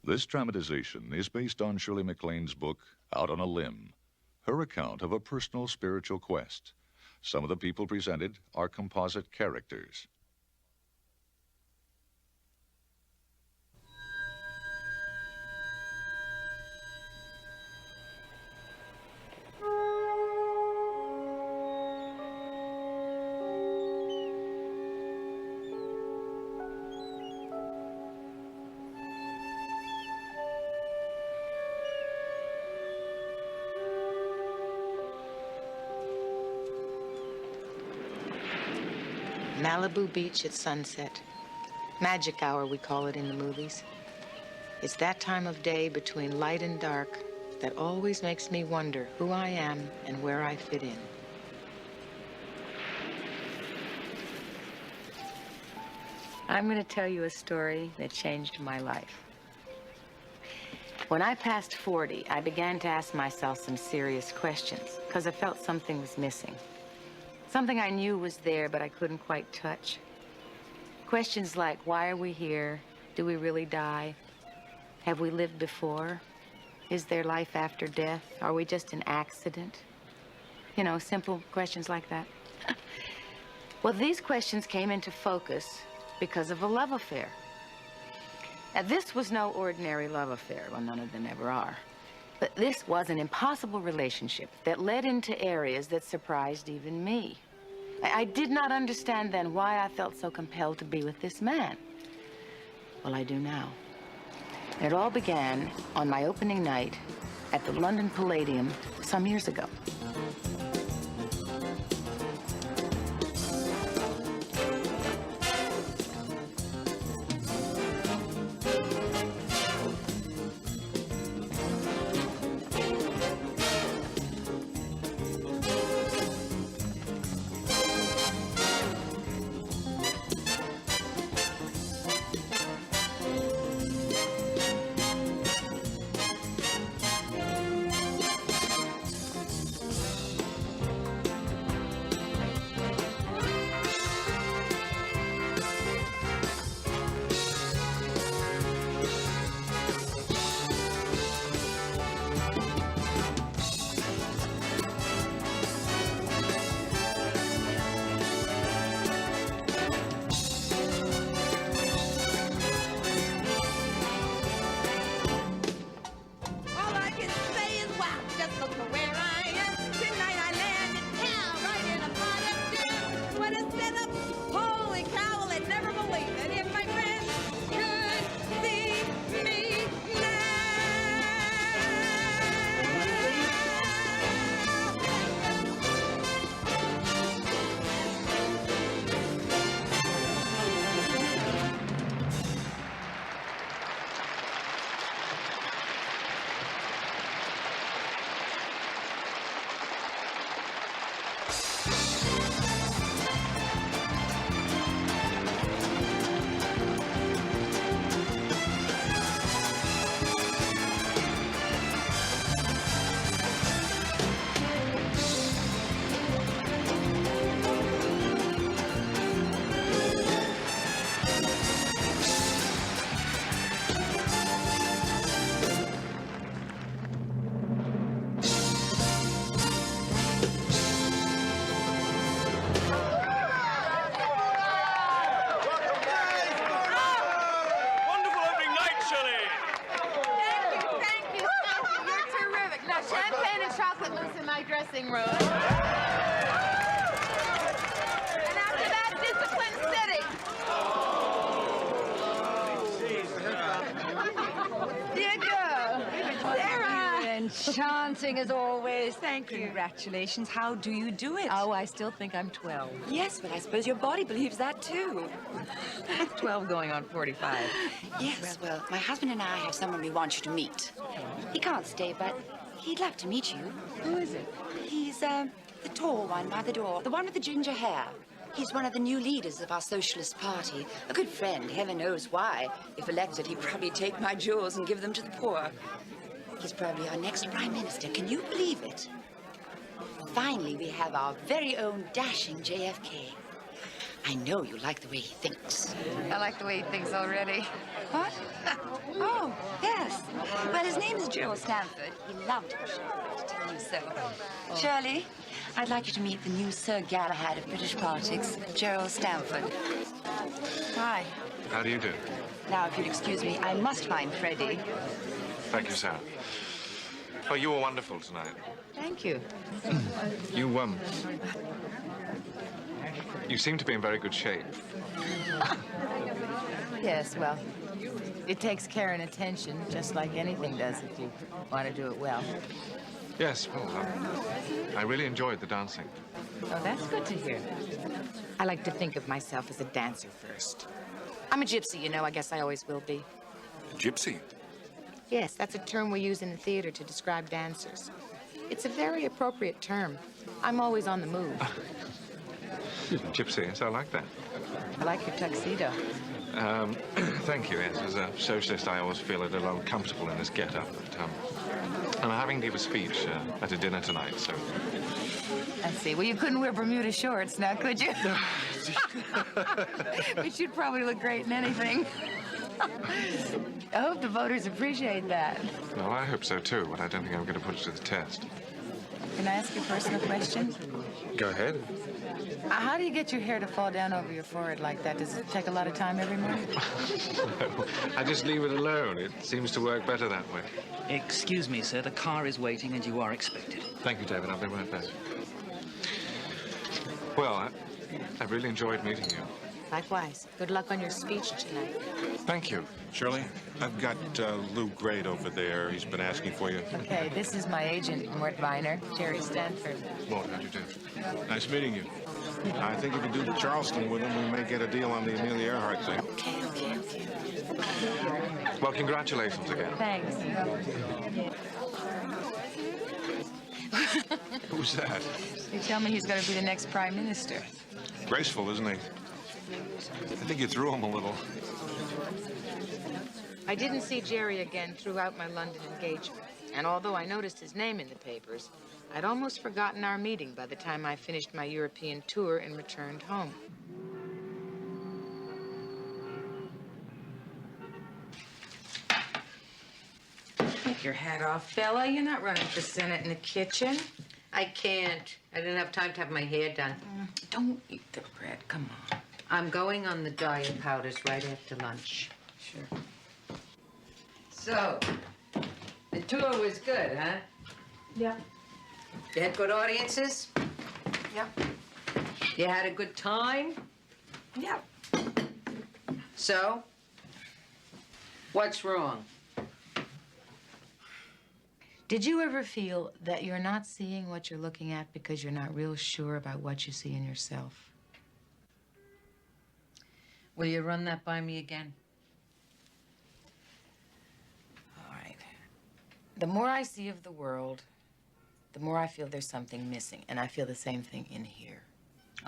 This dramatization is based on Shirley MacLaine's book, Out on a Limb, her account of a personal spiritual quest. Some of the people presented are composite characters. Malibu Beach at sunset. Magic hour, we call it in the movies. It's that time of day between light and dark that always makes me wonder who I am and where I fit in. I'm going to tell you a story that changed my life. When I passed 40, I began to ask myself some serious questions because I felt something was missing. Something I knew was there, but I couldn't quite touch. Questions like, why are we here? Do we really die? Have we lived before? Is there life after death? Are we just an accident? You know, simple questions like that. Well, these questions came into focus because of a love affair. Now, this was no ordinary love affair. Well, none of them ever are. But this was an impossible relationship that led into areas that surprised even me. I did not understand then why I felt so compelled to be with this man. Well, I do now. It all began on my opening night at the London Palladium some years ago. Dressing room. And after that, discipline sitting. Dear girl, Sarah. Enchanting as always. Thank you. Congratulations. How do you do it? Oh, I still think I'm 12. Yes, but I suppose your body believes that too. 12 going on 45. Yes, well, my husband and I have someone we want you to meet. He can't stay, but he'd love to meet you. Who is it? He's, the tall one by the door. The one with the ginger hair. He's one of the new leaders of our Socialist Party. A good friend, heaven knows why. If elected, he'd probably take my jewels and give them to the poor. He's probably our next prime minister. Can you believe it? Finally, we have our very own dashing JFK. I know you like the way he thinks. I like the way he thinks already. What? Oh, yes. Well, his name is Gerald Stanford. He loved you, Shirley, to tell you so. Shirley, I'd like you to meet the new Sir Galahad of British politics, Gerald Stanford. Hi. How do you do? Now, if you'd excuse me, I must find Freddie. Thank you, Sarah. Oh, you were wonderful tonight. Thank you. You seem to be in very good shape. Yes, well, it takes care and attention, just like anything does if you want to do it well. Yes, well, I really enjoyed the dancing. Oh, that's good to hear. I like to think of myself as a dancer first. I'm a gypsy, you know. I guess I always will be. Gypsy? Yes, that's a term we use in the theater to describe dancers. It's a very appropriate term. I'm always on the move. Gypsy, yes, I like that. I like your tuxedo. Thank you, yes. As a socialist, I always feel a little uncomfortable in this get-up. But, I'm having to give a speech at a dinner tonight, so... I see. Well, you couldn't wear Bermuda shorts now, could you? But you'd probably look great in anything. I hope the voters appreciate that. Well, I hope so, too, but I don't think I'm going to put it to the test. Can I ask you a personal question? Go ahead. How do you get your hair to fall down over your forehead like that? Does it take a lot of time every morning? No, I just leave it alone. It seems to work better that way. Excuse me, sir. The car is waiting and you are expected. Thank you, David. I'll be right back. Well, I really enjoyed meeting you. Likewise. Good luck on your speech tonight. Thank you. Shirley, I've got Lou Grade over there. He's been asking for you. Okay, this is my agent, Mort Viner, Jerry Stanford. Mort, how'd you do? Nice meeting you. I think if you do the Charleston with him, we may get a deal on the Amelia Earhart thing. Okay. Well, congratulations again. Thanks. Who's that? They tell me he's going to be the next prime minister. Graceful, isn't he? I think you threw him a little. I didn't see Jerry again throughout my London engagement. And although I noticed his name in the papers, I'd almost forgotten our meeting by the time I finished my European tour and returned home. Take your hat off, Bella. You're not running for Senate in the kitchen. I can't. I didn't have time to have my hair done. Don't eat the bread. Come on. I'm going on the diet powders right after lunch. Sure. So, the tour was good, huh? Yeah. You had good audiences? Yeah. You had a good time? Yeah. So, what's wrong? Did you ever feel that you're not seeing what you're looking at because you're not real sure about what you see in yourself? Will you run that by me again? All right. The more I see of the world, the more I feel there's something missing. And I feel the same thing in here.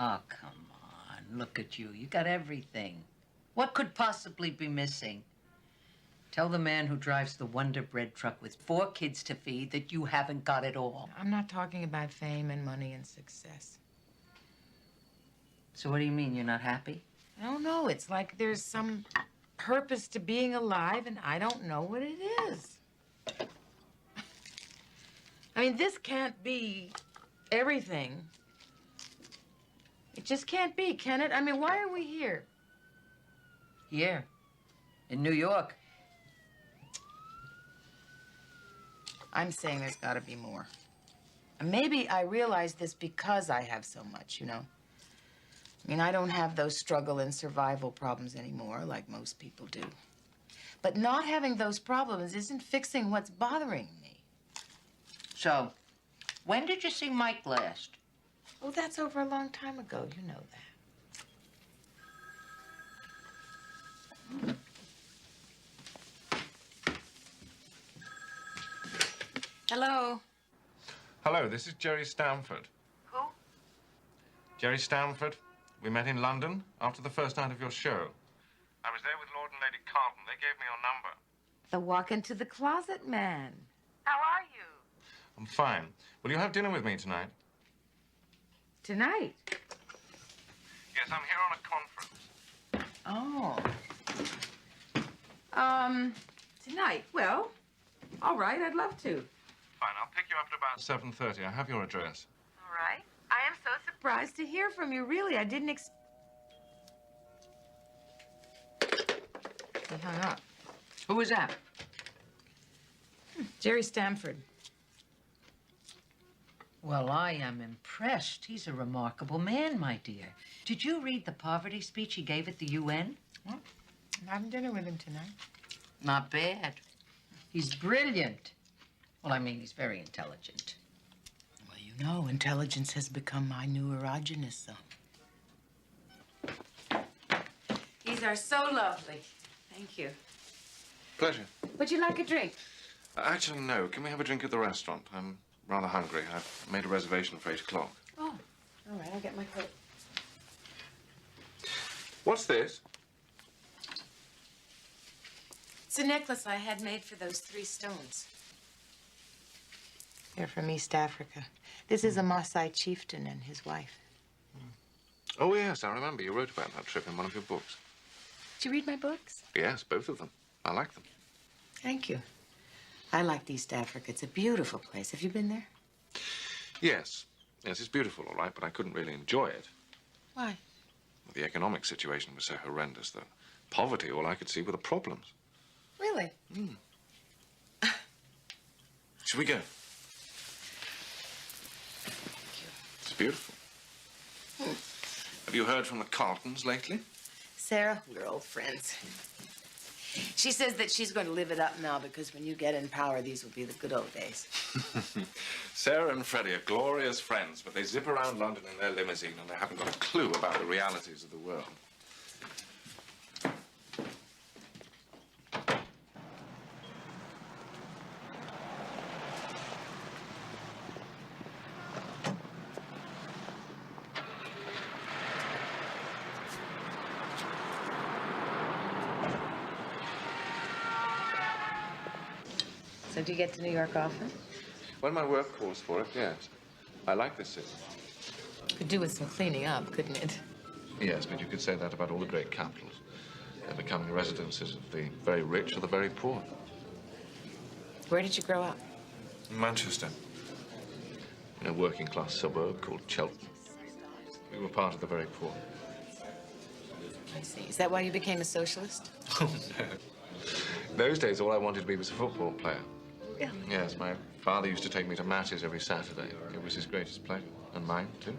Oh, come on. Look at you. You got everything. What could possibly be missing? Tell the man who drives the Wonder Bread truck with 4 kids to feed that you haven't got it all. I'm not talking about fame and money and success. So what do you mean, you're not happy? I don't know. It's like there's some purpose to being alive, and I don't know what it is. I mean, this can't be everything. It just can't be, can it? I mean, why are we here? Here, in New York. I'm saying there's got to be more. And maybe I realize this because I have so much, you know? I mean, I don't have those struggle and survival problems anymore, like most people do. But not having those problems isn't fixing what's bothering me. So, when did you see Mike last? Oh, that's over a long time ago. You know that. Hello. Hello, this is Jerry Stanford. Who? Jerry Stanford. We met in London after the first night of your show. I was there with Lord and Lady Carlton. They gave me your number. The walk into the closet man. How are you? I'm fine. Will you have dinner with me tonight? Tonight. Yes, I'm here on a conference. Oh. Tonight. Well, all right, I'd love to. Fine, I'll pick you up at about 7:30. I have your address. All right. I am so surprised to hear from you, really. I didn't He hung up. Who was that? Jerry Stamford. Well, I am impressed. He's a remarkable man, my dear. Did you read the poverty speech he gave at the UN? Well, I'm having dinner with him tonight. Not bad. He's brilliant. Well, I mean, he's very intelligent. Well, you know, intelligence has become my new erogenous zone. These are so lovely. Thank you. Pleasure. Would you like a drink? Actually, no. Can we have a drink at the restaurant? I'm rather hungry. I've made a reservation for 8 o'clock. Oh, all right, I'll get my coat. What's this? It's a necklace I had made for those 3 stones. They're from East Africa. This is a Maasai chieftain and his wife. Oh, yes, I remember. You wrote about that trip in one of your books. Did you read my books? Yes, both of them. I like them. Thank you. I liked East Africa. It's a beautiful place. Have you been there? Yes. Yes, it's beautiful, all right, but I couldn't really enjoy it. Why? The economic situation was so horrendous. The poverty, all I could see were the problems. Really? Should we go? It's beautiful. Have you heard from the Carltons lately? Sarah, we're old friends. She says that she's going to live it up now because when you get in power, these will be the good old days. Sarah and Freddie are glorious friends, but they zip around London in their limousine and they haven't got a clue about the realities of the world. So do you get to New York often? When my work calls for it, yes. I like this city. Could do with some cleaning up, couldn't it? Yes, but you could say that about all the great capitals. They're becoming residences of the very rich or the very poor. Where did you grow up? Manchester. In a working-class suburb called Cheltenham. We were part of the very poor. I see. Is that why you became a socialist? Oh, no. Those days, all I wanted to be was a football player. Yeah. Yes, my father used to take me to matches every Saturday. It was his greatest pleasure, and mine, too.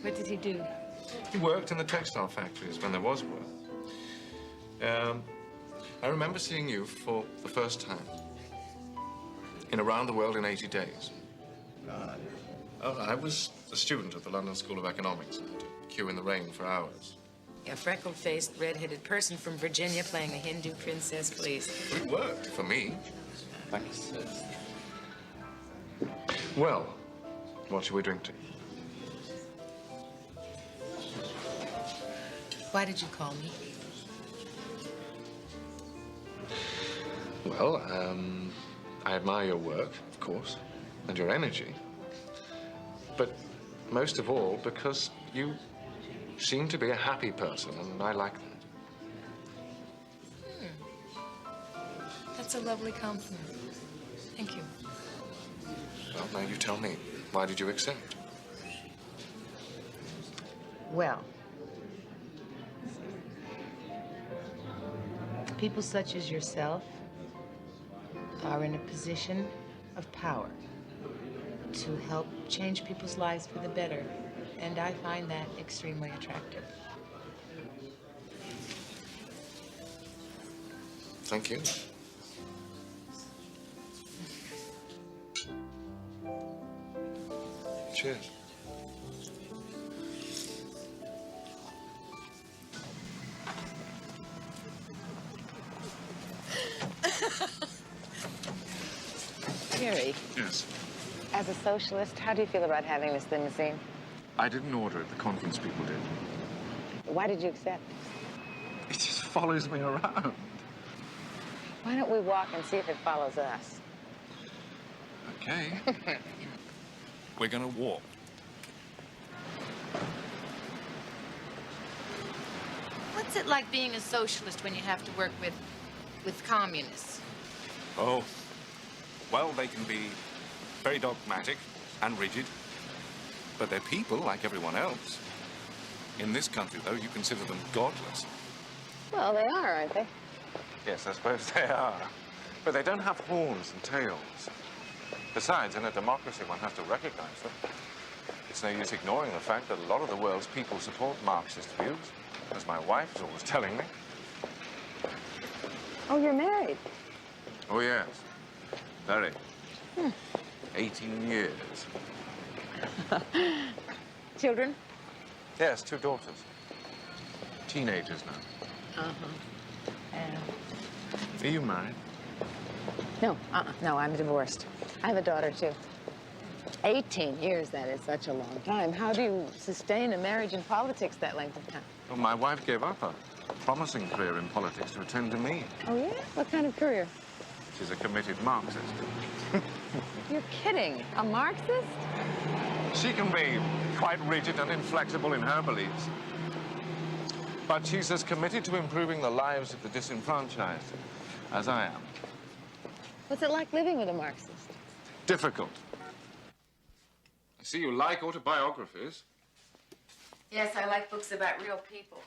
What did he do? He worked in the textile factories when there was work. I remember seeing you for the first time in Around the World in 80 Days. Oh, I was a student at the London School of Economics. I had to queue in the rain for hours. A freckle-faced, red-headed person from Virginia playing a Hindu princess, please. It worked for me. Thanks. Well, what shall we drink to? Why did you call me? Well, I admire your work, of course, and your energy. But most of all, because you seem to be a happy person, and I like that. That's a lovely compliment. Thank you. Well, now you tell me. Why did you accept? Well, people such as yourself are in a position of power to help change people's lives for the better, and I find that extremely attractive. Thank you. Cheers. Jerry, Yes. as a socialist, how do you feel about having this limousine? I didn't order it. The conference people did. Why did you accept? It just follows me around. Why don't we walk and see if it follows us? Okay. We're gonna walk. What's it like being a socialist when you have to work with communists? Oh, well, they can be very dogmatic and rigid, but they're people like everyone else. In this country, though, you consider them godless. Well, they are, aren't they? Yes, I suppose they are. But they don't have horns and tails. Besides, in a democracy, one has to recognize them. It's no use ignoring the fact that a lot of the world's people support Marxist views, as my wife is always telling me. Oh, you're married? Oh, yes. Very. 18 years. Children? Yes, 2 daughters. Teenagers now. Are you married? No, no, I'm divorced. I have a daughter, too. 18 years, that is such a long time. How do you sustain a marriage in politics that length of time? Well, my wife gave up a promising career in politics to attend to me. Oh, yeah? What kind of career? She's a committed Marxist. You're kidding. A Marxist? She can be quite rigid and inflexible in her beliefs. But she's as committed to improving the lives of the disenfranchised as I am. What's it like living with a Marxist? Difficult. I see you like autobiographies. Yes, I like books about real people.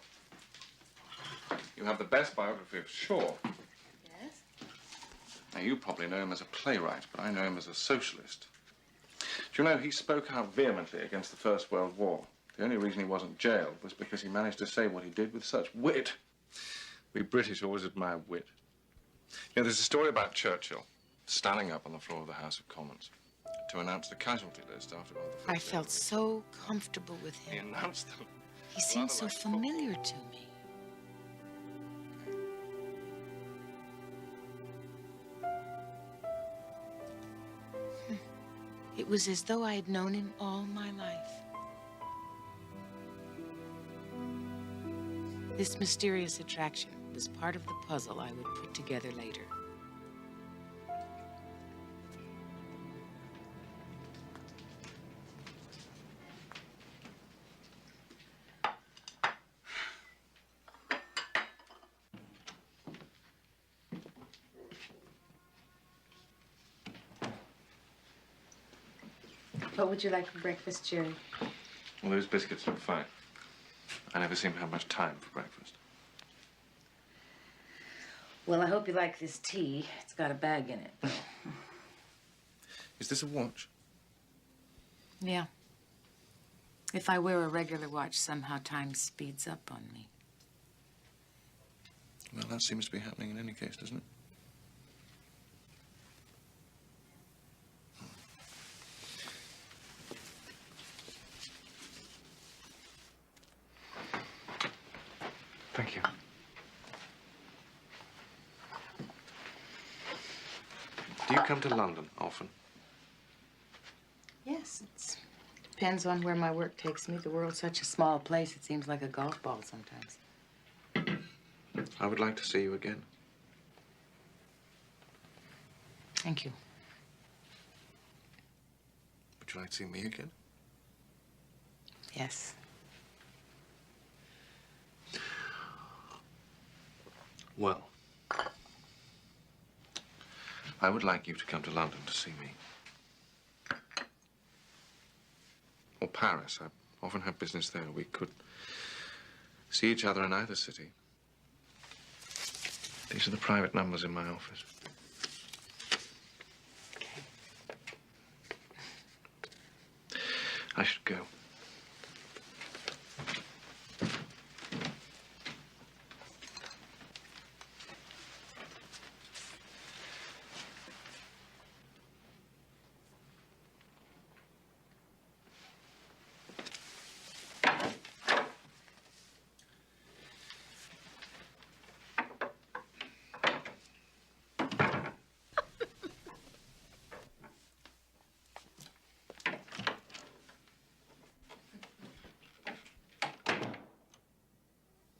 You have the best biography of Shaw. Yes? Now, you probably know him as a playwright, but I know him as a socialist. Do you know, he spoke out vehemently against the First World War. The only reason he wasn't jailed was because he managed to say what he did with such wit. We British always admire wit. You know, there's a story about Churchill standing up on the floor of the House of Commons to announce the casualty list after all the... I felt so comfortable with He him. announced them. He seemed so familiar to me. It was as though I had known him all my life. This mysterious attraction was part of the puzzle I would put together later. What would you like for breakfast, Jerry? Well, those biscuits look fine. I never seem to have much time for breakfast. Well, I hope you like this tea. It's got a bag in it. Is this a watch? Yeah. If I wear a regular watch, somehow time speeds up on me. Well, that seems to be happening in any case, doesn't it? Thank you. Do you come to London often? Yes, it depends on where my work takes me. The world's such a small place, it seems like a golf ball sometimes. I would like to see you again. Thank you. Would you like to see me again? Yes. Well, I would like you to come to London to see me. Or Paris. I often have business there. We could see each other in either city. These are the private numbers in my office. I should go.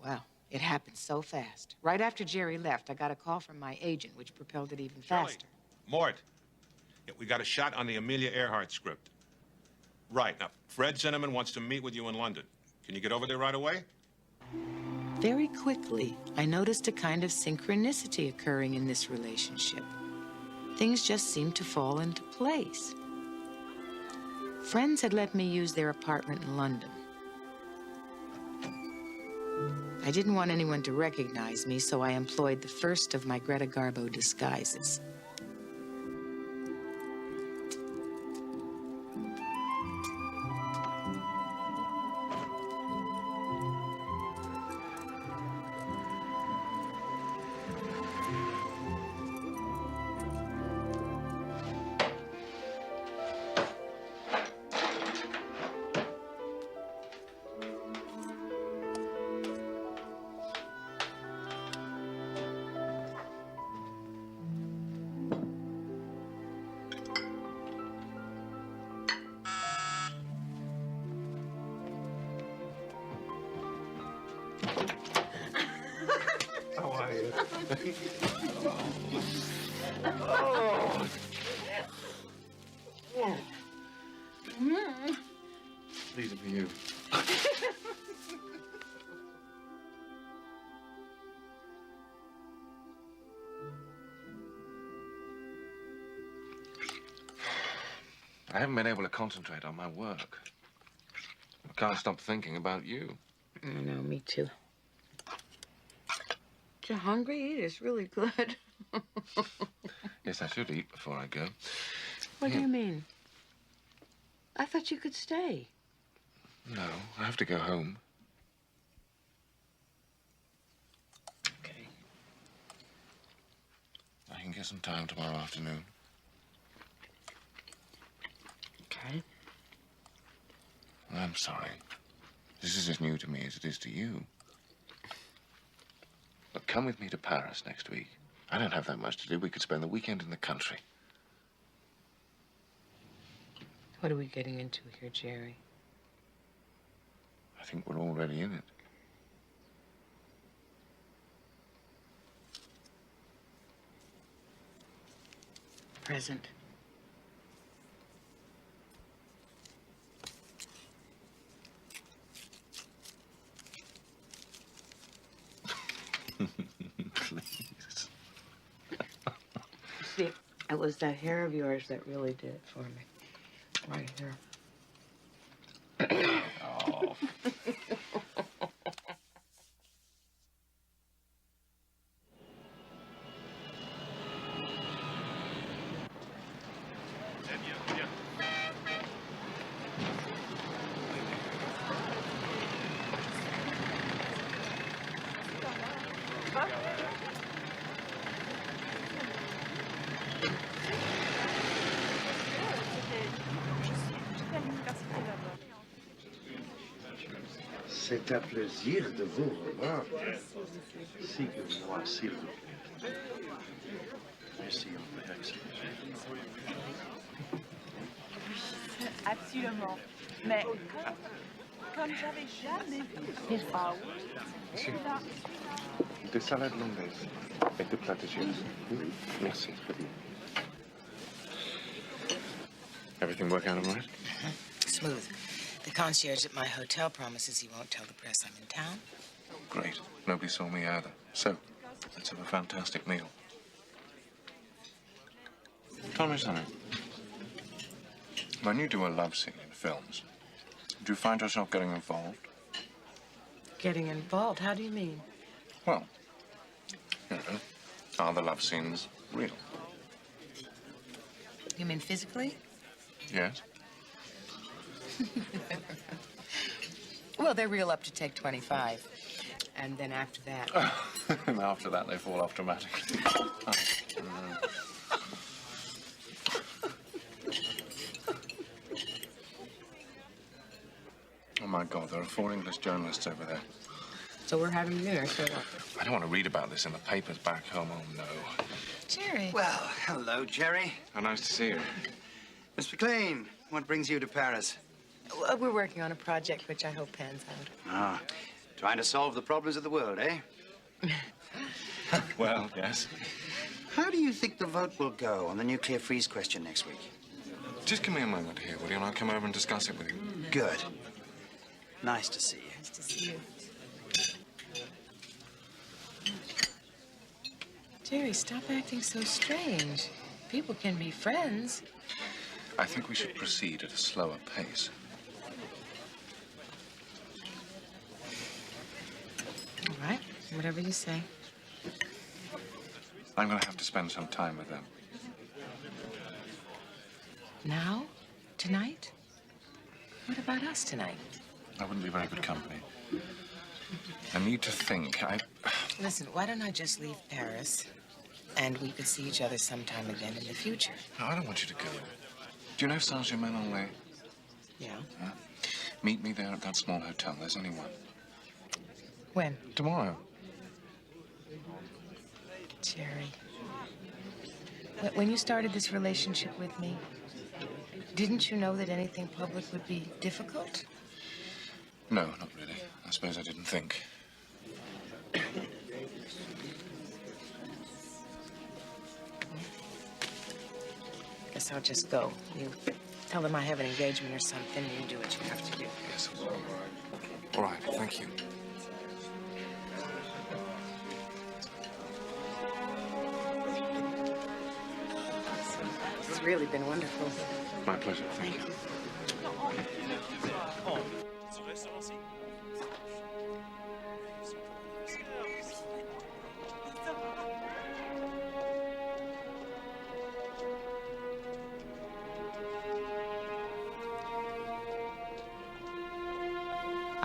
Wow, it happened so fast. Right after Jerry left, I got a call from my agent, which propelled it even faster. Mort, yeah, we got a shot on the Amelia Earhart script. Right, now, Fred Zinnemann wants to meet with you in London. Can you get over there right away? Very quickly, I noticed a kind of synchronicity occurring in this relationship. Things just seemed to fall into place. Friends had let me use their apartment in London. I didn't want anyone to recognize me, so I employed the first of my Greta Garbo disguises. How are you? These are for you. I haven't been able to concentrate on my work. I can't stop thinking about you. I know, me too. You're hungry? Eat. It's really good. Yes, I should eat before I go. What do you mean? I thought you could stay. No, I have to go home. Okay. I can get some time tomorrow afternoon. Okay. I'm sorry. This is as new to me as it is to you. But come with me to Paris next week. I don't have that much to do. We could spend the weekend in the country. What are we getting into here, Jerry? I think we're already in it. Present. Please. See, it was that hair of yours that really did it for me. Right here. Oh. C'est un plaisir de vous revoir. Suivez-moi, s'il vous plaît. Merci, on peut accélérer. Absolument. Mais comme j'avais jamais vu ça. Monsieur, des salades longueuses et de plats de chips. Merci. Everything work out all right? Smooth. The concierge at my hotel promises he won't tell the press I'm in town. Great. Nobody saw me either. So, let's have a fantastic meal. Tell me something. When you do a love scene in films, do you find yourself getting involved? Getting involved? How do you mean? Well, you know, are the love scenes real? You mean physically? Yes. Well, they're real up to take 25. And then after that... And after that, they fall off dramatically. Oh, my God, there are 4 English journalists over there. So we're having dinner, so what? I don't want to read about this in the papers back home. Oh, no. Jerry. Well, hello, Jerry. How nice to see you. Miss MacLaine, what brings you to Paris? Well, we're working on a project which I hope pans out. Ah, trying to solve the problems of the world, eh? Well, yes. How do you think the vote will go on the nuclear freeze question next week? Just give me a moment here, will you, and I'll come over and discuss it with you. Good. Nice to see you. Nice to see you. Jerry, stop acting so strange. People can be friends. I think we should proceed at a slower pace. All right, whatever you say. I'm going to have to spend some time with them. Now? Tonight? What about us tonight? I wouldn't be very good company. I need to think. Listen, why don't I just leave Paris, and we could see each other sometime again in the future? No, I don't want you to go. Do you know Saint-Germain-en-Laye? Yeah. Meet me there at that small hotel. There's only one. When? Tomorrow. Jerry. When you started this relationship with me, didn't you know that anything public would be difficult? No, not really. I suppose I didn't think. Guess I'll just go. You tell them I have an engagement or something, and you do what you have to do. Yes, all right, thank you. It's really been wonderful. My pleasure. Thank you.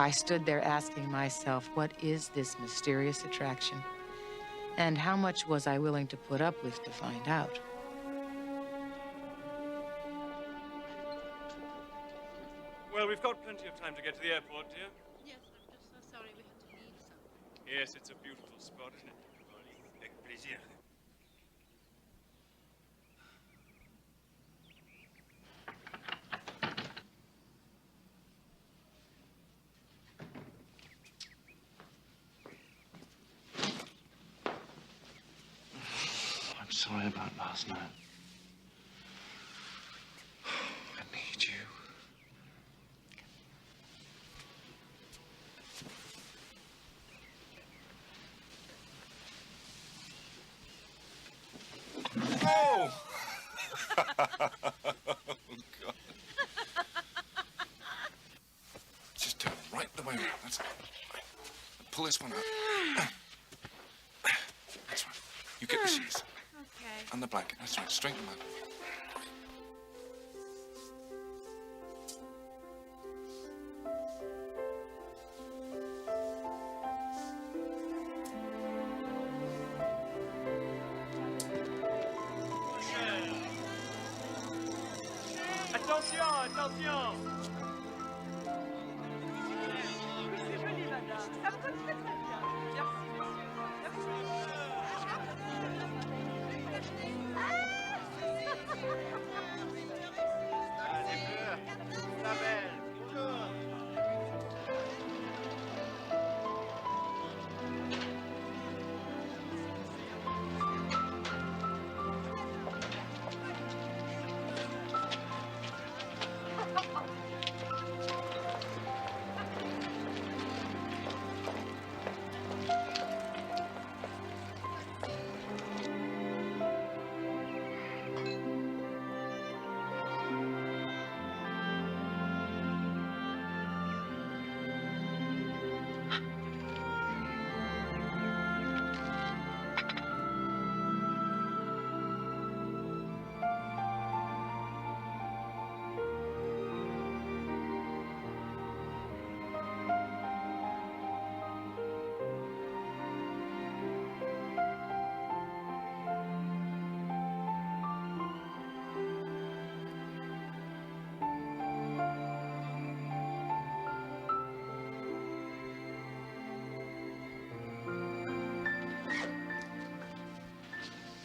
I stood there asking myself, what is this mysterious attraction? And how much was I willing to put up with to find out? Well, we've got plenty of time to get to the airport, dear. Yes, I'm just so sorry we have to leave so. Yes, it's a beautiful spot, isn't it? Avec plaisir. I'm sorry about last night. I need you. Oh! Oh, God. Just turn right the way around. That's it. Right. Pull this one up. That's right. You get the sheets. Okay. And the blanket. That's right. Straighten them out. Attention, attention! C'est joli, madame. Ça vous donne très très bien. Merci,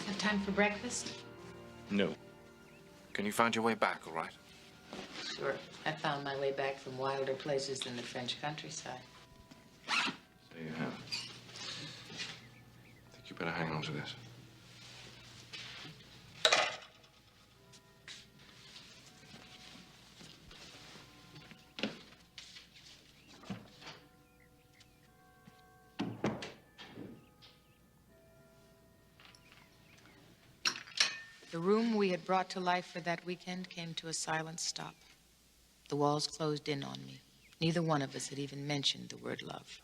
Have time for breakfast? No. Can you find your way back, all right? Sure. I found my way back from wilder places than the French countryside. So you have. I think you better hang on to this. The room we had brought to life for that weekend came to a silent stop. The walls closed in on me. Neither one of us had even mentioned the word love.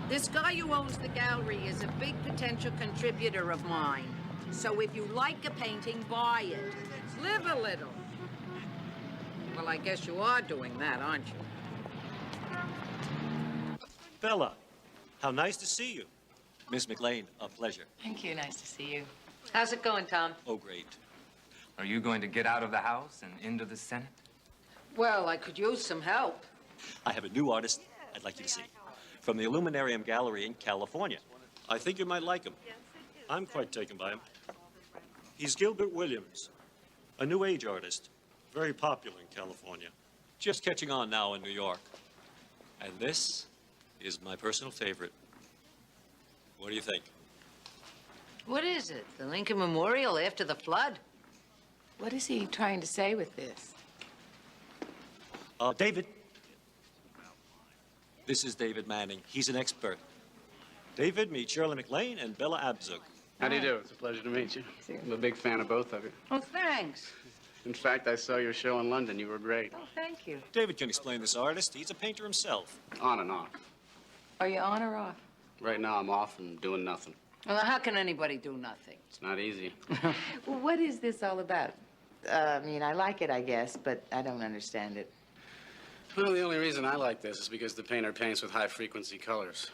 This guy who owns the gallery is a big potential contributor of mine. So if you like a painting, buy it. Live a little. Well, I guess you are doing that, aren't you? Bella, how nice to see you. Miss MacLaine, a pleasure. Thank you. Nice to see you. How's it going, Tom? Oh, great. Are you going to get out of the House and into the Senate? Well, I could use some help. I have a new artist I'd like you to see. From the Illuminarium Gallery in California. I think you might like him. I'm quite taken by him. He's Gilbert Williams, a New Age artist, very popular in California. Just catching on now in New York. And this is my personal favorite. What do you think? What is it? The Lincoln Memorial after the flood? What is he trying to say with this? David. This is David Manning. He's an expert. David, meet Shirley MacLaine and Bella Abzug. How do you do? It's a pleasure to meet you. I'm a big fan of both of you. Oh, thanks. In fact, I saw your show in London. You were great. Oh, thank you. David can explain this artist. He's a painter himself. On and off. Are you on or off? Right now, I'm off and doing nothing. Well, how can anybody do nothing? It's not easy. Well, what is this all about? I mean, I like it, I guess, but I don't understand it. Well, the only reason I like this is because the painter paints with high-frequency colors.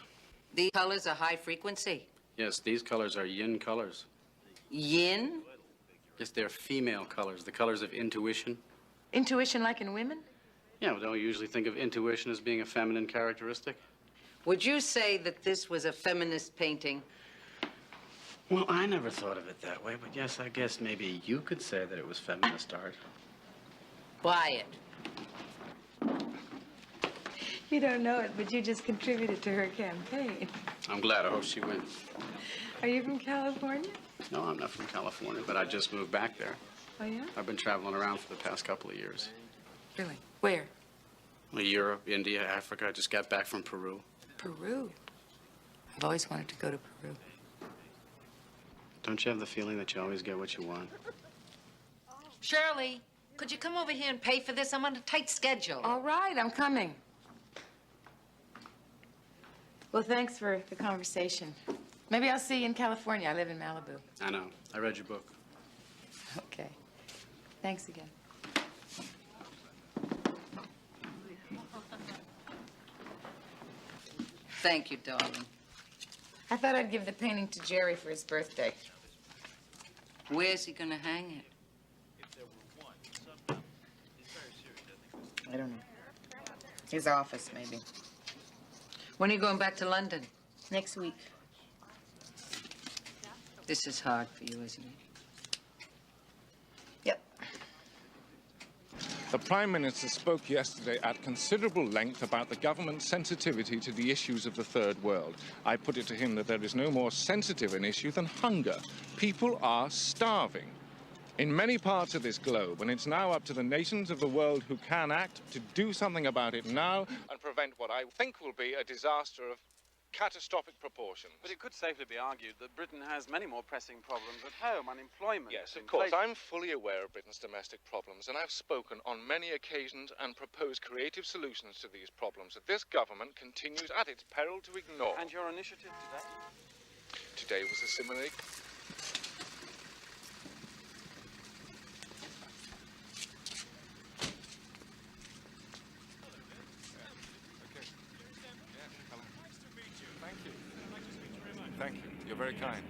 These colors are high frequency. Yes, these colors are yin colors. Yin? Yes, they're female colors, the colors of intuition. Intuition like in women? Yeah, well, don't we usually think of intuition as being a feminine characteristic? Would you say that this was a feminist painting? Well, I never thought of it that way, but yes, I guess maybe you could say that it was feminist art. Buy it. You don't know it, but you just contributed to her campaign. I'm glad. I hope she wins. Are you from California? No, I'm not from California, but I just moved back there. Oh, yeah? I've been traveling around for the past couple of years. Really? Where? Well, Europe, India, Africa. I just got back from Peru. Peru? I've always wanted to go to Peru. Don't you have the feeling that you always get what you want? Shirley, could you come over here and pay for this? I'm on a tight schedule. All right, I'm coming. Well, thanks for the conversation. Maybe I'll see you in California. I live in Malibu. I know. I read your book. Okay. Thanks again. Thank you, darling. I thought I'd give the painting to Jerry for his birthday. Where's he gonna hang it? I don't know. His office, maybe. When are you going back to London? Next week. This is hard for you, isn't it? Yep. The Prime Minister spoke yesterday at considerable length about the government's sensitivity to the issues of the Third World. I put it to him that there is no more sensitive an issue than hunger. People are starving in many parts of this globe, and it's now up to the nations of the world who can act to do something about it now and prevent what I think will be a disaster of catastrophic proportions. But it could safely be argued that Britain has many more pressing problems at home, unemployment. Yes, of course. I'm fully aware of Britain's domestic problems, and I've spoken on many occasions and proposed creative solutions to these problems that this government continues at its peril to ignore. And your initiative today? Today was a simile. Thank you. You're very kind.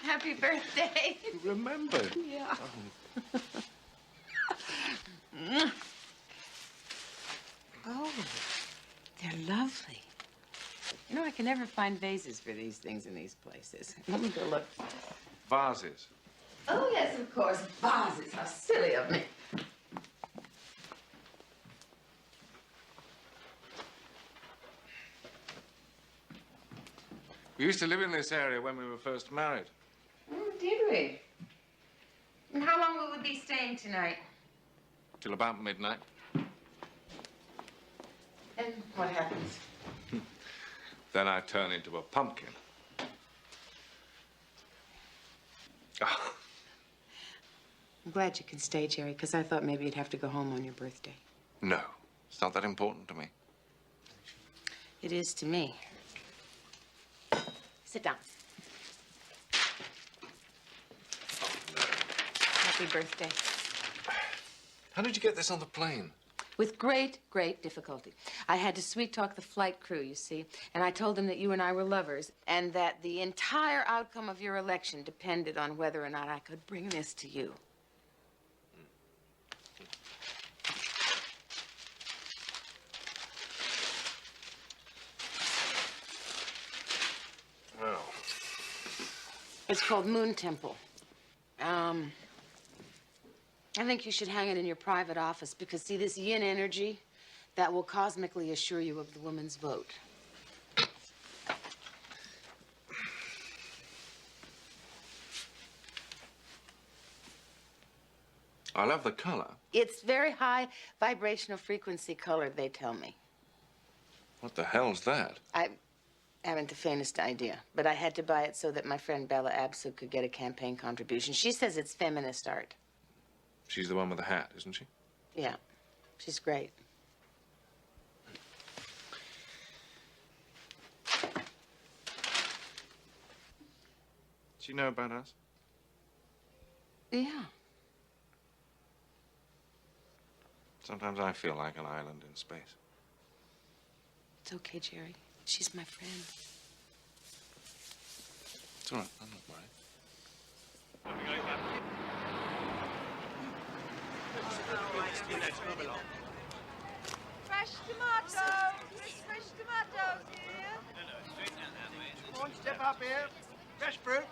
Happy birthday. You remembered? Yeah. Oh. Oh, They're lovely. You know, I can never find vases for these things in these places. Let me go look. Vases. Oh, yes, of course. Vases. How silly of me. We used to live in this area when we were first married. Oh, did we? And how long will we be staying tonight? Till about midnight. And what happens? Then I turn into a pumpkin. Oh, I'm glad you can stay, Jerry, because I thought maybe you'd have to go home on your birthday. no, it's not that important to me. It is to me. Sit down. Happy birthday. How did you get this on the plane? With great, great difficulty. I had to sweet-talk the flight crew, you see, and I told them that you and I were lovers and that the entire outcome of your election depended on whether or not I could bring this to you. Oh. It's called Moon Temple. I think you should hang it in your private office because, see, this yin energy, that will cosmically assure you of the woman's vote. I love the color. It's very high vibrational frequency colored, they tell me. What the hell's that? I haven't the faintest idea, but I had to buy it so that my friend Bella Absu could get a campaign contribution. She says it's feminist art. She's the one with the hat, isn't she? Yeah, she's great. Does she know about us? Yeah. Sometimes I feel like an island in space. It's okay, Jerry. She's my friend. It's all right. I'm not worried. Fresh tomatoes! Fresh tomatoes here! Come on, step up here. Fresh fruit.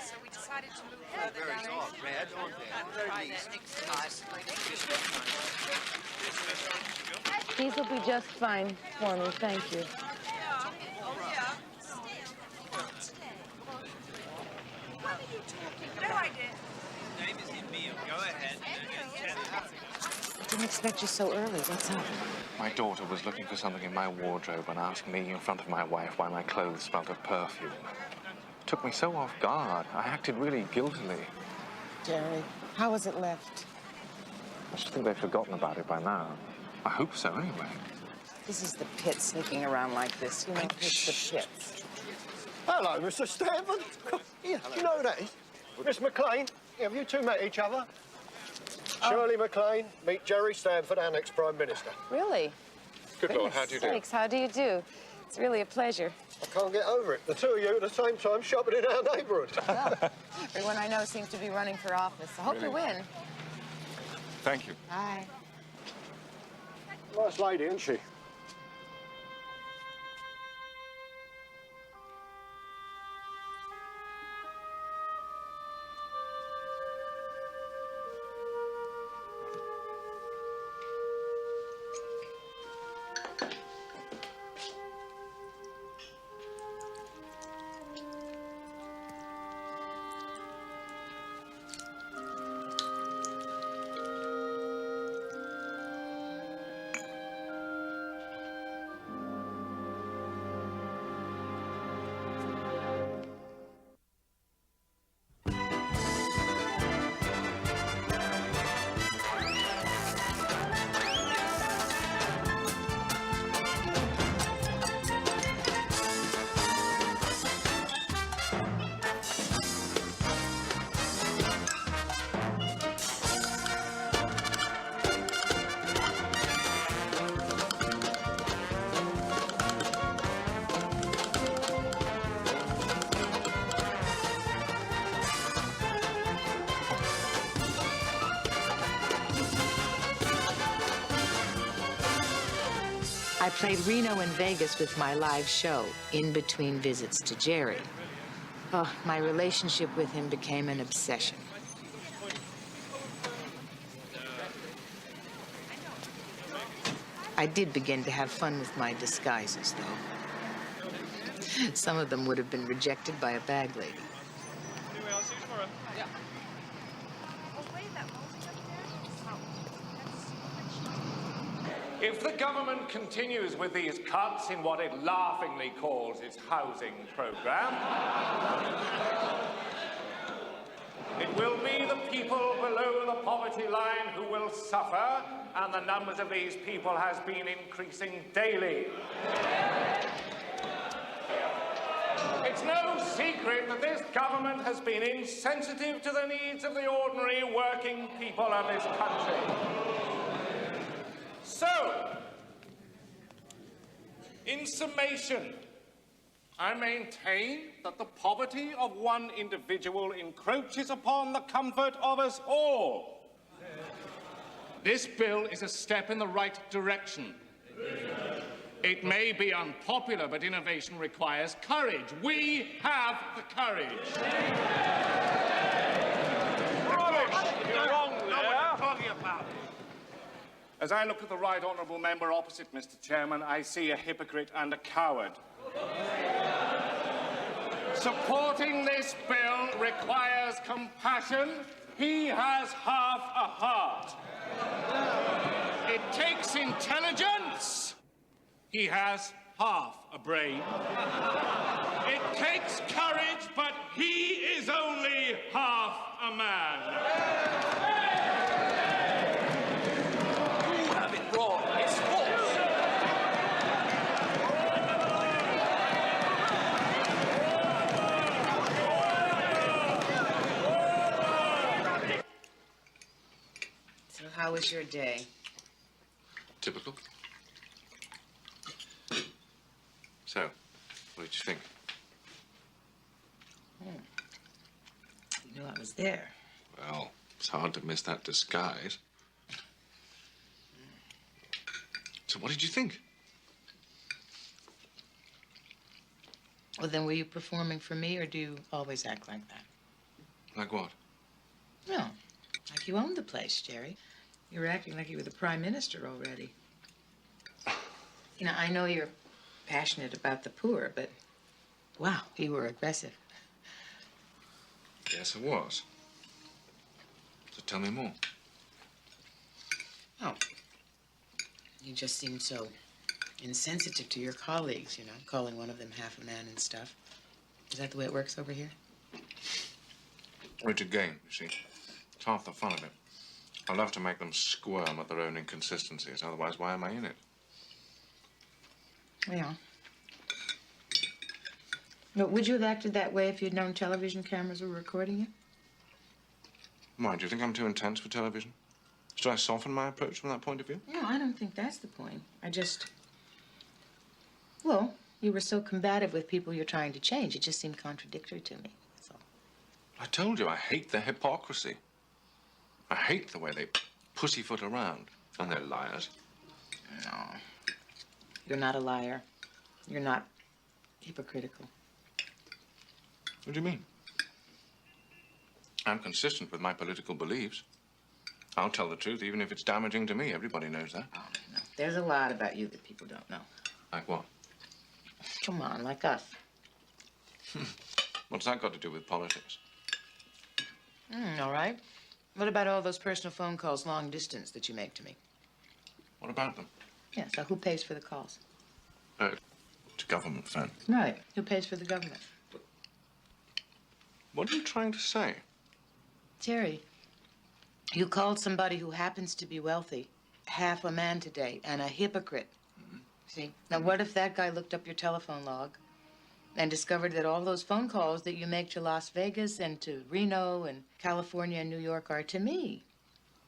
So we decided to move further down. Red, aren't they? Very nice. These will be just fine for me, thank you. Oh, yeah. What are you talking? No idea. Name is Emil. Go ahead. I didn't expect you so early. What's up? My daughter was looking for something in my wardrobe and asked me in front of my wife why my clothes smelled of perfume. It took me so off guard. I acted really guiltily. Jerry, how was it left? I should think they've forgotten about it by now. I hope so, anyway. This is the pit sneaking around like this. You know, it's the pits. Hello, Mr. Stanford. Here, do you know who that is? Miss MacLaine. Have you two met each other? Shirley MacLaine, meet Jerry Stanford, our next Prime Minister. Really? Good Lord, how do you do? Thanks, how do you do? It's really a pleasure. I can't get over it. The two of you at the same time shopping in our neighbourhood. Well, everyone I know seems to be running for office. I hope you win. Thank you. Bye. Nice lady, isn't she? I played Reno and Vegas with my live show, in between visits to Jerry. Oh, my relationship with him became an obsession. I did begin to have fun with my disguises, though. Some of them would have been rejected by a bag lady. Anyway, I'll see you tomorrow. Yeah. If the government continues with these cuts in what it laughingly calls its housing program, it will be the people below the poverty line who will suffer, and the numbers of these people has been increasing daily. It's no secret that this government has been insensitive to the needs of the ordinary working people of this country. So, in summation, I maintain that the poverty of one individual encroaches upon the comfort of us all. This bill is a step in the right direction. It may be unpopular, but innovation requires courage. We have the courage. You're wrong there. Know what I'm talking about. As I look at the right honourable member opposite, Mr. Chairman, I see a hypocrite and a coward. Supporting this bill requires compassion. He has half a heart. It takes intelligence. He has half a brain. It takes courage, but he is only half a man. You have it wrong. It's false. So how was your day? Typical. So, what did you think? You knew I was there. Well, it's hard to miss that disguise. So what did you think? Well, then were you performing for me, or do you always act like that? Like what? No, like you owned the place, Jerry. You were acting like you were the prime minister already. You know, I know you're passionate about the poor, but wow, you were aggressive. Yes, I was. So tell me more. Oh, you just seemed so insensitive to your colleagues, you know, calling one of them half a man and stuff. Is that the way it works over here? It's a game, you see. It's half the fun of it. I love to make them squirm at their own inconsistencies. Otherwise, why am I in it? Yeah. But would you have acted that way if you'd known television cameras were recording you? Why, do you think I'm too intense for television? Should I soften my approach from that point of view? No, I don't think that's the point. Well, you were so combative with people you're trying to change. It just seemed contradictory to me, that's all. I told you, I hate their hypocrisy. I hate the way they pussyfoot around. And they're liars. No. You're not a liar. You're not hypocritical. What do you mean? I'm consistent with my political beliefs. I'll tell the truth, even if it's damaging to me. Everybody knows that. Oh, no. There's a lot about you that people don't know. Like what? Come on, like us. What's that got to do with politics? All right. What about all those personal phone calls long distance that you make to me? What about them? Yeah, so who pays for the calls? It's a government phone. Right. Who pays for the government? What are you trying to say? Jerry, you called somebody who happens to be wealthy half a man today and a hypocrite. See? Now, what if that guy looked up your telephone log and discovered that all those phone calls that you make to Las Vegas and to Reno and California and New York are to me?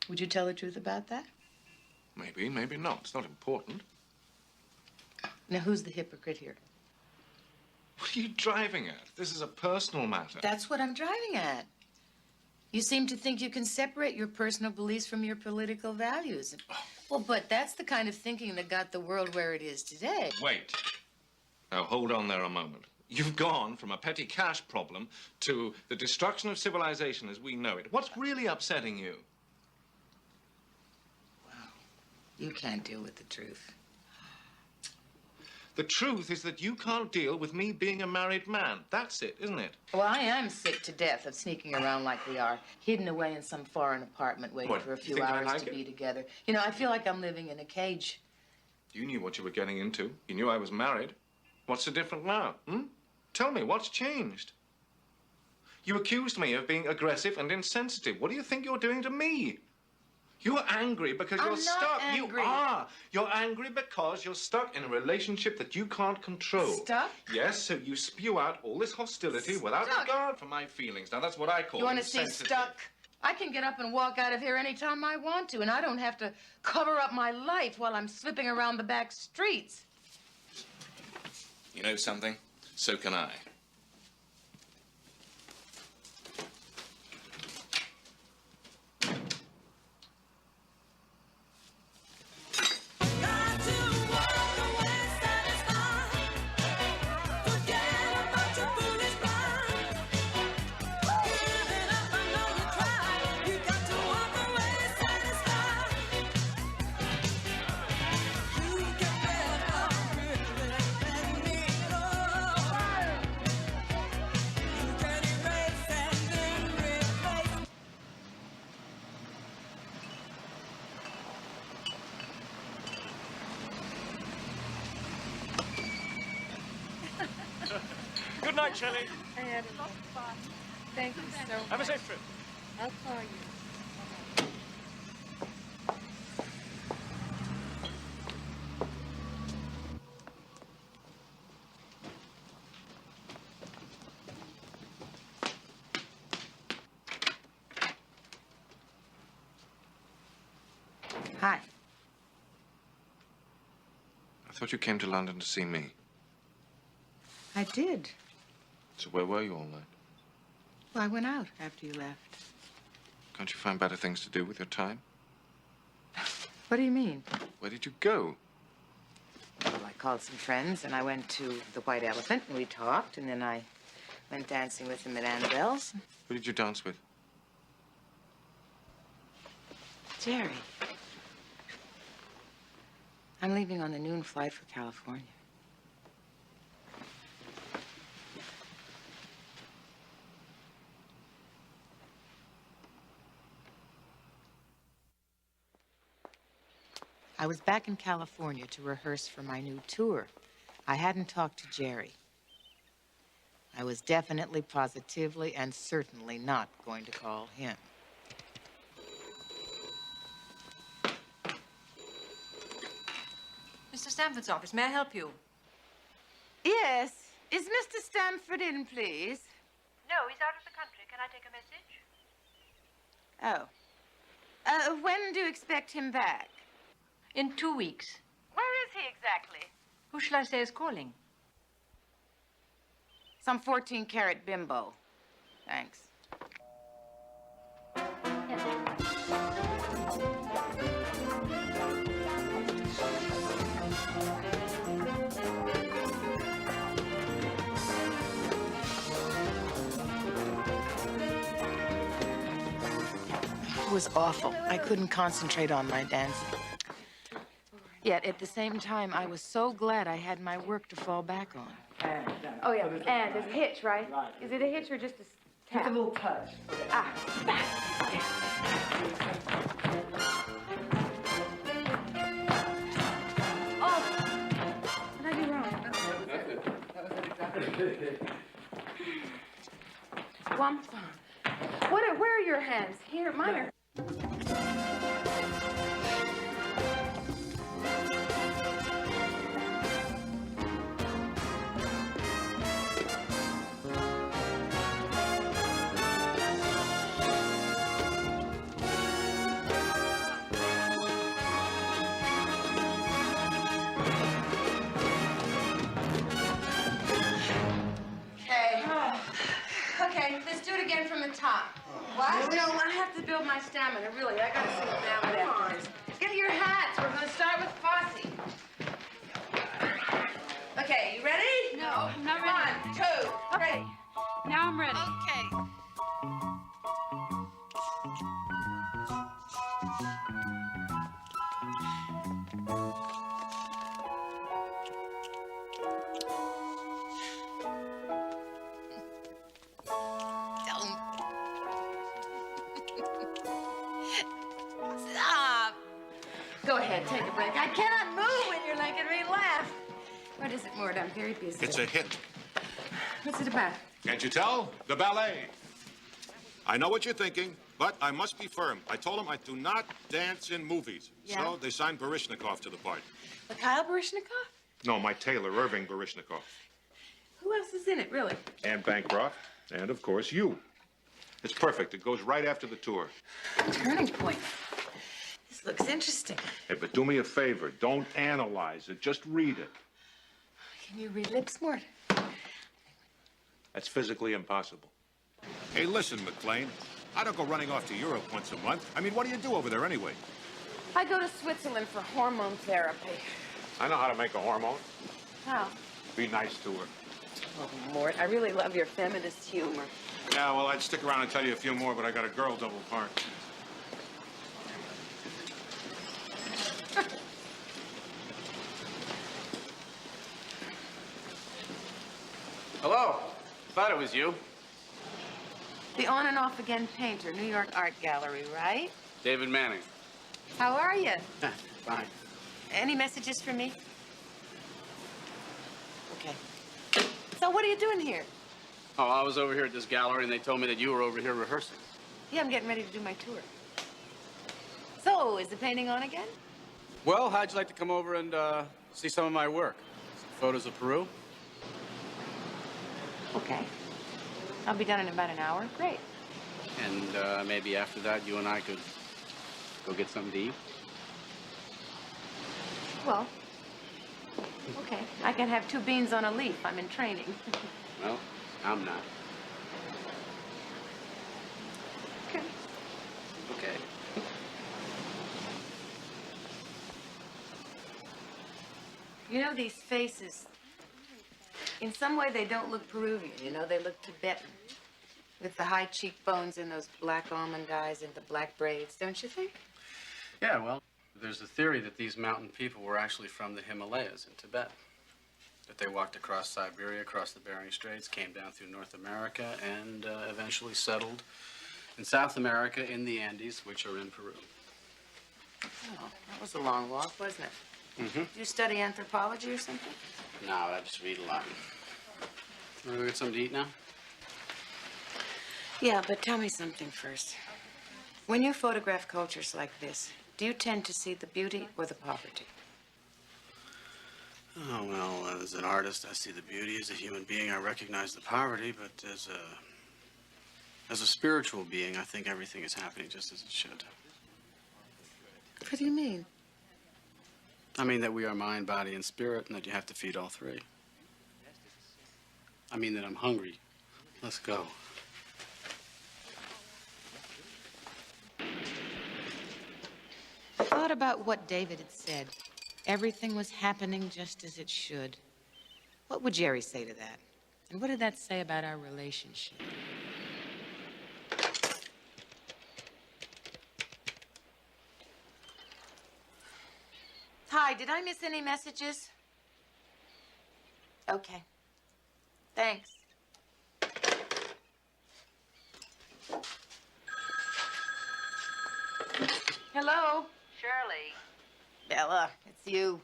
Would you tell the truth about that? Maybe, maybe not. It's not important. Now, who's the hypocrite here? What are you driving at? This is a personal matter. That's what I'm driving at. You seem to think you can separate your personal beliefs from your political values. Well, but that's the kind of thinking that got the world where it is today. Wait. Now, hold on there a moment. You've gone from a petty cash problem to the destruction of civilization as we know it. What's really upsetting you? You can't deal with the truth. The truth is that you can't deal with me being a married man. That's it, isn't it? Well, I am sick to death of sneaking around like we are, hidden away in some foreign apartment waiting What, for a you few think I hours like to it? be together. You know, I feel like I'm living in a cage. You knew what you were getting into. You knew I was married. What's so different now, Tell me, what's changed? You accused me of being aggressive and insensitive. What do you think you're doing to me? You're angry because you're stuck. Angry. You are. You're angry because you're stuck in a relationship that you can't control. Stuck? Yes, so you spew out all this hostility without regard for my feelings. Now, that's what I call You want to see insensitive. stuck? I can get up and walk out of here anytime I want to, and I don't have to cover up my life while I'm slipping around the back streets. You know something? So can I. Good night, Shirley. I had a lot of fun. Thank you so much. Have a safe trip. I'll call you. Hi. I thought you came to London to see me. I did. So where were you all night? Well, I went out after you left. Can't you find better things to do with your time? What do you mean? Where did you go? Well, I called some friends, and I went to the White Elephant, and we talked, and then I went dancing with them at Annabelle's. Who did you dance with? Jerry. I'm leaving on the noon flight for California. I was back in California to rehearse for my new tour. I hadn't talked to Jerry. I was definitely, positively, and certainly not going to call him. Mr. Stamford's office. May I help you? Yes. Is Mr. Stamford in, please? No, he's out of the country. Can I take a message? Oh. When do you expect him back? In 2 weeks. Where is he exactly? Who shall I say is calling? Some 14-carat bimbo. Thanks. It was awful. I couldn't concentrate on my dancing. Yet, at the same time, I was so glad I had my work to fall back on. Oh, yeah, and there's a hitch, right? Is it a hitch or just a tap? Just a little touch. Ah. Oh! What did I do wrong? Well, I'm fine. Where are your hands? Here, mine are... Okay, let's do it again from the top. What? No, I have to build my stamina, really. I gotta sit down after this. Get your hats. We're gonna start with Fosse. Okay, you ready? No, I'm not ready. 1, 2, Okay. Now I'm ready. Okay. Stop. Go ahead, take a break. I cannot move when you're making me laugh. What is it, Mort? I'm very busy. It's a hit. What's it about? Can't you tell? The ballet. I know what you're thinking, but I must be firm. I told them I do not dance in movies. Yeah? So they signed Baryshnikov to the part. Mikhail Baryshnikov? No, my tailor, Irving Baryshnikov. Who else is in it, really? And Bancroft. And, of course, you. It's perfect. It goes right after the tour. Turning point. This looks interesting. Hey, but do me a favor. Don't analyze it. Just read it. Can you read lips, Mort? That's physically impossible. Hey, listen, MacLaine. I don't go running off to Europe once a month. I mean, what do you do over there anyway? I go to Switzerland for hormone therapy. I know how to make a hormone. How? Be nice to her. Oh, Mort, I really love your feminist humor. Yeah, well, I'd stick around and tell you a few more, but I got a girl double parked. Hello. Thought it was you. The on and off again painter, New York Art Gallery, right? David Manning. How are you? Fine. Any messages for me? Okay. So what are you doing here? Oh, I was over here at this gallery, and they told me that you were over here rehearsing. Yeah, I'm getting ready to do my tour. So, is the painting on again? Well, how'd you like to come over and see some of my work? Some photos of Peru? Okay. I'll be done in about an hour. Great. And maybe after that, you and I could go get something to eat? Well, okay. I can have 2 beans on a leaf. I'm in training. Well, I'm not. Okay. Okay. You know, these faces, in some way they don't look Peruvian, you know, they look Tibetan. With the high cheekbones and those black almond eyes and the black braids, don't you think? Yeah, well, there's a theory that these mountain people were actually from the Himalayas in Tibet. That they walked across Siberia, across the Bering Straits, came down through North America, and eventually settled in South America in the Andes, which are in Peru. Oh, that was a long walk, wasn't it? Mm-hmm. Did you study anthropology or something? No, I just read a lot. Want to go get something to eat now? Yeah, but tell me something first. When you photograph cultures like this, do you tend to see the beauty or the poverty? Oh, well, as an artist, I see the beauty. As a human being, I recognize the poverty, but as a spiritual being, I think everything is happening just as it should. What do you mean? I mean that we are mind, body, and spirit, and that you have to feed all 3. I mean that I'm hungry. Let's go. I thought about what David had said. Everything was happening just as it should. What would Jerry say to that? And what did that say about our relationship? Hi, did I miss any messages? Okay. Thanks. Hello? Shirley. Bella, it's you.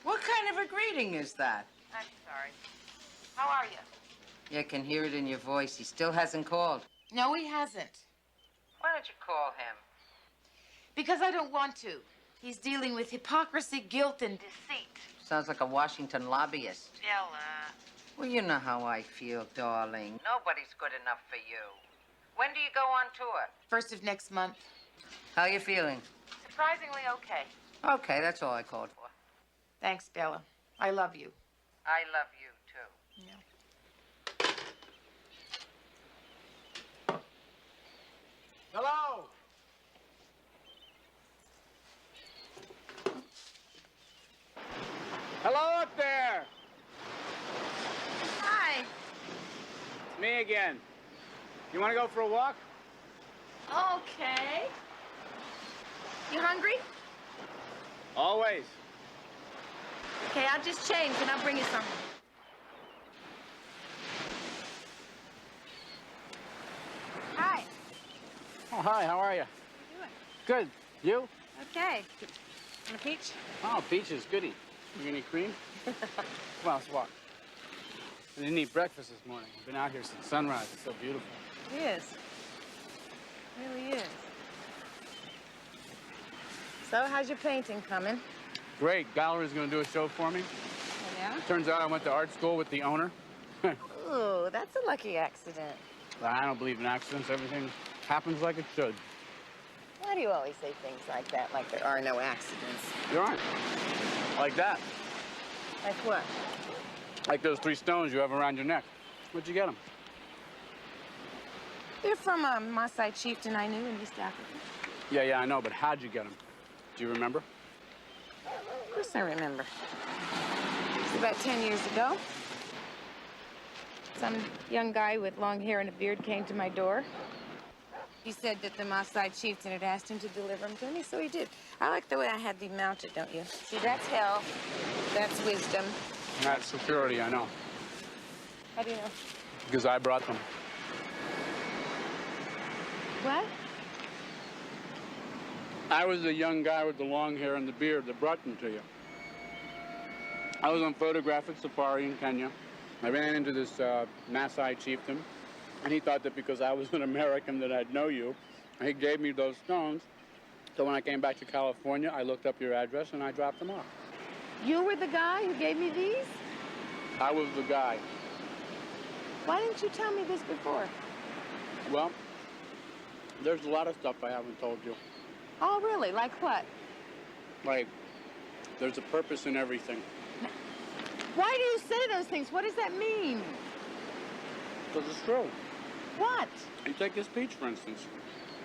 What kind of a greeting is that? I'm sorry. How are you? You can hear it in your voice. He still hasn't called. No, he hasn't. Why don't you call him? Because I don't want to. He's dealing with hypocrisy, guilt, and deceit. Sounds like a Washington lobbyist. Bella. Well, you know how I feel, darling. Nobody's good enough for you. When do you go on tour? 1st of next month. How you feeling? Surprisingly okay. Okay, that's all I called for. Thanks, Bella. I love you. I love you, too. Yeah. Hello? Hello up there! Hi. It's me again. You want to go for a walk? Okay. You hungry? Always. Okay, I'll just change and I'll bring you something. Hi. Oh, hi, how are you? How you Good. You? doing? Okay. Want a peach? Oh, peaches, goody. You need cream? Come on, let's walk. I didn't eat breakfast this morning. I've been out here since sunrise. It's so beautiful. It is. It really is. So, how's your painting coming? Great. Gallery's going to do a show for me. Oh, yeah? Turns out I went to art school with the owner. Ooh, that's a lucky accident. I don't believe in accidents. Everything happens like it should. Why do you always say things like that, like there are no accidents? There aren't. Like that. Like what? Like those 3 stones you have around your neck. Where'd you get them? They're from a Maasai chieftain I knew in East Africa. Yeah, I know, but how'd you get them? Do you remember? Of course I remember. It was about 10 years ago. Some young guy with long hair and a beard came to my door. He said that the Maasai chieftain had asked him to deliver them to me, so he did. I like the way I had them mounted, don't you? See, that's health, that's wisdom. That's security, I know. How do you know? Because I brought them. What? I was the young guy with the long hair and the beard that brought them to you. I was on photographic safari in Kenya. I ran into this Maasai chieftain, and he thought that because I was an American that I'd know you. He gave me those stones. So when I came back to California, I looked up your address and I dropped them off. You were the guy who gave me these? I was the guy. Why didn't you tell me this before? Well, there's a lot of stuff I haven't told you. Oh, really? Like what? Like, there's a purpose in everything. Why do you say those things? What does that mean? Because it's true. What? You take this peach, for instance.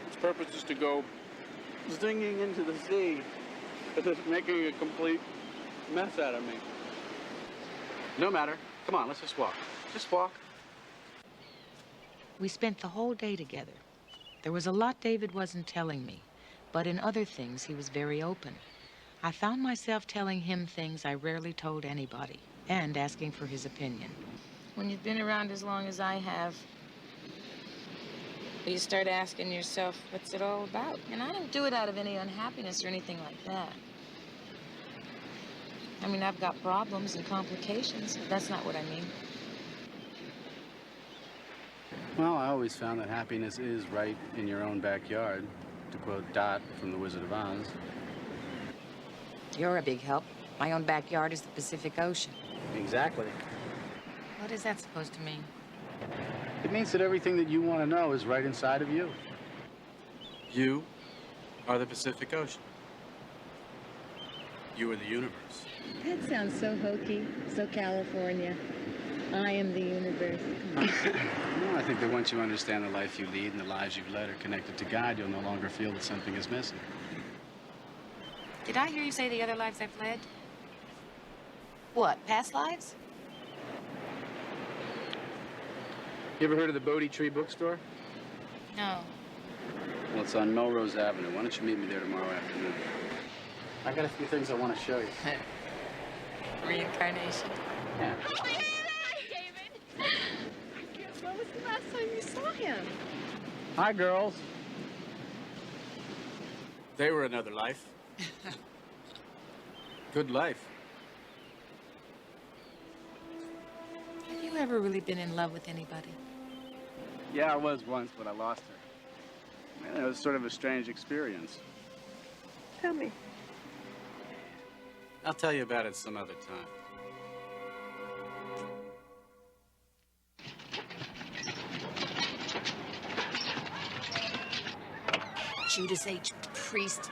Its purpose is to go zinging into the sea, but it's making a complete mess out of me. No matter. Come on, let's just walk. Just walk. We spent the whole day together. There was a lot David wasn't telling me, but in other things he was very open. I found myself telling him things I rarely told anybody, and asking for his opinion. When you've been around as long as I have, you start asking yourself, what's it all about? And I don't do it out of any unhappiness or anything like that. I mean, I've got problems and complications, but that's not what I mean. Well, I always found that happiness is right in your own backyard, to quote Dot from The Wizard of Oz. You're a big help. My own backyard is the Pacific Ocean. Exactly. What is that supposed to mean? It means that everything that you want to know is right inside of you. You are the Pacific Ocean. You are the universe. That sounds so hokey, so California. I am the universe. Come on. No, I think that once you understand the life you lead and the lives you've led are connected to God, you'll no longer feel that something is missing. Did I hear you say the other lives I've led? What, past lives? You ever heard of the Bodhi Tree bookstore? No. Well, it's on Melrose Avenue. Why don't you meet me there tomorrow afternoon? I got a few things I want to show you. Reincarnation. Yeah. When was the last time you saw him? Hi, girls. They were another life. Good life. Have you ever really been in love with anybody? Yeah, I was once, but I lost her. Man, it was sort of a strange experience. Tell me. I'll tell you about it some other time. Judas H. Priest,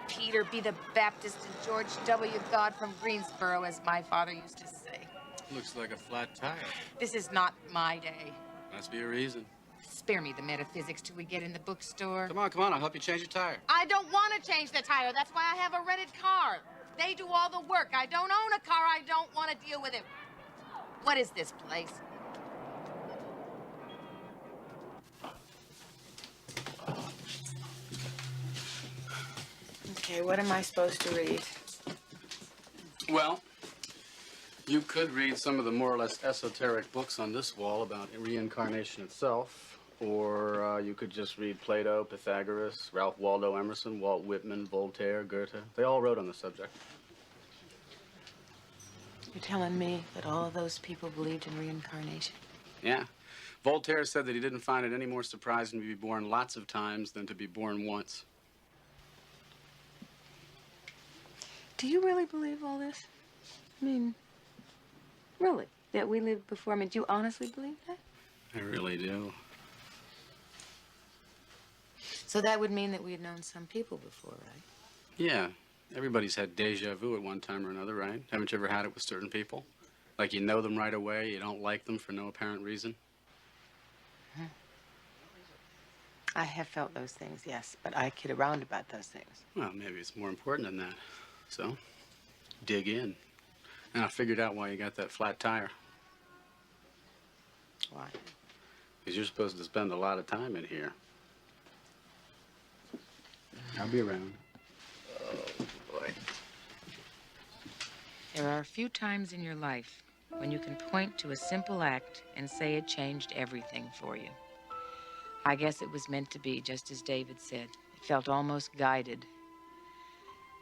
Peter B. the Baptist, and George W. God from Greensboro, as my father used to say. Looks like a flat tire. This is not my day. Must be a reason. Spare me the metaphysics till we get in the bookstore. Come on, I'll help you change your tire. I don't want to change the tire. That's why I have a rented car. They do all the work. I don't own a car. I don't want to deal with it. What is this place? Okay, what am I supposed to read? Well, you could read some of the more or less esoteric books on this wall about reincarnation itself, or you could just read Plato, Pythagoras, Ralph Waldo Emerson, Walt Whitman, Voltaire, Goethe. They all wrote on the subject. You're telling me that all of those people believed in reincarnation? Yeah. Voltaire said that he didn't find it any more surprising to be born lots of times than to be born once. Do you really believe all this? I mean, really? That we lived before? I mean, do you honestly believe that? I really do. So that would mean that we had known some people before, right? Yeah. Everybody's had deja vu at one time or another, right? Haven't you ever had it with certain people? Like you know them right away, you don't like them for no apparent reason? I have felt those things, yes, but I kid around about those things. Well, maybe it's more important than that. So, dig in. And I figured out why you got that flat tire. Why? Because you're supposed to spend a lot of time in here. I'll be around. Oh, boy. There are a few times in your life when you can point to a simple act and say it changed everything for you. I guess it was meant to be, just as David said. It felt almost guided.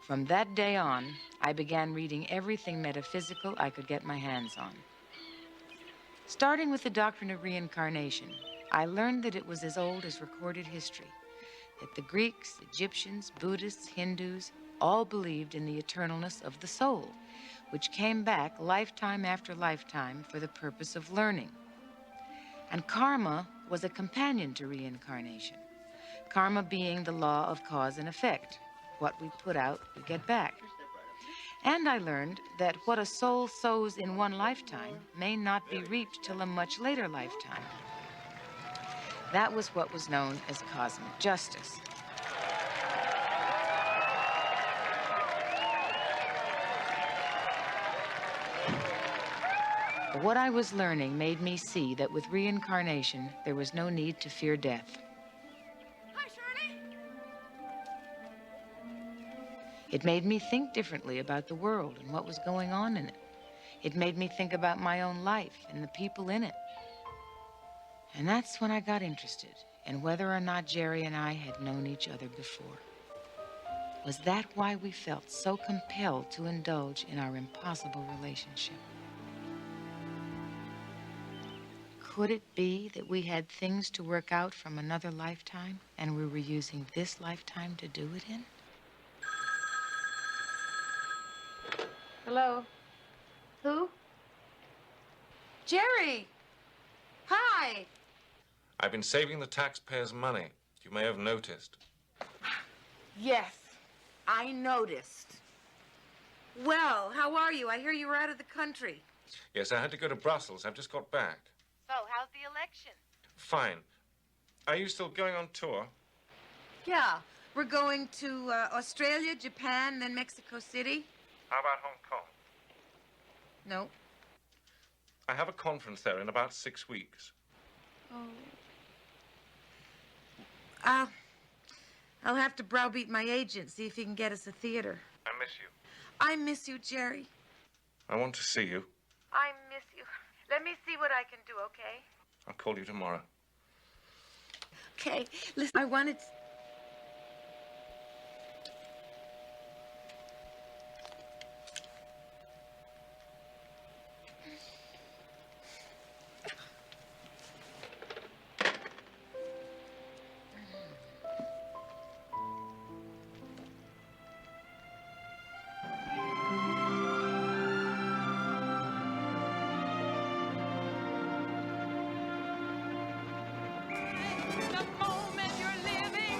From that day on, I began reading everything metaphysical I could get my hands on. Starting with the doctrine of reincarnation, I learned that it was as old as recorded history, that the Greeks, Egyptians, Buddhists, Hindus all believed in the eternalness of the soul, which came back lifetime after lifetime for the purpose of learning. And karma was a companion to reincarnation, karma being the law of cause and effect. What we put out, we get back. And I learned that what a soul sows in one lifetime may not be reaped till a much later lifetime. That was what was known as cosmic justice. What I was learning made me see that with reincarnation, there was no need to fear death. It made me think differently about the world and what was going on in it. It made me think about my own life and the people in it. And that's when I got interested in whether or not Jerry and I had known each other before. Was that why we felt so compelled to indulge in our impossible relationship? Could it be that we had things to work out from another lifetime and we were using this lifetime to do it in? Hello? Who? Jerry! Hi! I've been saving the taxpayers' money. You may have noticed. Yes, I noticed. Well, how are you? I hear you were out of the country. Yes, I had to go to Brussels. I've just got back. So, how's the election? Fine. Are you still going on tour? Yeah, we're going to Australia, Japan, then Mexico City. How about Hong Kong? No. I have a conference there in about 6 weeks. Oh. I'll have to browbeat my agent, see if he can get us a theater. I miss you. I miss you, Jerry. I want to see you. I miss you. Let me see what I can do, okay? I'll call you tomorrow. Okay. Listen, I wanted... The moment you're living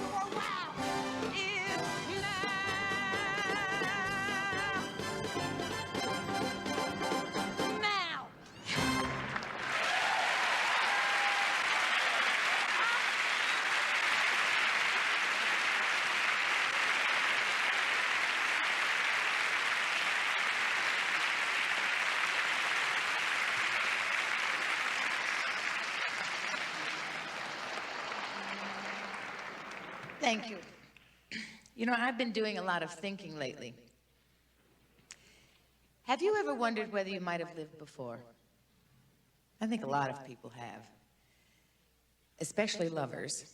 Thank you. You know, I've been doing a lot of thinking lately. Have you ever wondered whether you might have lived before? I think a lot of people have, especially lovers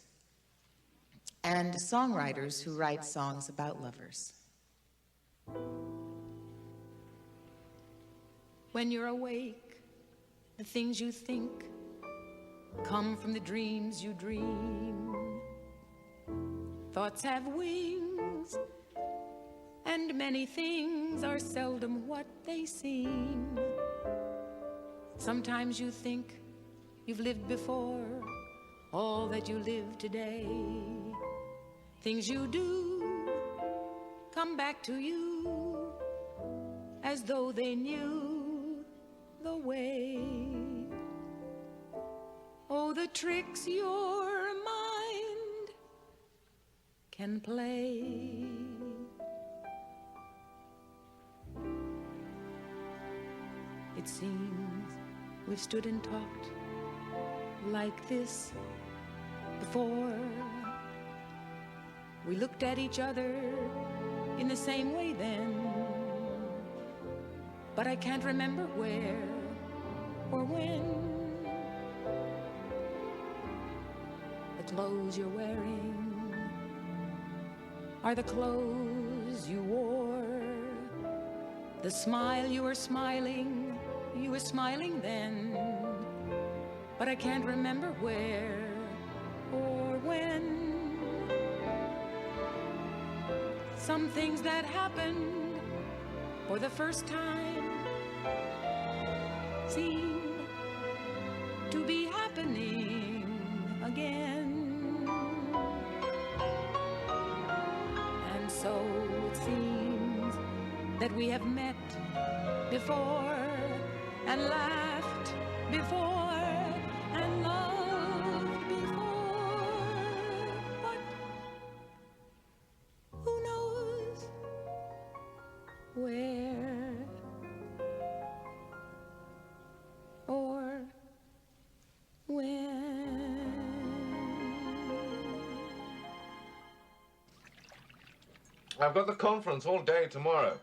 and songwriters who write songs about lovers. When you're awake, the things you think come from the dreams you dream. Thoughts have wings, and many things are seldom what they seem. Sometimes you think you've lived before, all that you live today. Things you do come back to you as though they knew the way. Oh, the tricks your mind can play. It seems we've stood and talked like this before. We looked at each other in the same way then, but I can't remember where or when. The clothes you're wearing are the clothes you wore. The smile you were smiling then, but I can't remember where or when. Some things that happened for the first time seem to be happening again. And so it seems that we have met before and laughed before and loved before, but who knows where or when. I've got the conference all day tomorrow.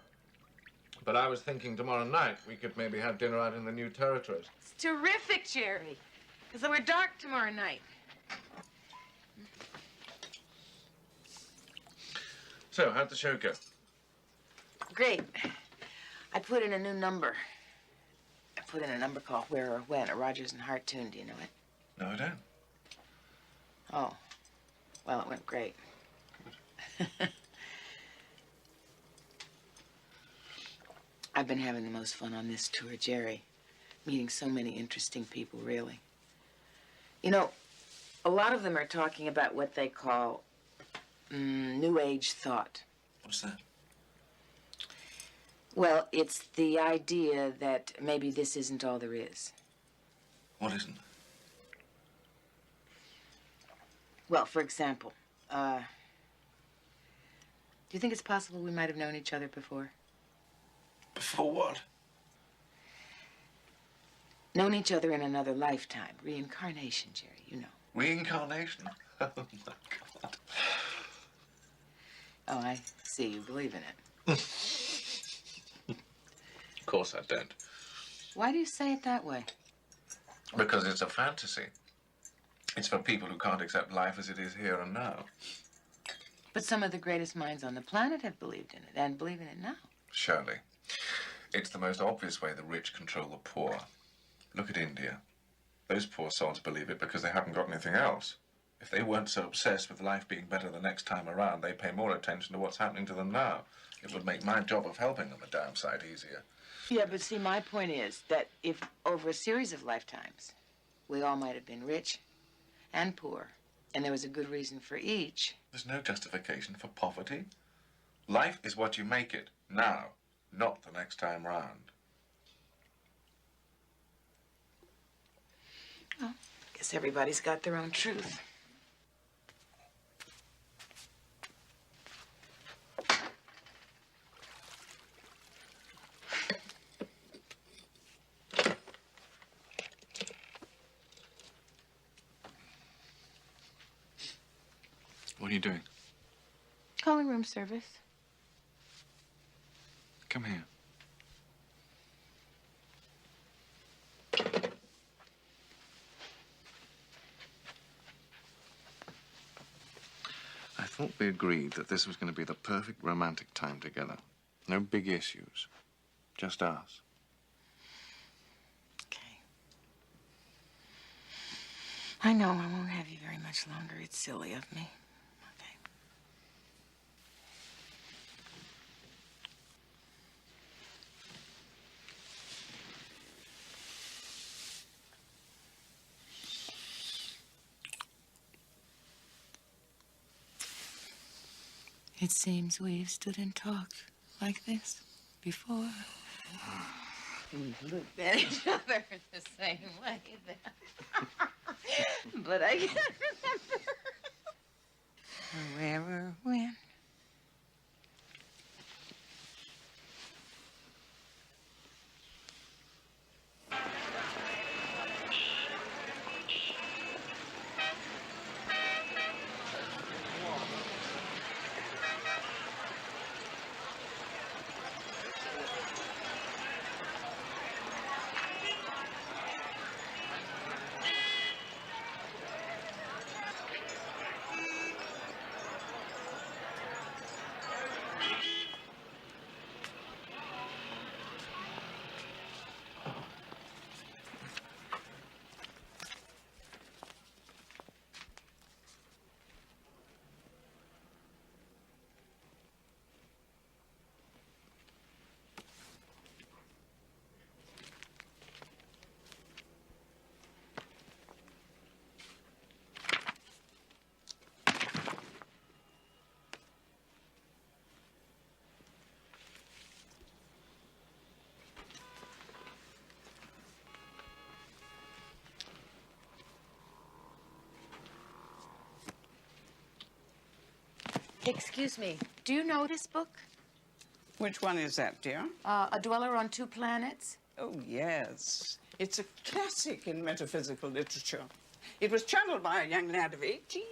But I was thinking tomorrow night we could maybe have dinner out in the new territories. It's terrific, Jerry. Because we're dark tomorrow night. So, how'd the show go? Great. I put in a new number. I put in a number called Where or When, a Rodgers and Hart tune. Do you know it? No, I don't. Oh, well, it went great. I've been having the most fun on this tour, Jerry. Meeting so many interesting people, really. You know, a lot of them are talking about what they call New Age thought. What's that? Well, it's the idea that maybe this isn't all there is. What isn't? Well, for example, do you think it's possible we might have known each other before? Before what? Known each other in another lifetime. Reincarnation, Jerry, you know. Reincarnation? Oh, my God. Oh, I see. You believe in it. Of course I don't. Why do you say it that way? Because it's a fantasy. It's for people who can't accept life as it is here and now. But some of the greatest minds on the planet have believed in it, and believe in it now. Shirley, it's the most obvious way the rich control the poor. Look at India. Those poor sods believe it because they haven't got anything else. If they weren't so obsessed with life being better the next time around, they'd pay more attention to what's happening to them now. It would make my job of helping them a damn sight easier. Yeah, but see, my point is that if over a series of lifetimes, we all might have been rich and poor, and there was a good reason for each. There's no justification for poverty. Life is what you make it, now, not the next time round. Well, I guess everybody's got their own truth. What are you doing? Calling room service. Come here. I thought we agreed that this was going to be the perfect romantic time together. No big issues. Just us. Okay. I know I won't have you very much longer. It's silly of me. Okay. It seems we've stood and talked like this before. We looked at each other the same way then. But I can't remember. Where or when. Excuse me, do you know this book? Which one is that, dear? A Dweller on Two Planets? Oh, yes. It's a classic in metaphysical literature. It was channeled by a young lad of 18.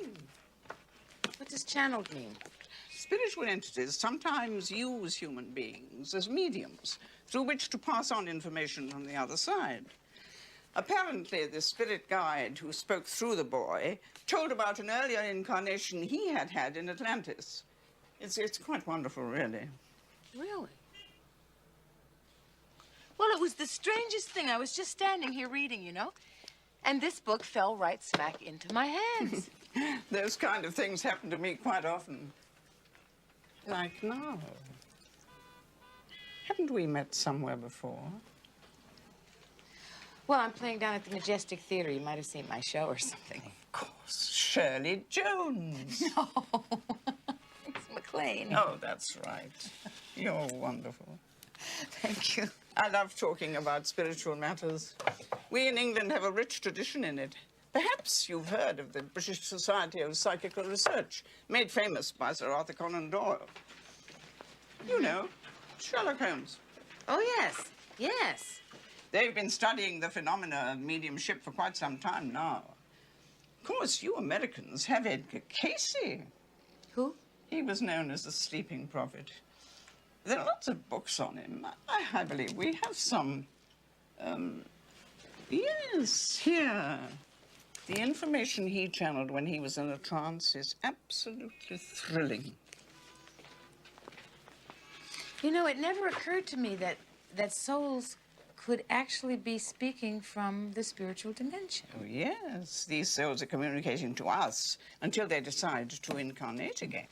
What does channeled mean? Spiritual entities sometimes use human beings as mediums through which to pass on information from the other side. Apparently, the spirit guide who spoke through the boy told about an earlier incarnation he had had in Atlantis. It's quite wonderful, really. Really? Well, it was the strangest thing. I was just standing here reading, you know, and this book fell right smack into my hands. Those kind of things happen to me quite often. Like now. Haven't we met somewhere before? Well, I'm playing down at the Majestic Theater. You might have seen my show or something. Of course. Shirley Jones. No. It's MacLaine. Oh, that's right. You're wonderful. Thank you. I love talking about spiritual matters. We in England have a rich tradition in it. Perhaps you've heard of the British Society of Psychical Research, made famous by Sir Arthur Conan Doyle. You know, Sherlock Holmes. Oh, yes. Yes. They've been studying the phenomena of mediumship for quite some time now. Of course, you Americans have Edgar Casey. Who? He was known as the Sleeping Prophet. There are lots of books on him. I believe we have some. Yes, here. The information he channeled when he was in a trance is absolutely thrilling. You know, it never occurred to me that souls could actually be speaking from the spiritual dimension. Oh, yes. These souls are communicating to us until they decide to incarnate again.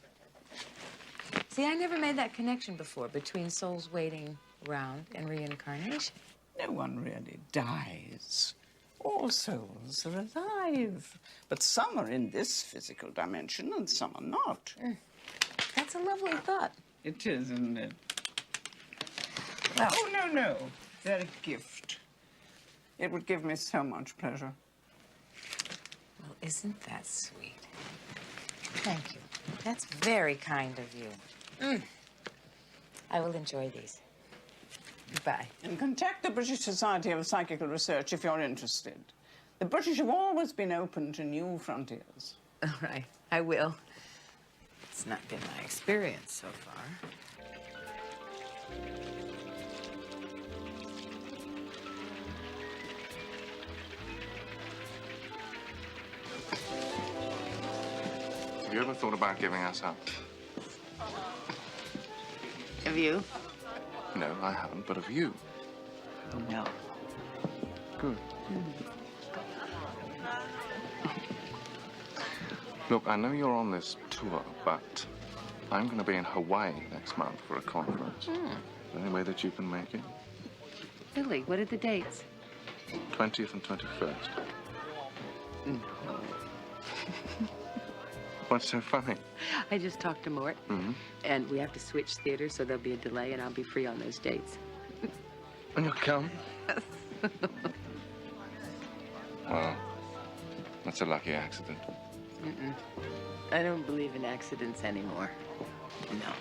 See, I never made that connection before between souls waiting around and reincarnation. No one really dies. All souls are alive. But some are in this physical dimension and some are not. That's a lovely thought. It is, isn't it? Well, oh, no. They're a gift. It would give me so much pleasure. Well, isn't that sweet? Thank you. That's very kind of you. I will enjoy these. Goodbye. And contact the British Society of Psychical Research if you're interested. The British have always been open to new frontiers. All right, I will. It's not been my experience so far. Have you ever thought about giving us up? Have you? No, I haven't, but have you? No. Good. Look, I know you're on this tour, but I'm going to be in Hawaii next month for a conference. Any way that you can make it? Really? What are the dates? 20th and 21st. No. What's so funny? I just talked to Mort, and we have to switch theaters, so there'll be a delay, and I'll be free on those dates. And you'll come? Well, that's a lucky accident. I don't believe in accidents anymore. No.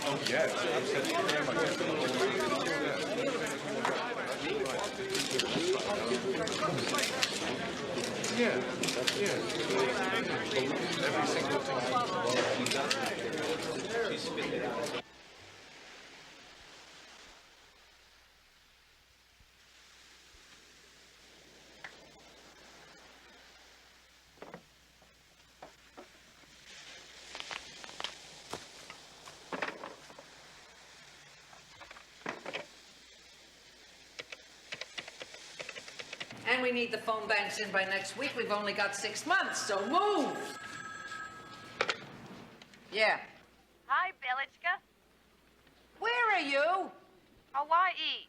Oh, yes. Yeah, every single time. And we need the phone banks in by next week. We've only got 6 months, so move! Yeah. Hi, Belichka. Where are you? Hawaii.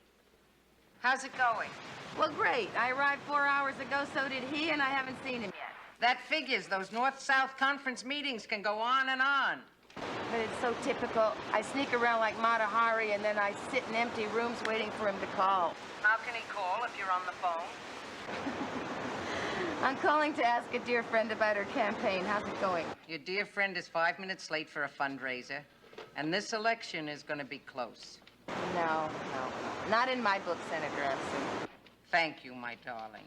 How's it going? Well, great. I arrived 4 hours ago, so did he, and I haven't seen him yet. That figures. Those North-South conference meetings can go on and on. But it's so typical. I sneak around like Mata Hari, and then I sit in empty rooms waiting for him to call. How can he call if you're on the phone? I'm calling to ask a dear friend about her campaign. How's it going? Your dear friend is 5 minutes late for a fundraiser, and this election is going to be close. No. Not in my book, Senator Epson. Thank you, my darling.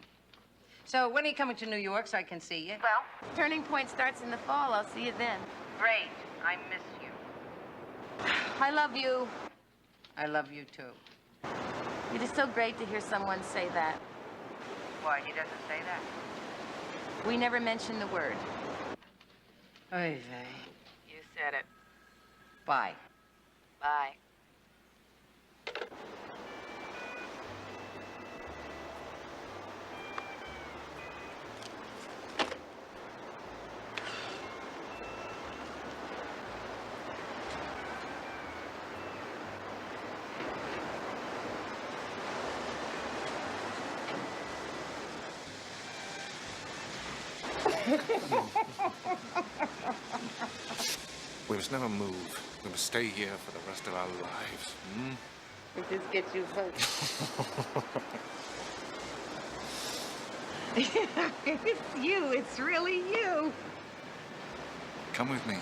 So when are you coming to New York so I can see you? Well, Turning Point starts in the fall. I'll see you then. Great. I miss you. I love you. I love you, too. It is so great to hear someone say that. Why, he doesn't say that? We never mention the word. Oy vey. You said it. Bye. Bye. We must never move. We must stay here for the rest of our lives. It just gets you hooked. It's you. It's really you. Come with me.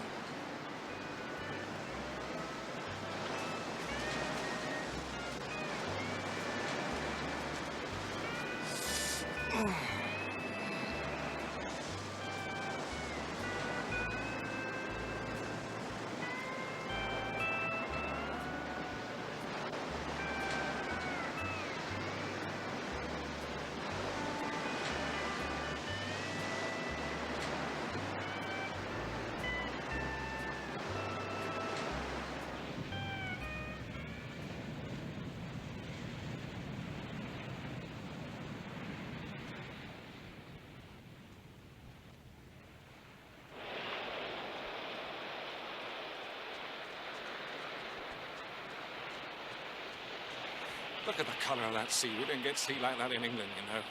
Look at the colour of that sea. We don't get sea like that in England, you know.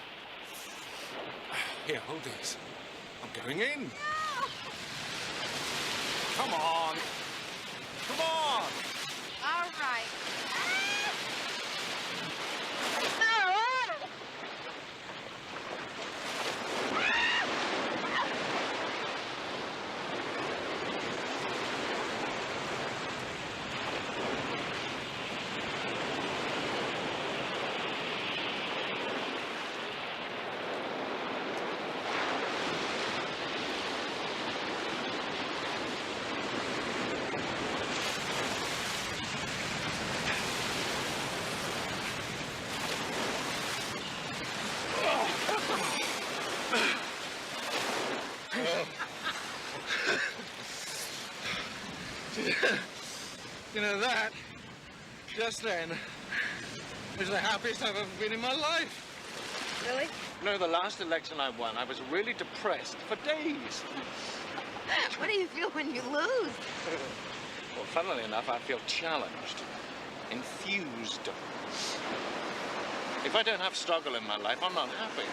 Here, hold these. I'm going in. Come on. Come on. All right. You know, that, just then, was the happiest I've ever been in my life. Really? No, the last election I won, I was really depressed for days. What do you feel when you lose? Well, funnily enough, I feel challenged, infused. If I don't have struggle in my life, I'm not happy.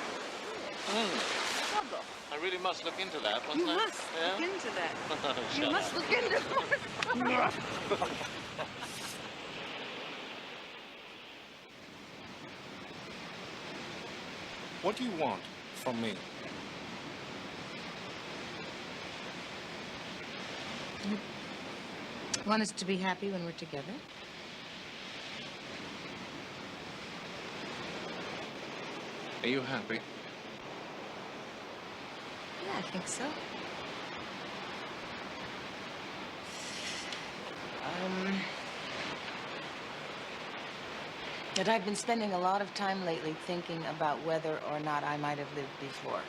Struggle. I really must look into that, You mustn't I? must look into that. You Shut must up. look into it. What do you want from me? Want us to be happy when we're together? Are you happy? Yeah, I think so. But I've been spending a lot of time lately thinking about whether or not I might have lived before.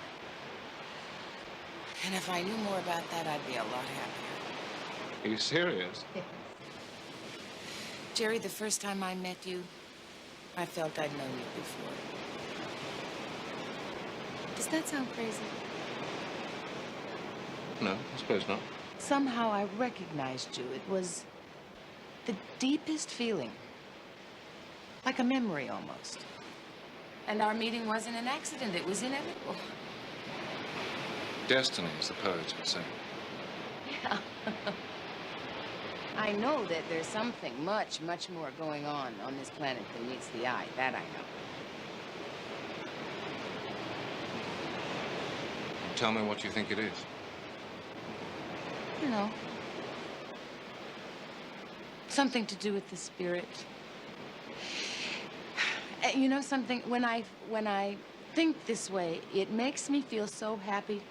And if I knew more about that, I'd be a lot happier. Are you serious? Jerry, the first time I met you, I felt I'd known you before. Does that sound crazy? No, I suppose not. Somehow I recognized you. It was the deepest feeling. Like a memory, almost. And our meeting wasn't an accident. It was inevitable. Destiny, as the poets would say. Yeah. I know that there's something much, much more going on this planet than meets the eye. That I know. Tell me what you think it is. You know. Something to do with the spirit. You know something, when I think this way, it makes me feel so happy.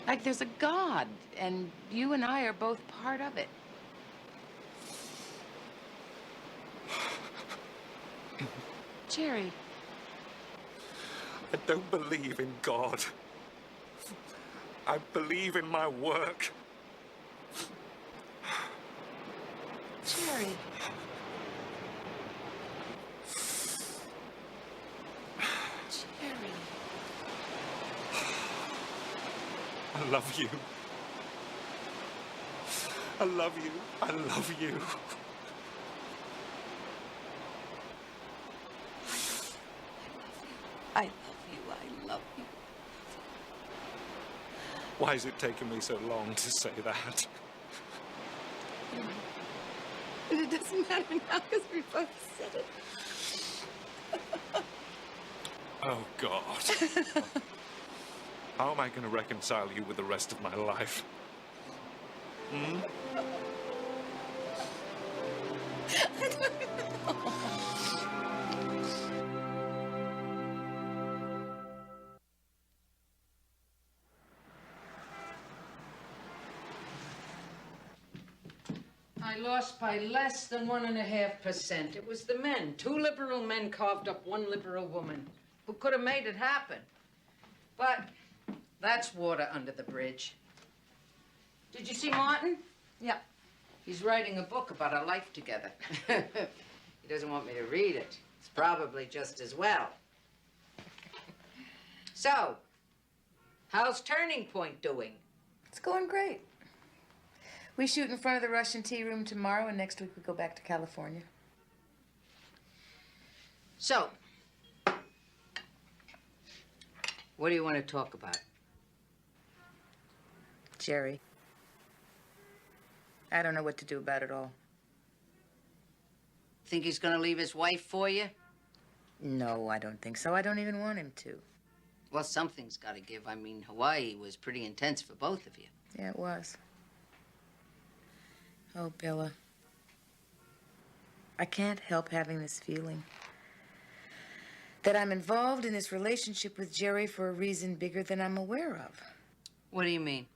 Like there's a God, and you and I are both part of it. Jerry. I don't believe in God. I believe in my work. Jerry. Jerry. I love you. I love you. I love you. I love you. I love you. Why has it taken me so long to say that? But it doesn't matter now because we both said it. Oh, God. How am I going to reconcile you with the rest of my life? Hmm? I don't know. I lost by less than 1.5%. It was the men. 2 liberal men carved up 1 liberal woman who could have made it happen. But that's water under the bridge. Did you see Martin? Yeah. He's writing a book about our life together. He doesn't want me to read it. It's probably just as well. So, how's Turning Point doing? It's going great. We shoot in front of the Russian tea room tomorrow, and next week we go back to California. So, what do you want to talk about? Jerry. I don't know what to do about it all. Think he's gonna leave his wife for you? No, I don't think so. I don't even want him to. Well, something's gotta give. I mean, Hawaii was pretty intense for both of you. Yeah, it was. Oh, Bella. I can't help having this feeling that I'm involved in this relationship with Jerry for a reason bigger than I'm aware of. What do you mean?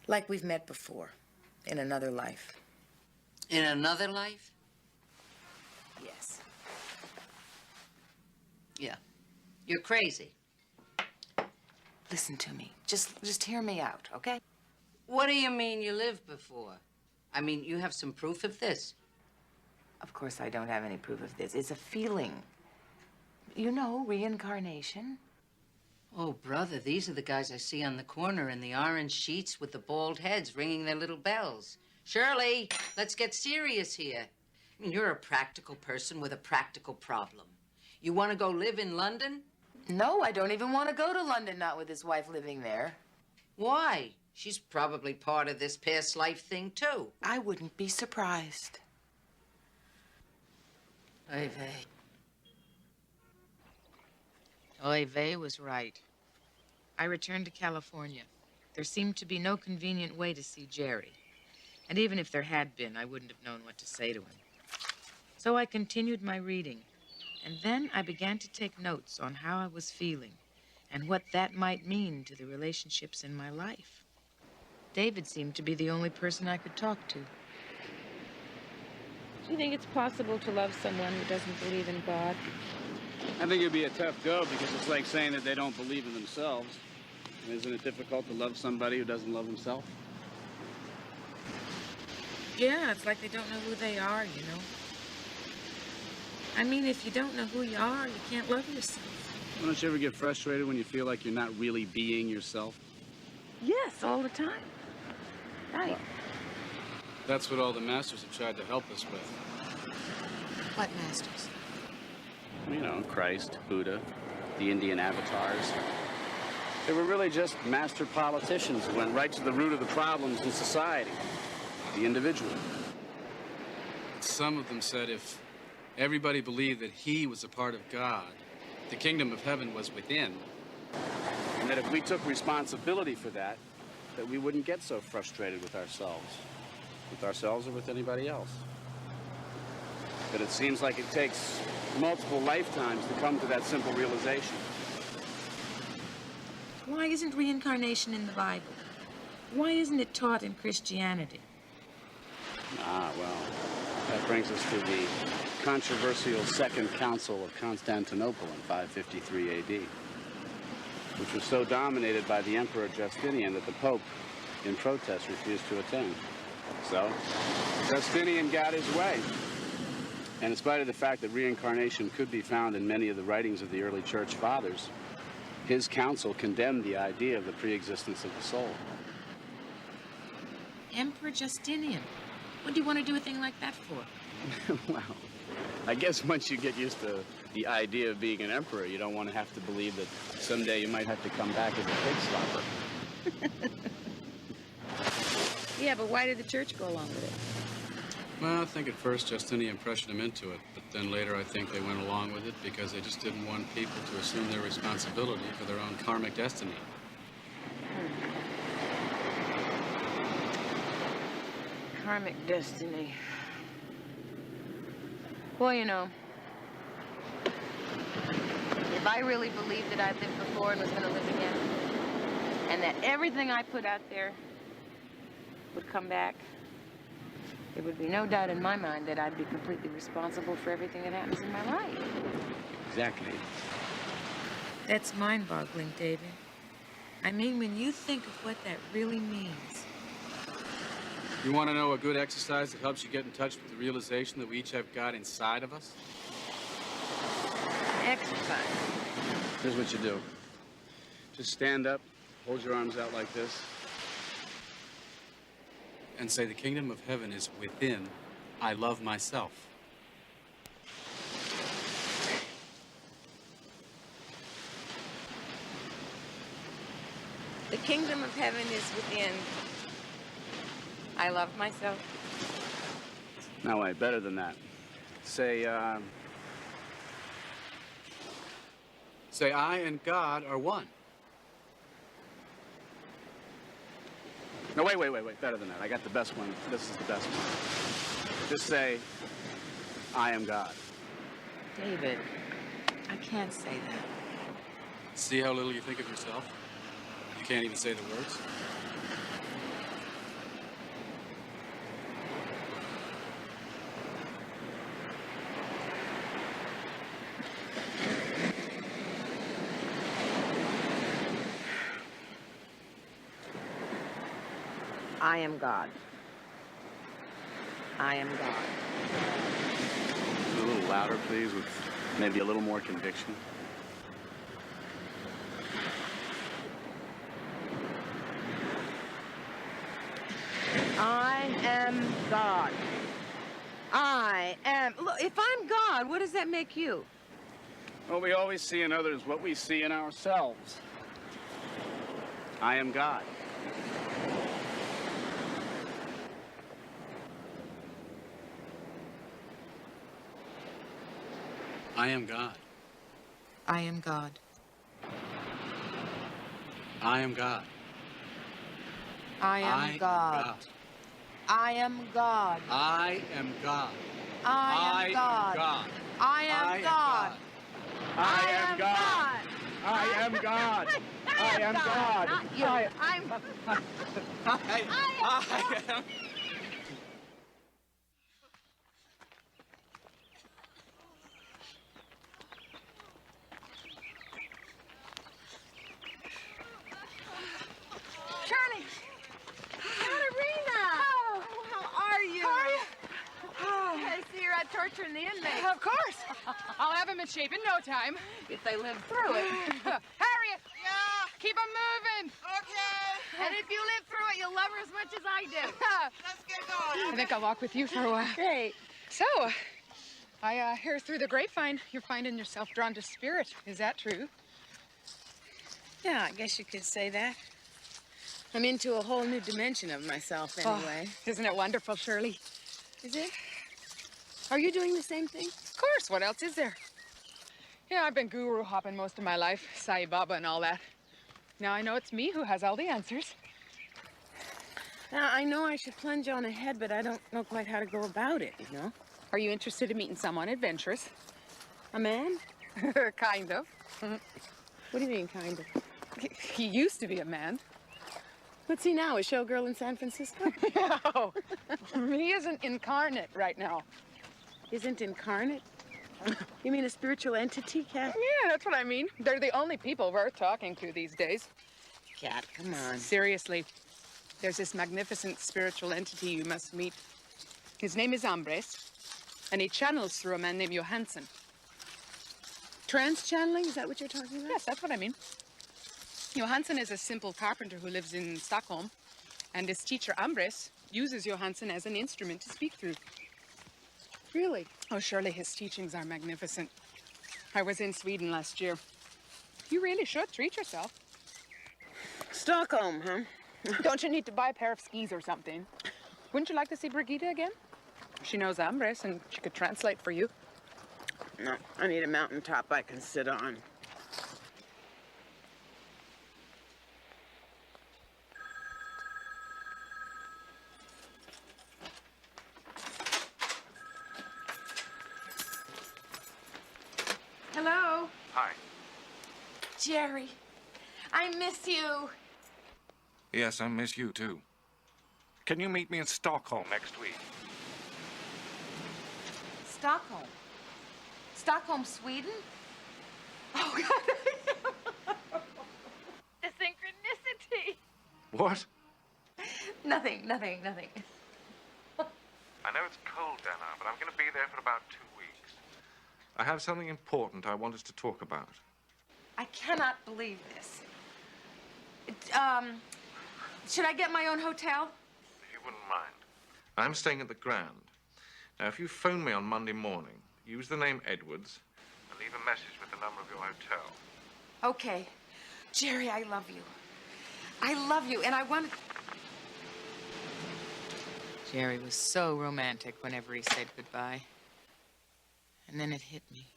Like we've met before, in another life. In another life? Yes. Yeah. You're crazy. Listen to me. Just hear me out, okay? What do you mean you lived before? I mean, you have some proof of this? Of course I don't have any proof of this. It's a feeling. You know, reincarnation. Oh, brother, these are the guys I see on the corner in the orange sheets with the bald heads ringing their little bells. Shirley, let's get serious here. I mean, you're a practical person with a practical problem. You want to go live in London? No, I don't even want to go to London, not with his wife living there. Why? She's probably part of this past life thing, too. I wouldn't be surprised. Oy vey. Oy vey was right. I returned to California. There seemed to be no convenient way to see Jerry. And even if there had been, I wouldn't have known what to say to him. So I continued my reading. And then I began to take notes on how I was feeling and what that might mean to the relationships in my life. David seemed to be the only person I could talk to. Do you think it's possible to love someone who doesn't believe in God? I think it'd be a tough go because it's like saying that they don't believe in themselves. Isn't it difficult to love somebody who doesn't love himself? Yeah, it's like they don't know who they are, you know. I mean, if you don't know who you are, you can't love yourself. Don't you ever get frustrated when you feel like you're not really being yourself? Yes, all the time. Right. That's what all the masters have tried to help us with. What masters? You know, Christ, Buddha, the Indian avatars. They were really just master politicians who went right to the root of the problems in society, the individual. Some of them said if everybody believed that he was a part of God, the kingdom of heaven was within, and that if we took responsibility for that, that we wouldn't get so frustrated with ourselves or with anybody else. But it seems like it takes multiple lifetimes to come to that simple realization. Why isn't reincarnation in the Bible? Why isn't it taught in Christianity? Ah, well, that brings us to the controversial Second Council of Constantinople in 553 AD, which was so dominated by the Emperor Justinian that the Pope, in protest, refused to attend. So, Justinian got his way. And in spite of the fact that reincarnation could be found in many of the writings of the early church fathers, his council condemned the idea of the pre-existence of the soul. Emperor Justinian. What do you want to do a thing like that for? Well, I guess once you get used to the idea of being an emperor, you don't want to have to believe that someday you might have to come back as a pig slapper. Yeah, but why did the church go along with it? Well, I think at first Justinian pressured them into it, but then later I think they went along with it because they just didn't want people to assume their responsibility for their own karmic destiny. Karmic destiny. Well, you know, if I really believed that I'd lived before and was going to live again, and that everything I put out there would come back, there would be no doubt in my mind that I'd be completely responsible for everything that happens in my life. Exactly. That's mind-boggling, David. I mean, when you think of what that really means. You want to know a good exercise that helps you get in touch with the realization that we each have God inside of us? Exercise. Here's what you do. Just stand up, hold your arms out like this, and say, the kingdom of heaven is within. I love myself. The kingdom of heaven is within. I love myself. No, wait, better than that. Say, Say, I and God are one. No, wait, better than that. I got the best one. This is the best one. Just say, I am God. David, I can't say that. See how little you think of yourself? You can't even say the words. I am God. I am God. A little louder, please, with maybe a little more conviction. I am God. I am. Look, if I'm God, what does that make you? Well, we always see in others what we see in ourselves. I am God. I am God. I am God. I am God. I am God. I am God. I am God. I am God. I am God. I am God. I am God. I am God. Not you. I'm. I am. Charlie! Katerina! Oh, how are you? How are you? Oh. I see you're out torturing the inmates. Of course. I'll have them in shape in no time. If they live through it. Harriet! Yeah? Keep them moving. Okay. And if you live through it, you'll love her as much as I do. Let's get going. I think I'll walk with you for a while. Great. So, I hear through the grapevine you're finding yourself drawn to spirit. Is that true? Yeah, I guess you could say that. I'm into a whole new dimension of myself anyway. Oh, isn't it wonderful, Shirley? Is it? Are you doing the same thing? Of course. What else is there? Yeah, I've been guru hopping most of my life, Sai Baba and all that. Now I know it's me who has all the answers. Now, I know I should plunge on ahead, but I don't know quite how to go about it, you know? Are you interested in meeting someone adventurous? A man? Kind of. What do you mean, kind of? He used to be a man. What's he now, a showgirl in San Francisco? No, he isn't incarnate right now. Isn't incarnate? You mean a spiritual entity, Cat? Yeah, that's what I mean. They're the only people worth talking to these days. Cat, come on. Seriously, there's this magnificent spiritual entity you must meet. His name is Ambres, and he channels through a man named Johansson. Trans-channeling? Is that what you're talking about? Yes, that's what I mean. Johansson is a simple carpenter who lives in Stockholm, and his teacher Ambres uses Johansson as an instrument to speak through. Really? Oh, surely his teachings are magnificent. I was in Sweden last year. You really should treat yourself. Stockholm, huh? Don't you need to buy a pair of skis or something? Wouldn't you like to see Brigitte again? She knows Ambres, and she could translate for you. No, I need a mountaintop I can sit on. Hello? Hi. Jerry, I miss you. Yes, I miss you, too. Can you meet me in Stockholm next week? Stockholm? Stockholm, Sweden? Oh, God. The synchronicity. What? Nothing. I know it's cold down now, but I'm going to be there for about 2 weeks. I have something important I want us to talk about. I cannot believe this. Should I get my own hotel? If you wouldn't mind. I'm staying at the Grand. Now, if you phone me on Monday morning, use the name Edwards and leave a message with the number of your hotel. Okay. Jerry, I love you. I love you, and I want... Jerry was so romantic whenever he said goodbye. And then it hit me.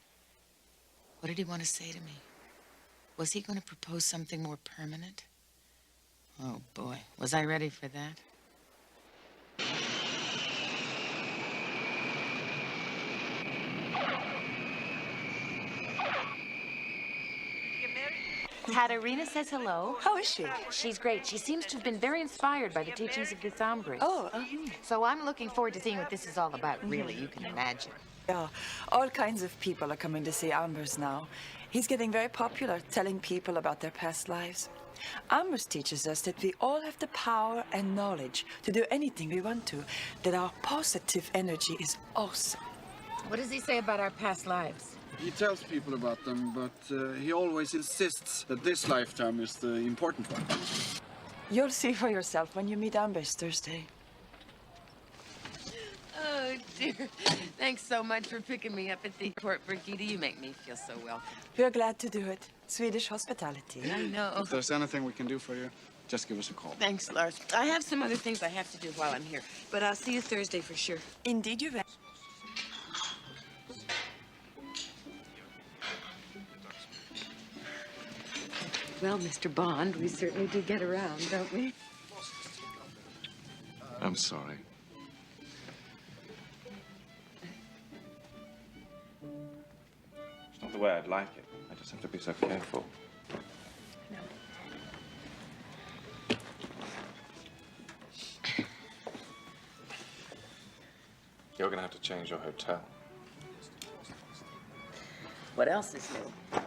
What did he want to say to me? Was he going to propose something more permanent? Oh, boy. Was I ready for that? Katerina says hello. How is she? She's great. She seems to have been very inspired by the teachings of this hombre. Oh, So I'm looking forward to seeing what this is all about, really. You can imagine. Yeah, all kinds of people are coming to see Ambers now. He's getting very popular, telling people about their past lives. Ambers teaches us that we all have the power and knowledge to do anything we want to, that our positive energy is awesome. What does he say about our past lives? He tells people about them, but he always insists that this lifetime is the important one. You'll see for yourself when you meet Ambers Thursday. Oh, dear. Thanks so much for picking me up at the airport, Brigitte. You make me feel so welcome. We're glad to do it. Swedish hospitality. I know. If there's anything we can do for you, just give us a call. Thanks, Lars. I have some other things I have to do while I'm here, but I'll see you Thursday for sure. Indeed you will. Well, Mr. Bond, we certainly do get around, don't we? I'm sorry. It's not the way I'd like it. I just have to be so careful. You're going to have to change your hotel. What else is new?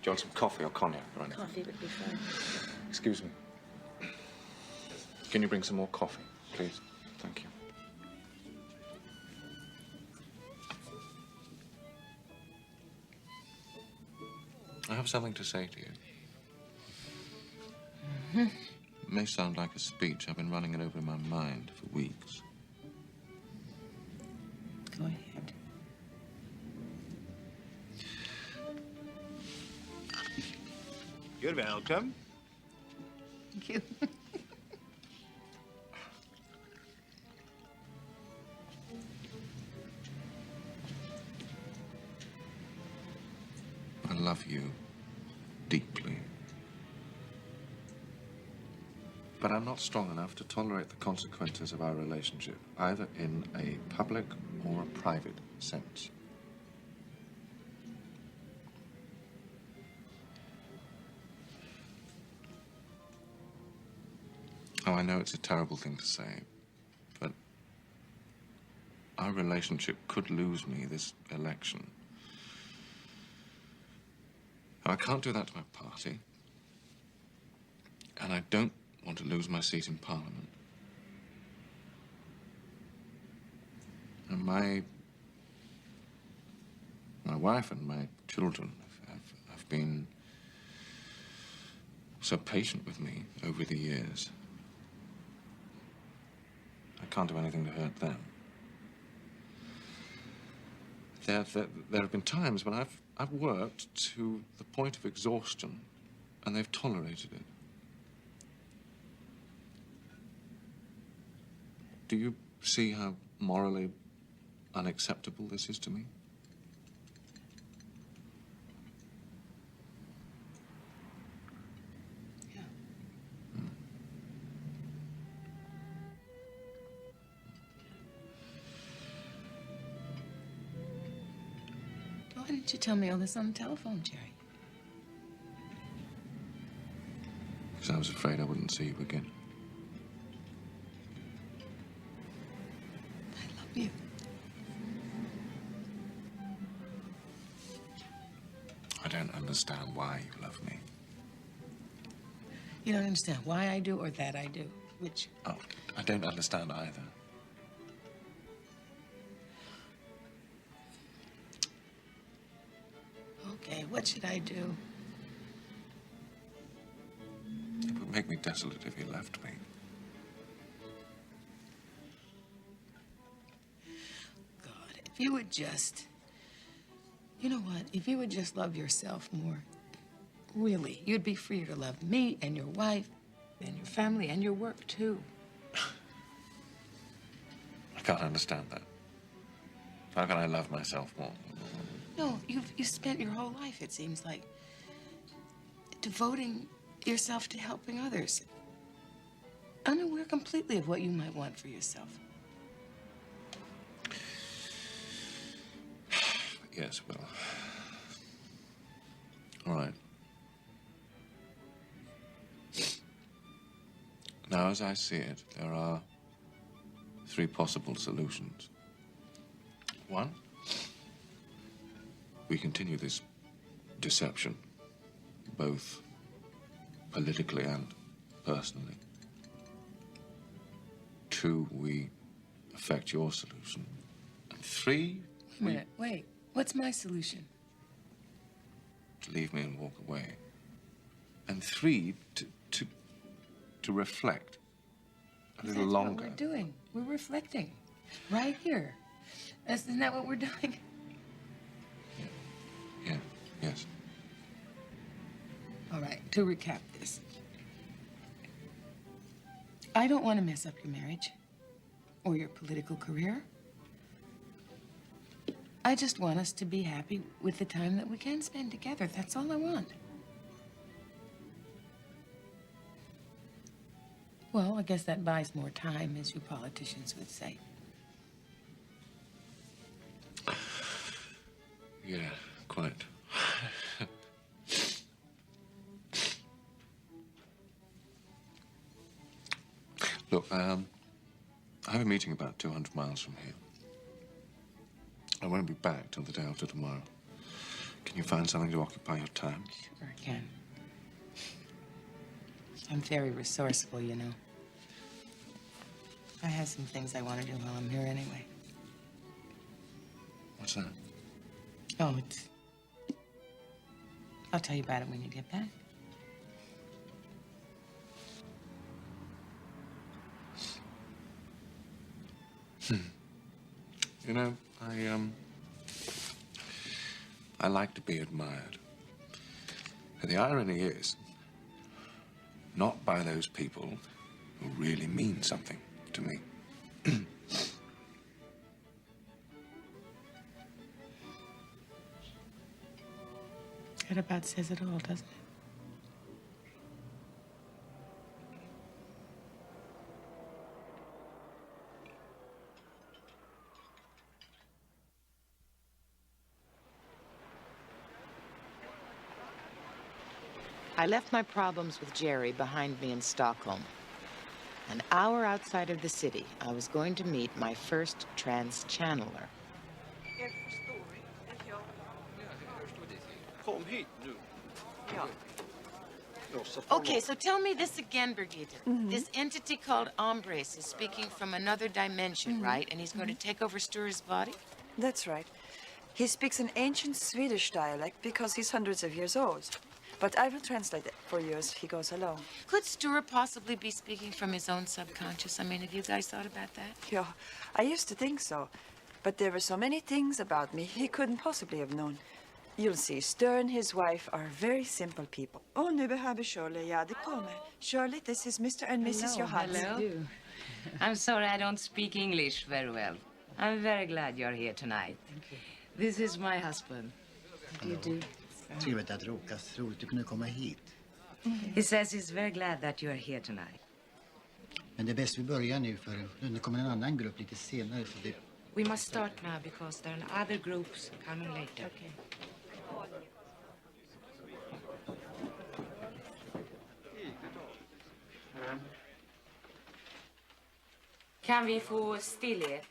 Do you want some coffee or cognac or anything? Coffee would be fine. Excuse me. Can you bring some more coffee, please? Thank you. I have something to say to you. Mm-hmm. It may sound like a speech. I've been running it over in my mind for weeks. Go ahead. You're welcome. Thank you. I love you deeply. But I'm not strong enough to tolerate the consequences of our relationship, either in a public or a private sense. Oh, I know it's a terrible thing to say, but our relationship could lose me this election. I can't do that to my party, and I don't want to lose my seat in Parliament. And my wife and my children have been so patient with me over the years. I can't do anything to hurt them. There have been times when I've worked to the point of exhaustion, and they've tolerated it. Do you see how morally unacceptable this is to me? Why didn't you tell me all this on the telephone, Jerry? Because I was afraid I wouldn't see you again. I love you. I don't understand why you love me. You don't understand why I do or that I do. Which? Oh, I don't understand either. Okay, what should I do? It would make me desolate if you left me. God, if you would just... You know what? If you would just love yourself more, Really, you'd be free to love me and your wife and your family and your work, too. I can't understand that. How can I love myself more? No, you've spent your whole life, it seems like, devoting yourself to helping others. Unaware completely of what you might want for yourself. Yes, well. All right. Now, as I see it, there are 3 possible solutions. 1, we continue this deception, both politically and personally. 2, we affect your solution. And 3, Wait a minute, wait. What's my solution? to leave me and walk away. And 3, to reflect a little That's longer. what we're doing. We're reflecting. Right here. Isn't that what we're doing? Yeah, yes. All right, to recap this. I don't want to mess up your marriage or your political career. I just want us to be happy with the time that we can spend together. That's all I want. Well, I guess that buys more time, as you politicians would say. Yeah, quite. Look, I have a meeting about 200 miles from here. I won't be back till the day after tomorrow. Can you find something to occupy your time? Sure I can. I'm very resourceful, you know. I have some things I want to do while I'm here anyway. What's that? Oh, it's... I'll tell you about it when you get back. You know, I like to be admired. And the irony is, not by those people who really mean something to me. That about says it all, doesn't it? I left my problems with Jerry behind me in Stockholm. An hour outside of the city, I was going to meet my first trans-channeler. Kom hit nu. Okay, so tell me this again, Birgitta. This entity called Hombres is speaking from another dimension, right? And he's going to take over Stur's body? That's right. He speaks an ancient Swedish dialect because he's hundreds of years old. But I will translate it for you as he goes along. Could Stur possibly be speaking from his own subconscious? I mean, have you guys thought about that? Yeah, I used to think so. But there were so many things about me he couldn't possibly have known. You'll see, Stur and his wife are very simple people. Oh, nu behöver Shirley, ja, det kommer. Shirley, this is Mr. and Mrs. Johansson. Hello. I'm sorry I don't speak English very well. I'm very glad you're here tonight. This is my husband. You do? Trevligt att råkas. Roligt du kunde komma hit. He says he's very glad that you're here tonight. Men det är bäst vi börjar nu för det kommer en annan grupp lite senare. Så det... We must start now because there are other groups coming later. Okay. Kan vi få stillhet?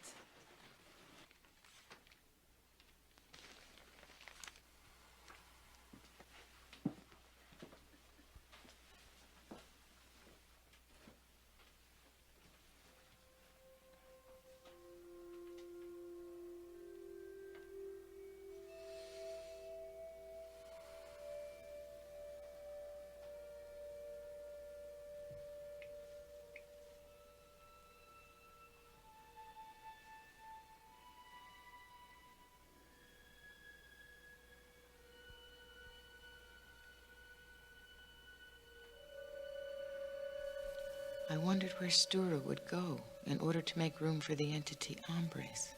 I wondered where Stura would go in order to make room for the entity Hombres.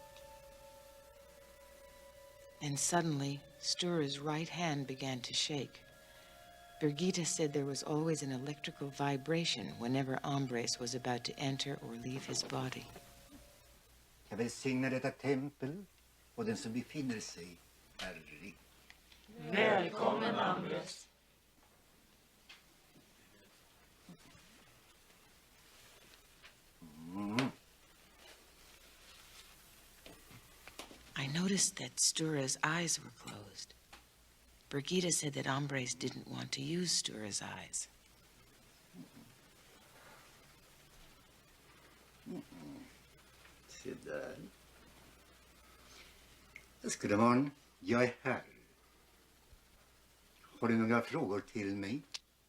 And suddenly, Stura's right hand began to shake. Birgitta said there was always an electrical vibration whenever Hombres was about to enter or leave his body. Jag välsignar detta tempel och den som befinner sig häri. Välkommen, Hombres. I noticed that Stura's eyes were closed. Birgitta said that Hombres didn't want to use Stura's eyes. Se där. Skudemorgon, jag är här. Har du några frågor till mig?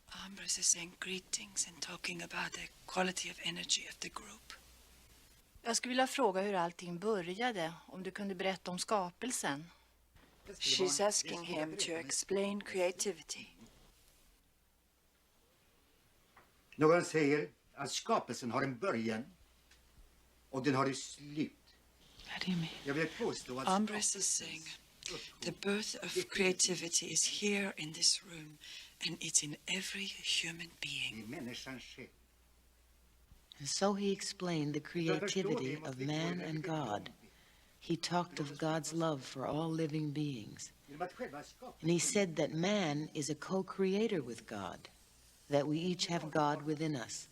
Hombres is saying greetings and talking about the quality of energy of the group. Jag skulle vilja fråga hur allting började, om du kunde berätta om skapelsen. She's asking him to explain creativity. Någon säger att skapelsen har en början och den har ett slut. How do you mean? Jag vill påstå att Hombres is saying the birth of creativity is here in this room and it's in every human being. Människan själv. And so he explained the creativity of man and God. He talked of God's love for all living beings. And he said that man is a co-creator with God, that we each have God within us,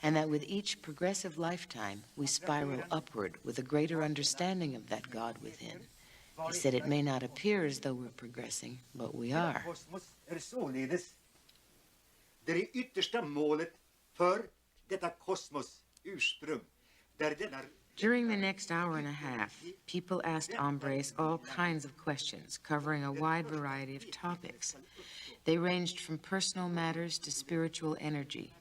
and that with each progressive lifetime, we spiral upward with a greater understanding of that God within. He said it may not appear as though we're progressing, but we are. Kosmos är således det yttersta målet för detta kosmos ursprung, där denna. During the next hour and a half, people asked Hombres all kinds of questions covering a wide variety of topics. They ranged from personal matters to spiritual energy.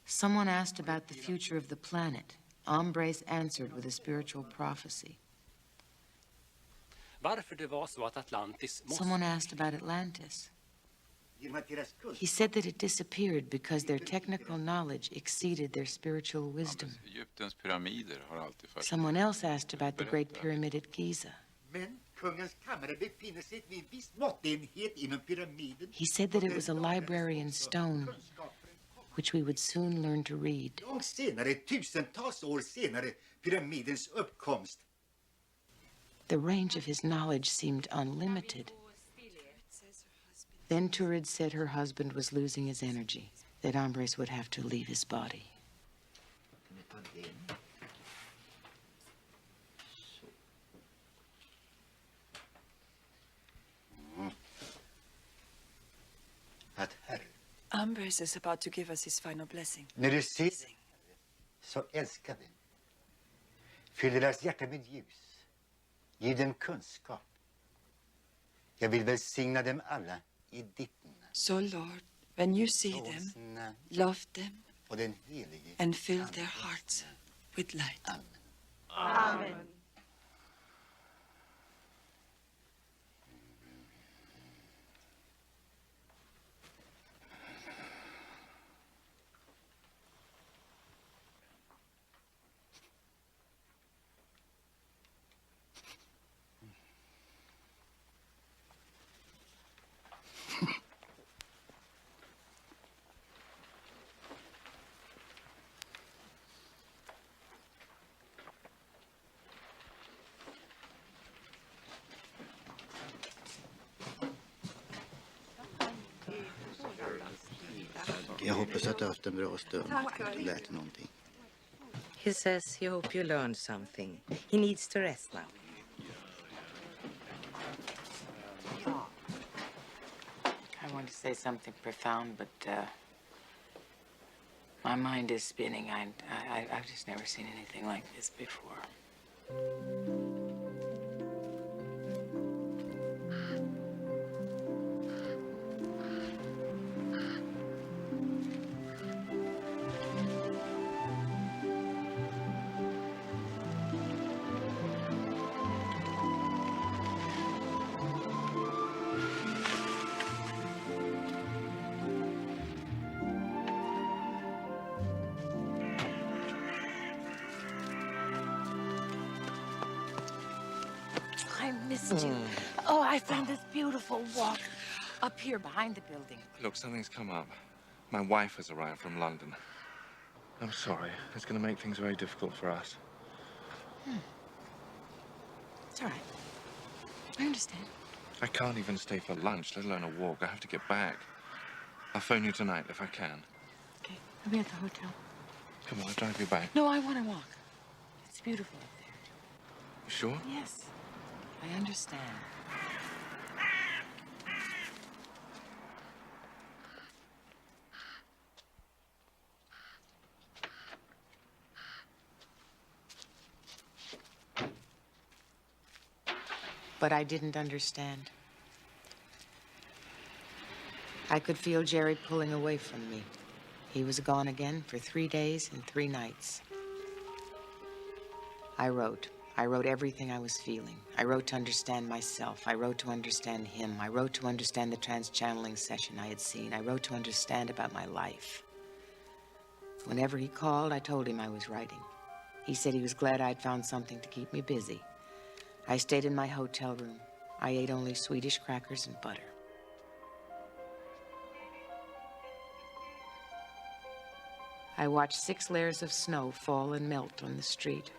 Someone asked about the future of the planet. Hombres answered with a spiritual prophecy. Varför det var så att Atlantis måste... Someone asked about Atlantis. He said that it disappeared because their technical knowledge exceeded their spiritual wisdom. Egyptens pyramider har alltid först. Someone else asked about the Great Pyramid at Giza. Men kungens kammare befinner sig vid viss måttenhet inom pyramiden. He said that it was a library in stone, which we would soon learn to read. Långt senare, tusentals år senare, pyramidens uppkomst. The range of his knowledge seemed unlimited. Then Turid said her husband was losing his energy, that Hombres would have to leave his body. Hombres is about to give us his final blessing. När du ser så älska dem. Fyll deras hjärta med ljus. Ge dem kunskap. Jag vill välsigna dem alla i ditt namn. So, Lord, when you see them, love them and fill their hearts with light. Amen. Jag hoppas att du har haft en bra stund. Att du lärt någonting. He says he hopes you learned something. He needs to rest now. I want to say something profound, but my mind is spinning. I've just never seen anything like this before. I missed you. Oh, I found this beautiful walk up here behind the building. Look, something's come up. My wife has arrived from London. I'm sorry. It's going to make things very difficult for us. It's all right. I understand. I can't even stay for lunch, let alone a walk. I have to get back. I'll phone you tonight if I can. Okay, I'll be at the hotel. Come on, I'll drive you back. No, I want to walk. It's beautiful up there. You sure? Yes, I understand. But I didn't understand. I could feel Jerry pulling away from me. He was gone again for 3 days and 3 nights. I wrote. I wrote everything I was feeling. I wrote to understand myself. I wrote to understand him. I wrote to understand the trans-channeling session I had seen. I wrote to understand about my life. Whenever he called, I told him I was writing. He said he was glad I'd found something to keep me busy. I stayed in my hotel room. I ate only Swedish crackers and butter. I watched 6 layers of snow fall and melt on the street.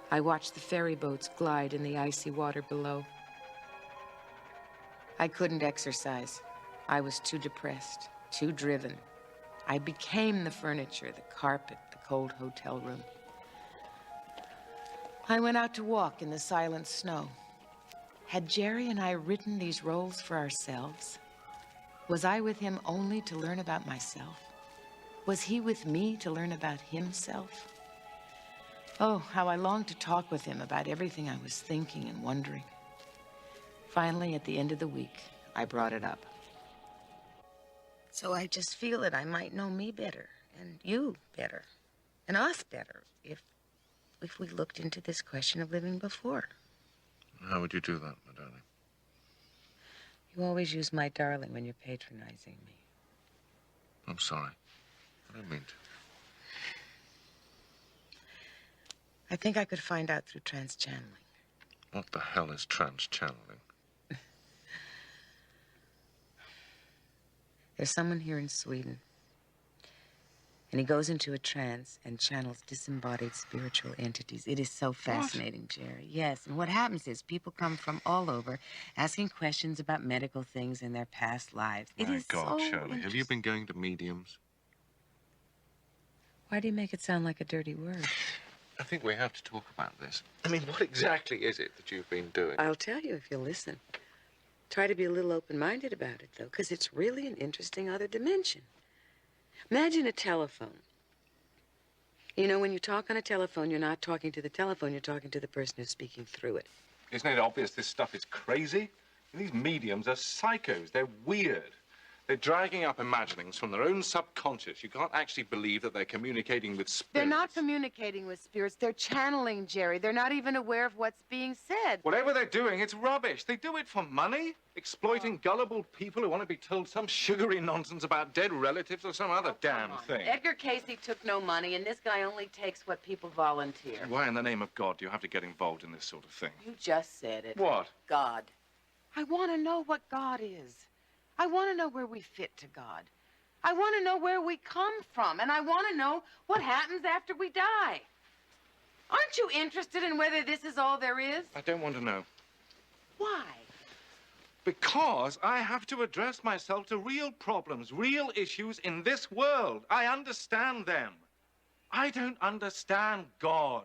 I watched the ferry boats glide in the icy water below. I couldn't exercise. I was too depressed, too driven. I became the furniture, the carpet, the cold hotel room. I went out to walk in the silent snow. Had Jerry and I written these roles for ourselves? Was I with him only to learn about myself? Was he with me to learn about himself? Oh, how I longed to talk with him about everything I was thinking and wondering. Finally, at the end of the week, I brought it up. So I just feel that I might know me better, and you better, and us better, if we looked into this question of living before. How would you do that, my darling? You always use my darling when you're patronizing me. I'm sorry. I don't mean to. I think I could find out through trans-channeling. What the hell is trans-channeling? There's someone here in Sweden, and he goes into a trance and channels disembodied spiritual entities. It is so fascinating, Jerry. Yes, and what happens is people come from all over asking questions about medical things in their past lives. It My is God, so Shirley, have you been going to mediums? Why do you make it sound like a dirty word? I think we have to talk about this. I mean, what exactly is it that you've been doing? I'll tell you if you'll listen. Try to be a little open-minded about it, though, because it's really an interesting other dimension. Imagine a telephone. You know, when you talk on a telephone, you're not talking to the telephone, you're talking to the person who's speaking through it. Isn't it obvious this stuff is crazy? These mediums are psychos. They're weird. They're dragging up imaginings from their own subconscious. You can't actually believe that they're communicating with spirits. They're not communicating with spirits. They're channeling, Jerry. They're not even aware of what's being said. Whatever they're doing, it's rubbish. They do it for money, exploiting gullible people who want to be told some sugary nonsense about dead relatives or some other damn thing. Edgar Casey took no money, and this guy only takes what people volunteer. Why in the name of God do you have to get involved in this sort of thing? You just said it. What? God. I want to know what God is. I want to know where we fit to God. I want to know where we come from, and I want to know what happens after we die. Aren't you interested in whether this is all there is? I don't want to know. Why? Because I have to address myself to real problems, real issues in this world. I understand them. I don't understand God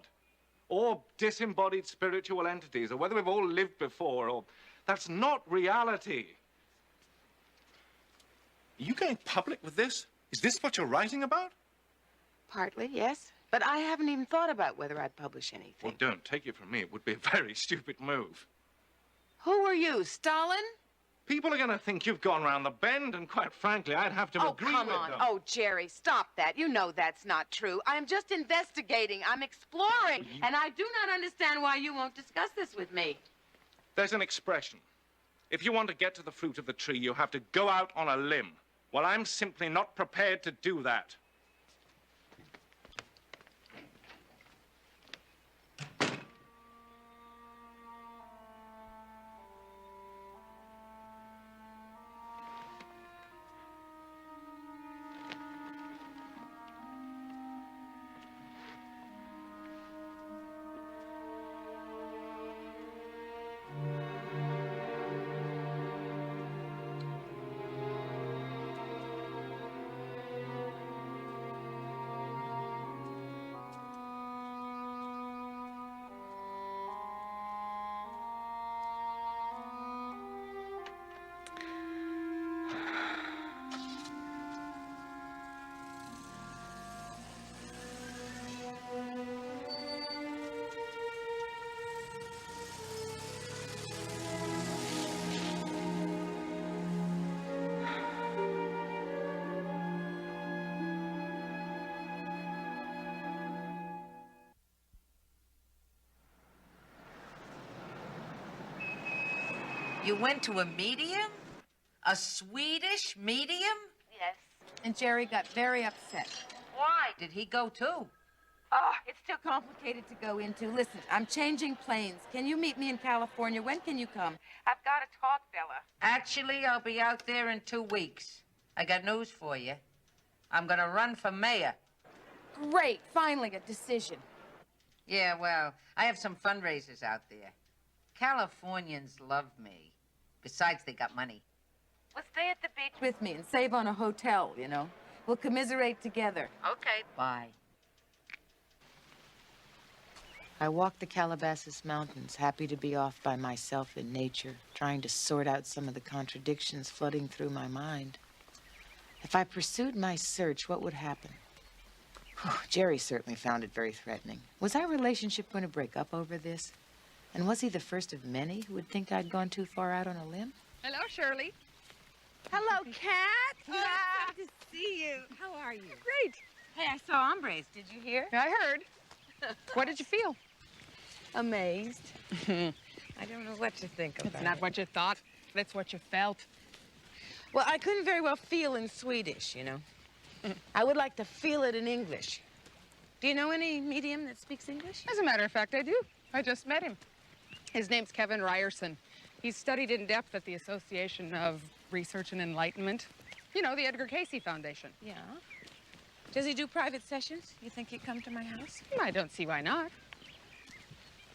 or disembodied spiritual entities or whether we've all lived before or... That's not reality. Are you going public with this? Is this what you're writing about? Partly, yes. But I haven't even thought about whether I'd publish anything. Well, don't take it from me. It would be a very stupid move. Who are you, Stalin? People are going to think you've gone round the bend, and quite frankly, I'd have to agree with them. Oh, come on. Oh, Jerry, stop that. You know that's not true. I'm just investigating. I'm exploring. And I do not understand why you won't discuss this with me. There's an expression. If you want to get to the fruit of the tree, you have to go out on a limb. Well, I'm simply not prepared to do that. You went to a medium? A Swedish medium? Yes. And Jerry got very upset. Why? Did he go too? Oh, it's too complicated to go into. Listen, I'm changing planes. Can you meet me in California? When can you come? I've got to talk, Bella. Actually, I'll be out there in 2 weeks. I got news for you. I'm gonna run for mayor. Great. Finally, a decision. Yeah, well, I have some fundraisers out there. Californians love me. Besides, they got money. Well, stay at the beach with me and save on a hotel, you know. We'll commiserate together. Okay. Bye. I walked the Calabasas Mountains, happy to be off by myself in nature, trying to sort out some of the contradictions flooding through my mind. If I pursued my search, what would happen? Jerry certainly found it very threatening. Was our relationship going to break up over this? And was he the first of many who would think I'd gone too far out on a limb? Hello, Shirley. Hello, Kat. Oh, it's good to see you. How are you? Great. Hey, I saw hombres. Did you hear? I heard. What did you feel? Amazed. I don't know what to think about It's not what you thought. That's what you felt. Well, I couldn't very well feel in Swedish, you know. I would like to feel it in English. Do you know any medium that speaks English? As a matter of fact, I do. I just met him. His name's Kevin Ryerson. He's studied in depth at the Association of Research and Enlightenment. You know, the Edgar Cayce Foundation. Yeah. Does he do private sessions? You think he'd come to my house? I don't see why not.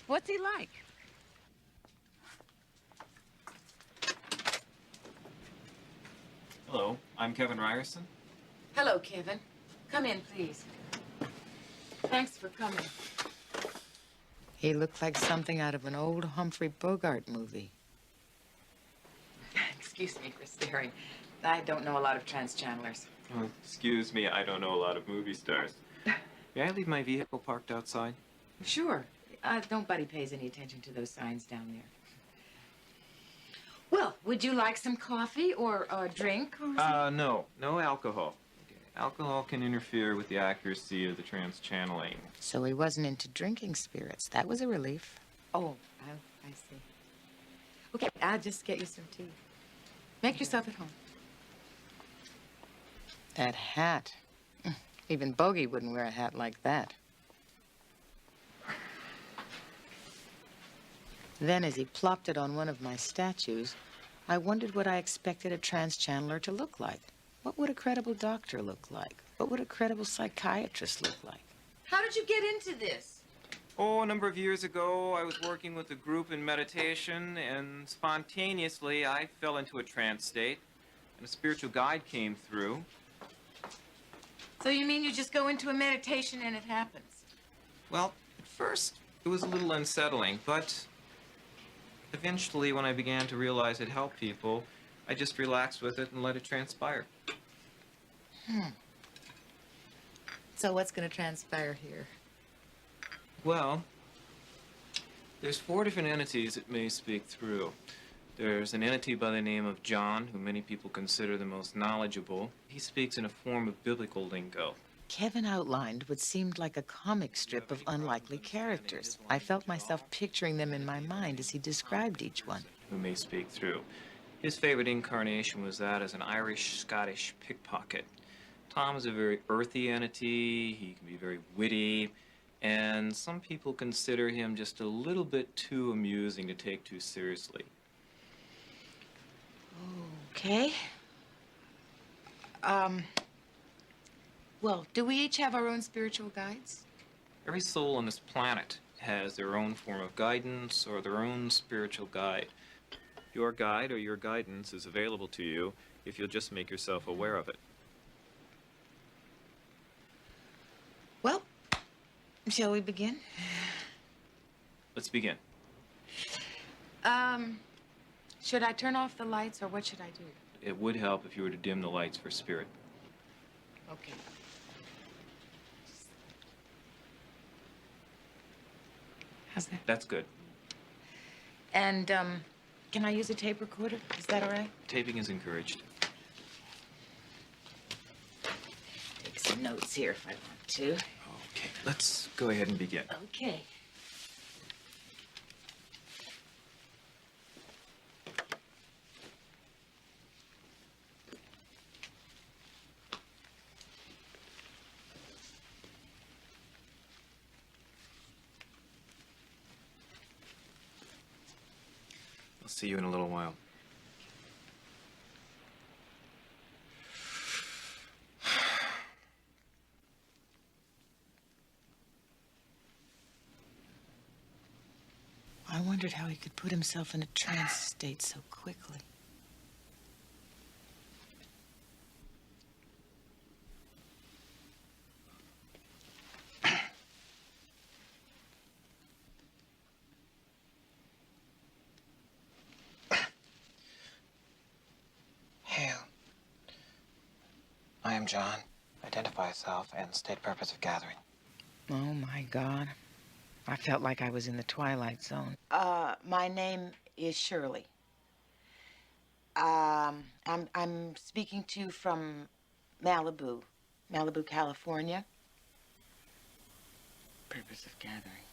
What's he like? Hello, I'm Kevin Ryerson. Hello, Kevin. Come in, please. Thanks for coming. He looked like something out of an old Humphrey Bogart movie. Excuse me for staring. I don't know a lot of trans-channelers. Oh, excuse me, I don't know a lot of movie stars. May I leave my vehicle parked outside? Sure. Nobody pays any attention to those signs down there. Well, would you like some coffee or a drink or something? No. No alcohol. Okay. Alcohol can interfere with the accuracy of the trans-channeling. So he wasn't into drinking spirits. That was a relief. Oh, I see. Okay, I'll just get you some tea. Make yourself at home. That hat. Even Bogey wouldn't wear a hat like that. Then, as he plopped it on one of my statues, I wondered what I expected a trans-channeler to look like. What would a credible doctor look like? What would a credible psychiatrist look like? How did you get into this? Oh, a number of years ago, I was working with a group in meditation, and spontaneously, I fell into a trance state, and a spiritual guide came through. So you mean you just go into a meditation and it happens? Well, at first, it was a little unsettling, but eventually, when I began to realize it helped people, I just relaxed with it and let it transpire. So what's going to transpire here? Well, there's 4 different entities that may speak through. There's an entity by the name of John, who many people consider the most knowledgeable. He speaks in a form of biblical lingo. Kevin outlined what seemed like a comic strip of unlikely characters. I felt myself picturing them in my mind as he described each one. Who may speak through. His favorite incarnation was that as an Irish-Scottish pickpocket. Tom is a very earthy entity. He can be very witty. And some people consider him just a little bit too amusing to take too seriously. Okay. Well, do we each have our own spiritual guides? Every soul on this planet has their own form of guidance or their own spiritual guide. Your guide or your guidance is available to you if you'll just make yourself aware of it. Well, shall we begin? Let's begin. Should I turn off the lights or what should I do? It would help if you were to dim the lights for spirit. Okay. How's that? That's good. And, can I use a tape recorder? Is that all right? Taping is encouraged. Take some notes here if I want to. Okay, let's go ahead and begin. Okay. see you in a little while. I wondered how he could put himself in a trance state so quickly. Hail. I am John. Identify yourself and state purpose of gathering. Oh, my God. I felt like I was in the Twilight Zone. My name is Shirley. I'm speaking to you from Malibu, California. Purpose of gathering.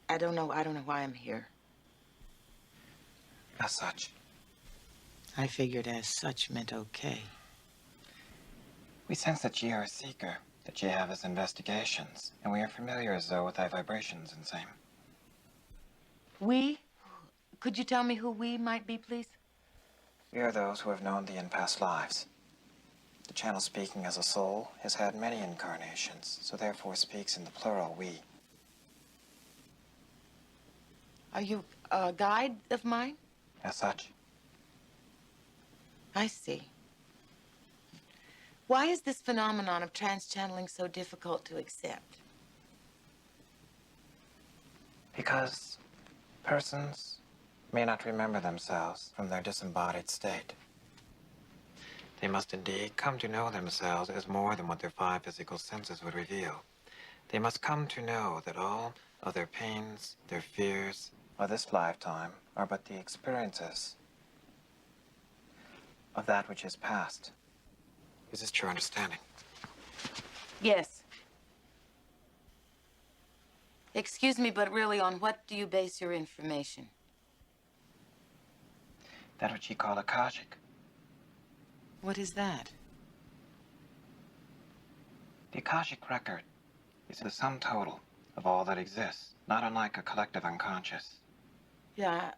I don't know why I'm here. As such. I figured as such meant okay. We sense that ye are a seeker, that ye have his investigations, and we are familiar as though with thy vibrations and same. We? Could you tell me who we might be, please? We are those who have known thee in past lives. The channel speaking as a soul has had many incarnations, so therefore speaks in the plural we. Are you a guide of mine? As such. I see. Why is this phenomenon of trans-channeling so difficult to accept? Because persons may not remember themselves from their disembodied state. They must indeed come to know themselves as more than what their 5 physical senses would reveal. They must come to know that all of their pains, their fears, of this lifetime are but the experiences of that which is past. Is this your understanding? Yes. Excuse me, but really, on what do you base your information? That which ye call Akashic. What is that? The Akashic record is the sum total of all that exists, not unlike a collective unconscious. Yeah,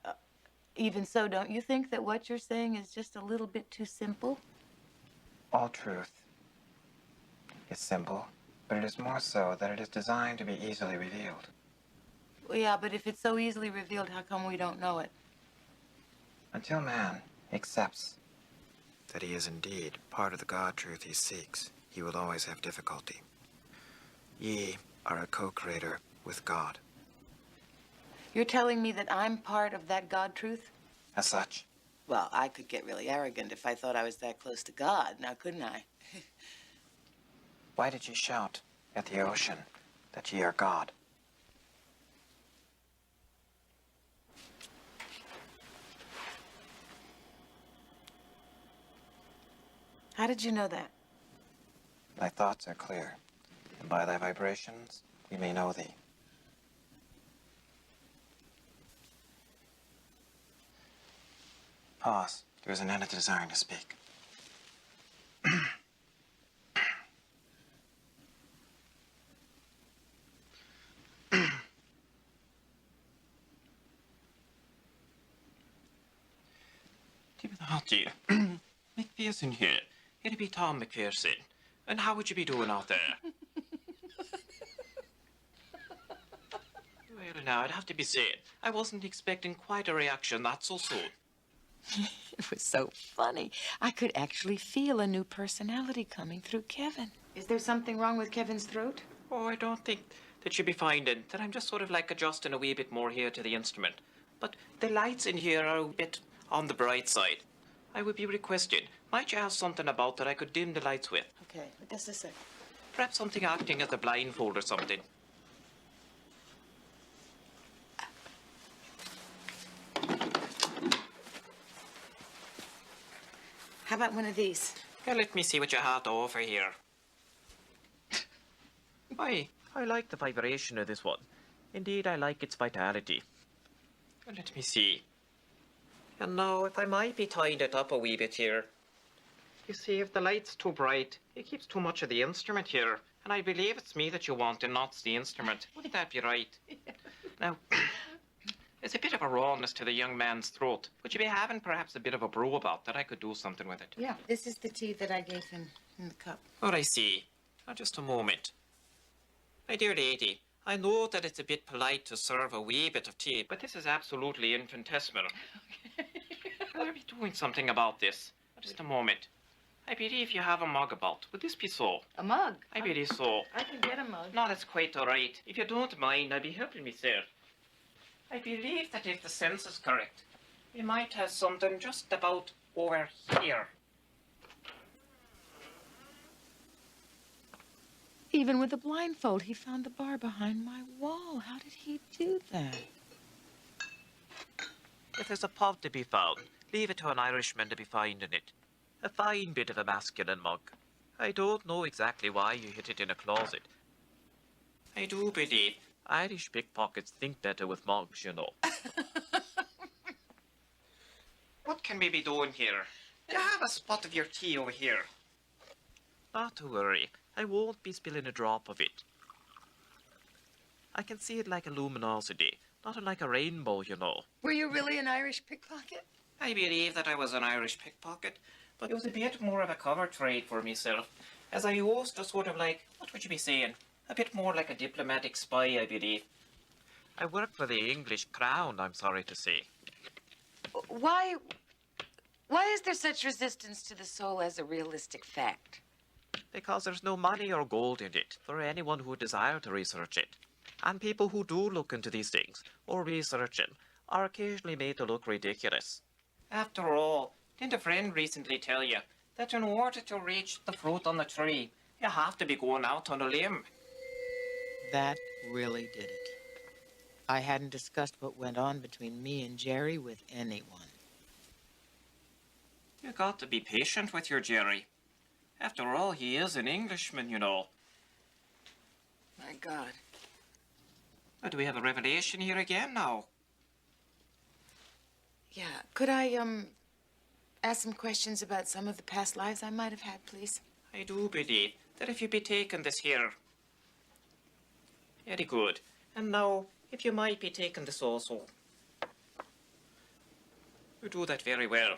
even so, don't you think that what you're saying is just a little bit too simple? All truth is simple, but it is more so that it is designed to be easily revealed. Well, yeah, but if it's so easily revealed, how come we don't know it? Until man accepts that he is indeed part of the God truth he seeks, he will always have difficulty. Ye are a co-creator with God. You're telling me that I'm part of that God truth? As such. Well, I could get really arrogant if I thought I was that close to God, now couldn't I? Why did ye shout at the ocean that ye are God? How did you know that? Thy thoughts are clear, and by thy vibrations we may know thee. Pause. There is an end desiring to speak. How do you? McPherson here. It'd be Tom McPherson. And how would you be doing out there? Well, now, I'd have to be said, I wasn't expecting quite a reaction that so soon. It was so funny. I could actually feel a new personality coming through Kevin. Is there something wrong with Kevin's throat? Oh, I don't think that you'll be finding that I'm just sort of like adjusting a wee bit more here to the instrument. But the lights in here are a bit on the bright side. I would be requesting, might you have something about that I could dim the lights with? Okay, just a sec. Perhaps something acting as a blindfold or something. How about one of these? Well, let me see what you have to offer here. I like the vibration of this one. Indeed, I like its vitality. Well, let me see. And now, if I might be tying it up a wee bit here. You see, if the light's too bright, it keeps too much of the instrument here. And I believe it's me that you want and not the instrument. Wouldn't that be right? Now, There's a bit of a rawness to the young man's throat. Would you be having perhaps a bit of a brew about that? I could do something with it. Yeah, this is the tea that I gave him in the cup. Oh, I see. Now, just a moment. My dear lady, I know that it's a bit polite to serve a wee bit of tea, but this is absolutely infinitesimal. I'll be doing something about this. Just a moment. I believe you have a mug about. Would this be so? A mug? I believe so. I can get a mug. No, that's quite all right. If you don't mind, I'll be helping me, sir. I believe that if the sense is correct, we might have something just about over here. Even with a blindfold, he found the bar behind my wall. How did he do that? If there's a pub to be found, leave it to an Irishman to be finding it. A fine bit of a masculine mug. I don't know exactly why you hid it in a closet. I do believe Irish pickpockets think better with mugs, you know. What can we be doing here? You have a spot of your tea over here. Not to worry. I won't be spilling a drop of it. I can see it like a luminosity, not like a rainbow, you know. Were you really an Irish pickpocket? I believe that I was an Irish pickpocket, but it was a bit more of a cover trade for myself, as I used to sort of like, what would you be saying? A bit more like a diplomatic spy, I believe. I work for the English crown, I'm sorry to say. Why is there such resistance to the soul as a realistic fact? Because there's no money or gold in it for anyone who would desire to research it. And people who do look into these things, or research them, are occasionally made to look ridiculous. After all, didn't a friend recently tell you that in order to reach the fruit on the tree, you have to be going out on a limb? That really did it. I hadn't discussed what went on between me and Jerry with anyone. You got to be patient with your Jerry. After all, he is an Englishman, you know. My God. Oh, do we have a revelation here again now? Yeah, could I, ask some questions about some of the past lives I might have had, please? I do believe that if you be taking this here. Very good. And now, if you might be taking this also. You do that very well.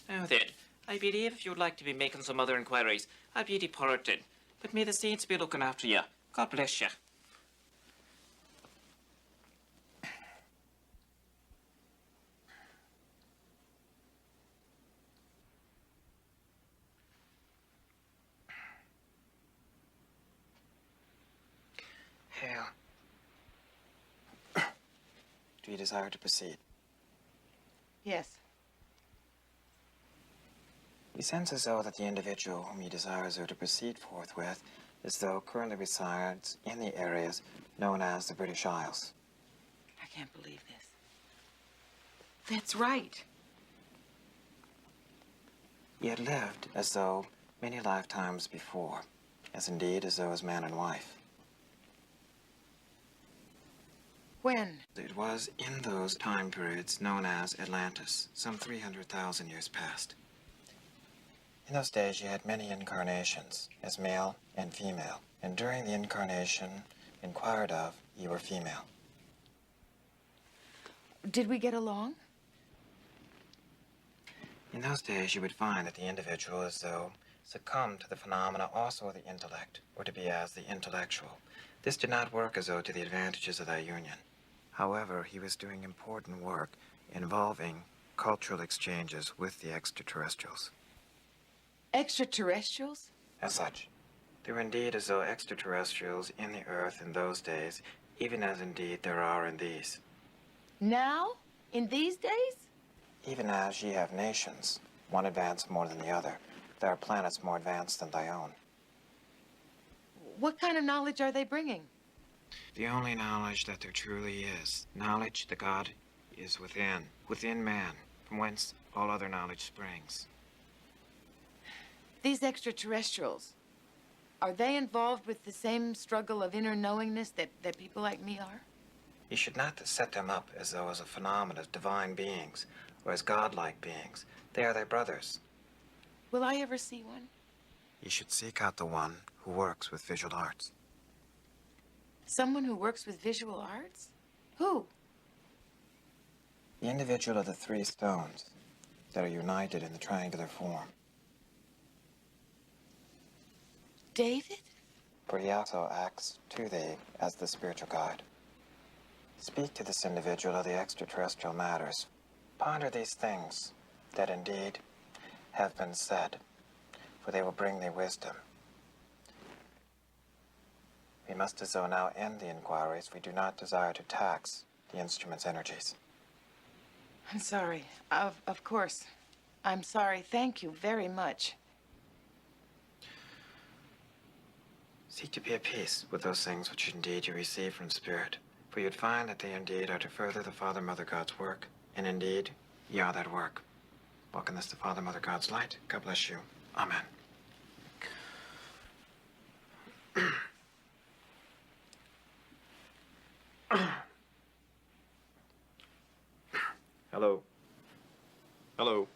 Now then, I believe if you'd like to be making some other inquiries, I'll be departed. But may the saints be looking after you. God bless you. Hale. Do you desire to proceed? Yes. We sense as though that the individual whom you desire to proceed forthwith is though currently resides in the areas known as the British Isles. I can't believe this. That's right. He had lived as though many lifetimes before, as indeed as though as man and wife. When? It was in those time periods known as Atlantis, some 300,000 years past. In those days, you had many incarnations, as male and female, and during the incarnation inquired of, you were female. Did we get along? In those days, you would find that the individual as though succumbed to the phenomena also of the intellect, or to be as the intellectual. This did not work as though to the advantages of that union. However, he was doing important work involving cultural exchanges with the extraterrestrials. Extraterrestrials? As such, there were indeed as though extraterrestrials in the earth in those days, even as indeed there are in these. Now? In these days? Even as ye have nations, one advanced more than the other, there are planets more advanced than thy own. What kind of knowledge are they bringing? The only knowledge that there truly is, knowledge that God is within man, from whence all other knowledge springs. These extraterrestrials, are they involved with the same struggle of inner knowingness that people like me are? You should not set them up as though as a phenomenon of divine beings, or as godlike beings. They are thy brothers. Will I ever see one? You should seek out the one who works with visual arts. Someone who works with visual arts? Who? The individual of the three stones that are united in the triangular form. David? For he also acts to thee as the spiritual guide. Speak to this individual of the extraterrestrial matters. Ponder these things that indeed have been said, for they will bring thee wisdom. We must as though now end the inquiries. We do not desire to tax the instrument's energies. I'm sorry. Of course. I'm sorry. Thank you very much. Seek to be at peace with those things which indeed you receive from Spirit, for you'd find that they indeed are to further the Father, Mother, God's work, and indeed, ye are that work. Walk in this the Father, Mother, God's light. God bless you. Amen. Hello. Hello.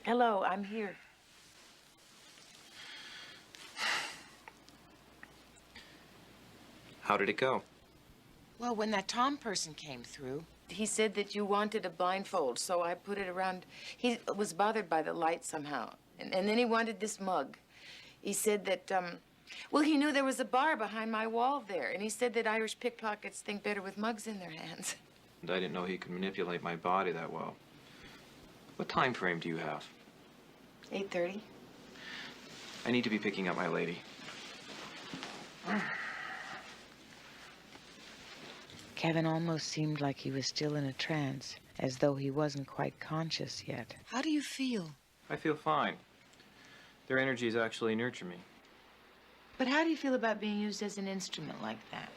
Hello, I'm here. How did it go? Well, when that Tom person came through, he said that you wanted a blindfold, so I put it around. He was bothered by the light somehow. And then he wanted this mug. He said that, well, he knew there was a bar behind my wall there, and he said that Irish pickpockets think better with mugs in their hands. And I didn't know he could manipulate my body that well. What time frame do you have? 8:30. I need to be picking up my lady. Kevin almost seemed like he was still in a trance, as though he wasn't quite conscious yet. How do you feel? I feel fine. Their energies actually nurture me. But how do you feel about being used as an instrument like that?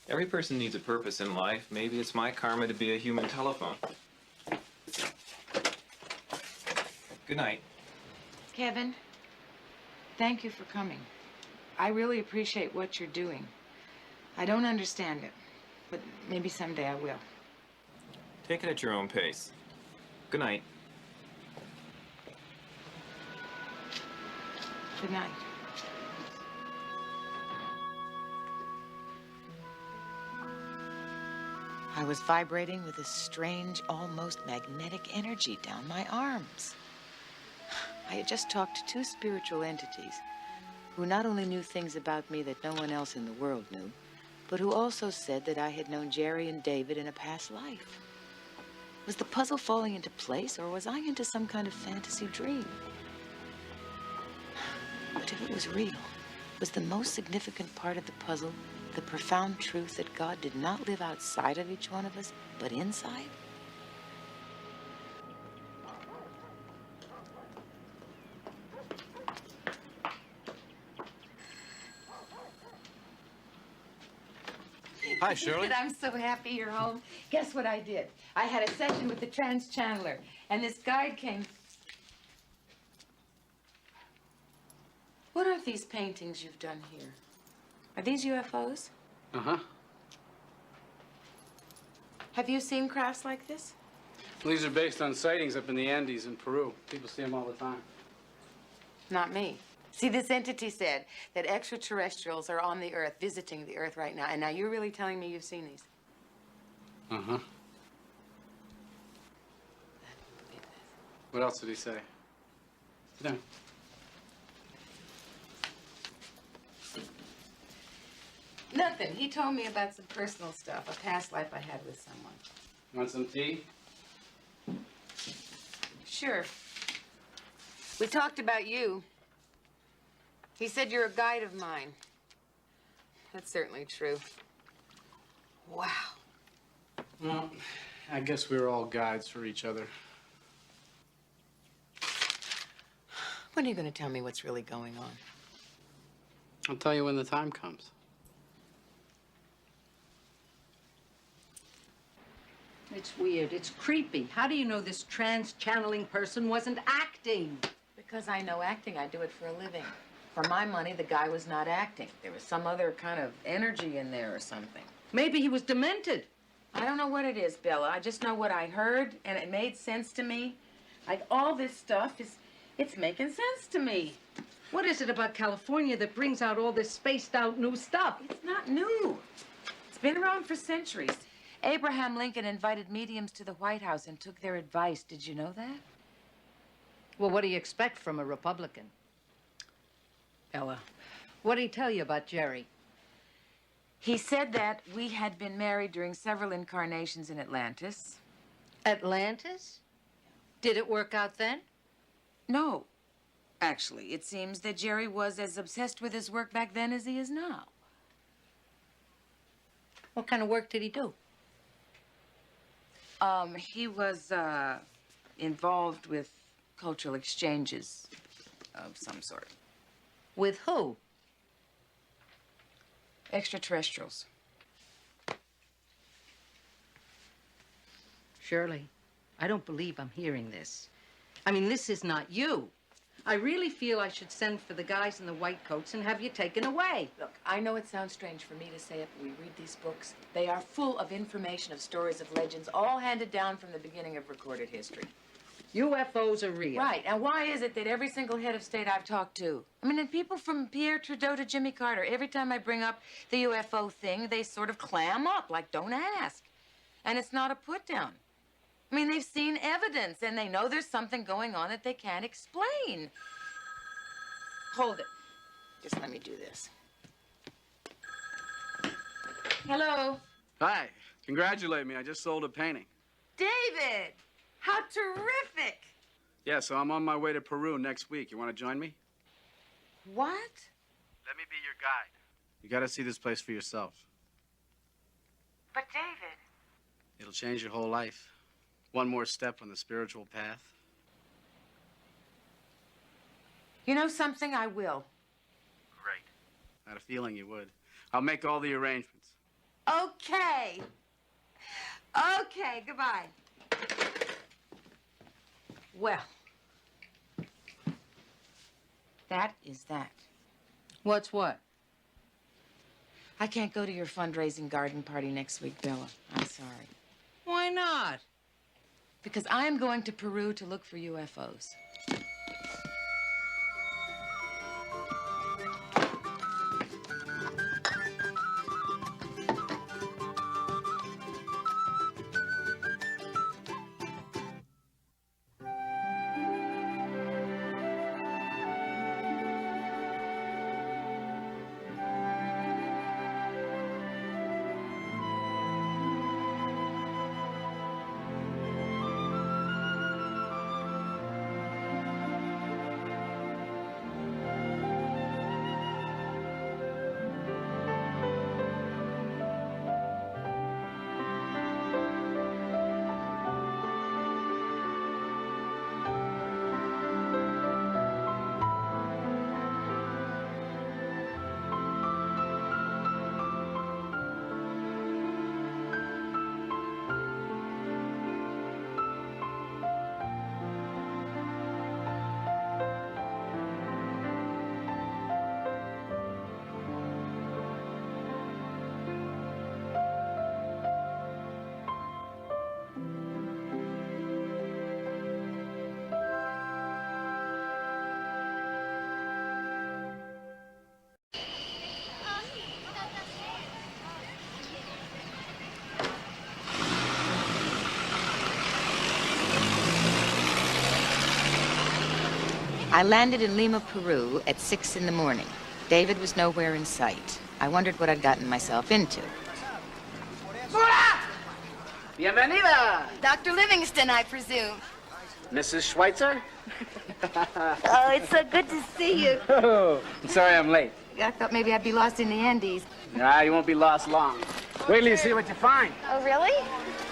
Every person needs a purpose in life. Maybe it's my karma to be a human telephone. Good night. Kevin, thank you for coming. I really appreciate what you're doing. I don't understand it, but maybe someday I will. Take it at your own pace. Good night. Good night. I was vibrating with a strange, almost magnetic energy down my arms. I had just talked to two spiritual entities who not only knew things about me that no one else in the world knew, but who also said that I had known Jerry and David in a past life. Was the puzzle falling into place, or was I into some kind of fantasy dream? But if it was real, was the most significant part of the puzzle the profound truth that God did not live outside of each one of us, but inside? Hi, Shirley. I'm so happy you're home. Guess what I did? I had a session with the trans-channeler, and this guide came. What are these paintings you've done here? Are these UFOs? Uh-huh. Have you seen crafts like this? These are based on sightings up in the Andes in Peru. People see them all the time. Not me. See, this entity said that extraterrestrials are on the Earth, visiting the Earth right now. And now you're really telling me you've seen these? Uh-huh. What else did he say? Sit down. Nothing. He told me about some personal stuff, a past life I had with someone. Want some tea? Sure. We talked about you. He said you're a guide of mine. That's certainly true. Wow. Well, I guess we were all guides for each other. When are you going to tell me what's really going on? I'll tell you when the time comes. It's weird. It's creepy. How do you know this trans-channeling person wasn't acting? Because I know acting. I do it for a living. For my money, the guy was not acting. There was some other kind of energy in there or something. Maybe he was demented. I don't know what it is, Bella. I just know what I heard, and it made sense to me. Like, all this stuff it's making sense to me. What is it about California that brings out all this spaced-out new stuff? It's not new. It's been around for centuries. Abraham Lincoln invited mediums to the White House and took their advice. Did you know that? Well, what do you expect from a Republican? Ella, what did he tell you about Jerry? He said that we had been married during several incarnations in Atlantis. Atlantis? Did it work out then? No. Actually, it seems that Jerry was as obsessed with his work back then as he is now. What kind of work did he do? He was involved with cultural exchanges of some sort. With who? Extraterrestrials. Shirley, I don't believe I'm hearing this. I mean, this is not you. I really feel I should send for the guys in the white coats and have you taken away. Look, I know it sounds strange for me to say it, but we read these books. They are full of information, of stories, of legends, all handed down from the beginning of recorded history. UFOs are real. Right, and why is it that every single head of state I've talked to, I mean, and people from Pierre Trudeau to Jimmy Carter, every time I bring up the UFO thing, they sort of clam up, like, don't ask. And it's not a put down. I mean, they've seen evidence, and they know there's something going on that they can't explain. Hold it. Just let me do this. Hello? Hi. Congratulate me. I just sold a painting. David! How terrific! Yeah, so I'm on my way to Peru next week. You want to join me? What? Let me be your guide. You got to see this place for yourself. But, David... It'll change your whole life. One more step on the spiritual path. You know something? I will. Great. I had a feeling you would. I'll make all the arrangements. Okay. Okay, goodbye. Well, that is that. What's what? I can't go to your fundraising garden party next week, Bella. I'm sorry. Why not? Because I am going to Peru to look for UFOs. I landed in Lima, Peru at 6 in the morning. David was nowhere in sight. I wondered what I'd gotten myself into. Hola! Bienvenida! Dr. Livingston, I presume. Mrs. Schweitzer? Oh, it's so good to see you. Oh, I'm sorry I'm late. I thought maybe I'd be lost in the Andes. Nah, you won't be lost long. Wait till you see what you find. Oh, really?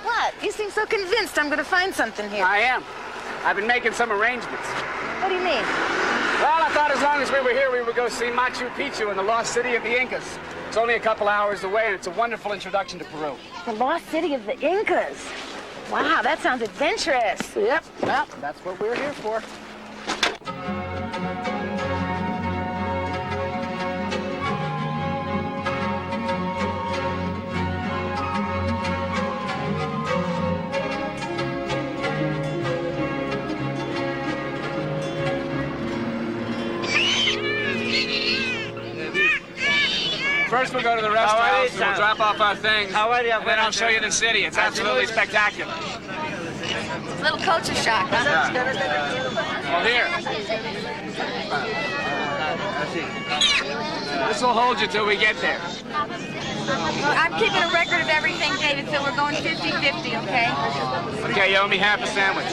What? You seem so convinced I'm going to find something here. I am. I've been making some arrangements. What do you mean? Well, I thought as long as we were here, we would go see Machu Picchu and the lost city of the Incas. It's only a couple hours away, and it's a wonderful introduction to Peru. The lost city of the Incas. Wow, that sounds adventurous. Yep, well, that's what we're here for. First we'll go to the rest house and we'll drop off our things. And then I'll show you the city. It's absolutely spectacular. A little culture shock, huh? Well, here. This will hold you till we get there. I'm keeping a record of everything, David, so we're going 50-50, okay? Okay, you owe me half a sandwich.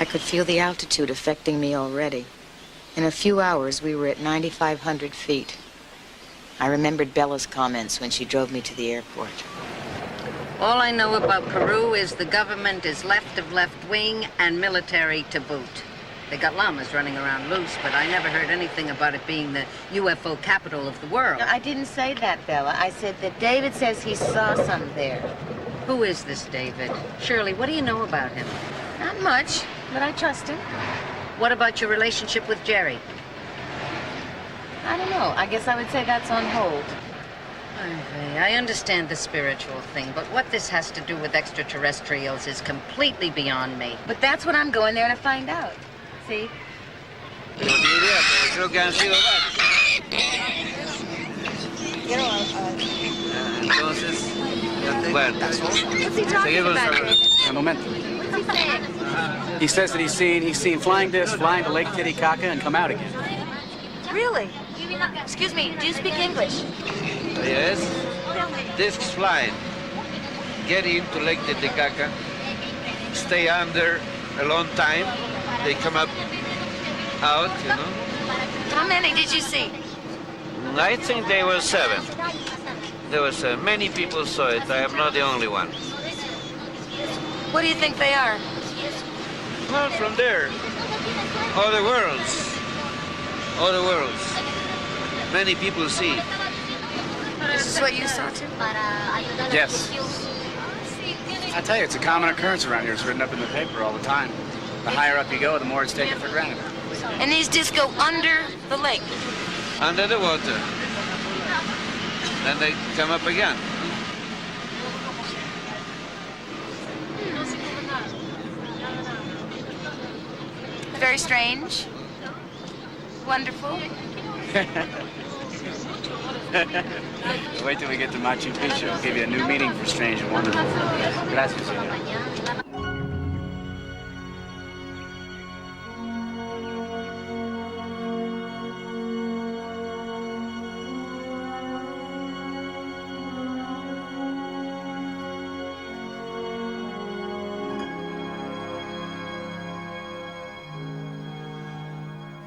I could feel the altitude affecting me already. In a few hours, we were at 9,500 feet. I remembered Bella's comments when she drove me to the airport. All I know about Peru is the government is left of left wing and military to boot. They got llamas running around loose, but I never heard anything about it being the UFO capital of the world. No, I didn't say that, Bella. I said that David says he saw some there. Who is this David? Shirley, what do you know about him? Not much, but I trust him. What about your relationship with Jerry? I don't know. I guess I would say that's on hold. I understand the spiritual thing, but what this has to do with extraterrestrials is completely beyond me. But that's what I'm going there to find out. See? Creo que han sido entonces, bueno, seguimos Un momento. He says that he's seen flying discs flying to Lake Titicaca and come out again. Really? Excuse me, do you speak English? Yes. Discs flying. Get into Lake Titicaca. Stay under a long time. They come up, out, you know. How many did you see? I think there were 7. There was many people saw it. I am not the only one. What do you think they are? Well, from there, other worlds. Other worlds. Many people see. This is what you saw too? Yes. I tell you, it's a common occurrence around here. It's written up in the paper all the time. The higher up you go, the more it's taken for granted. And these discs go under the lake? Under the water. Then they come up again. Very strange. Wonderful. Wait till we get to Machu Picchu. I'll give you a new meaning for strange and wonderful. Gracias, señor.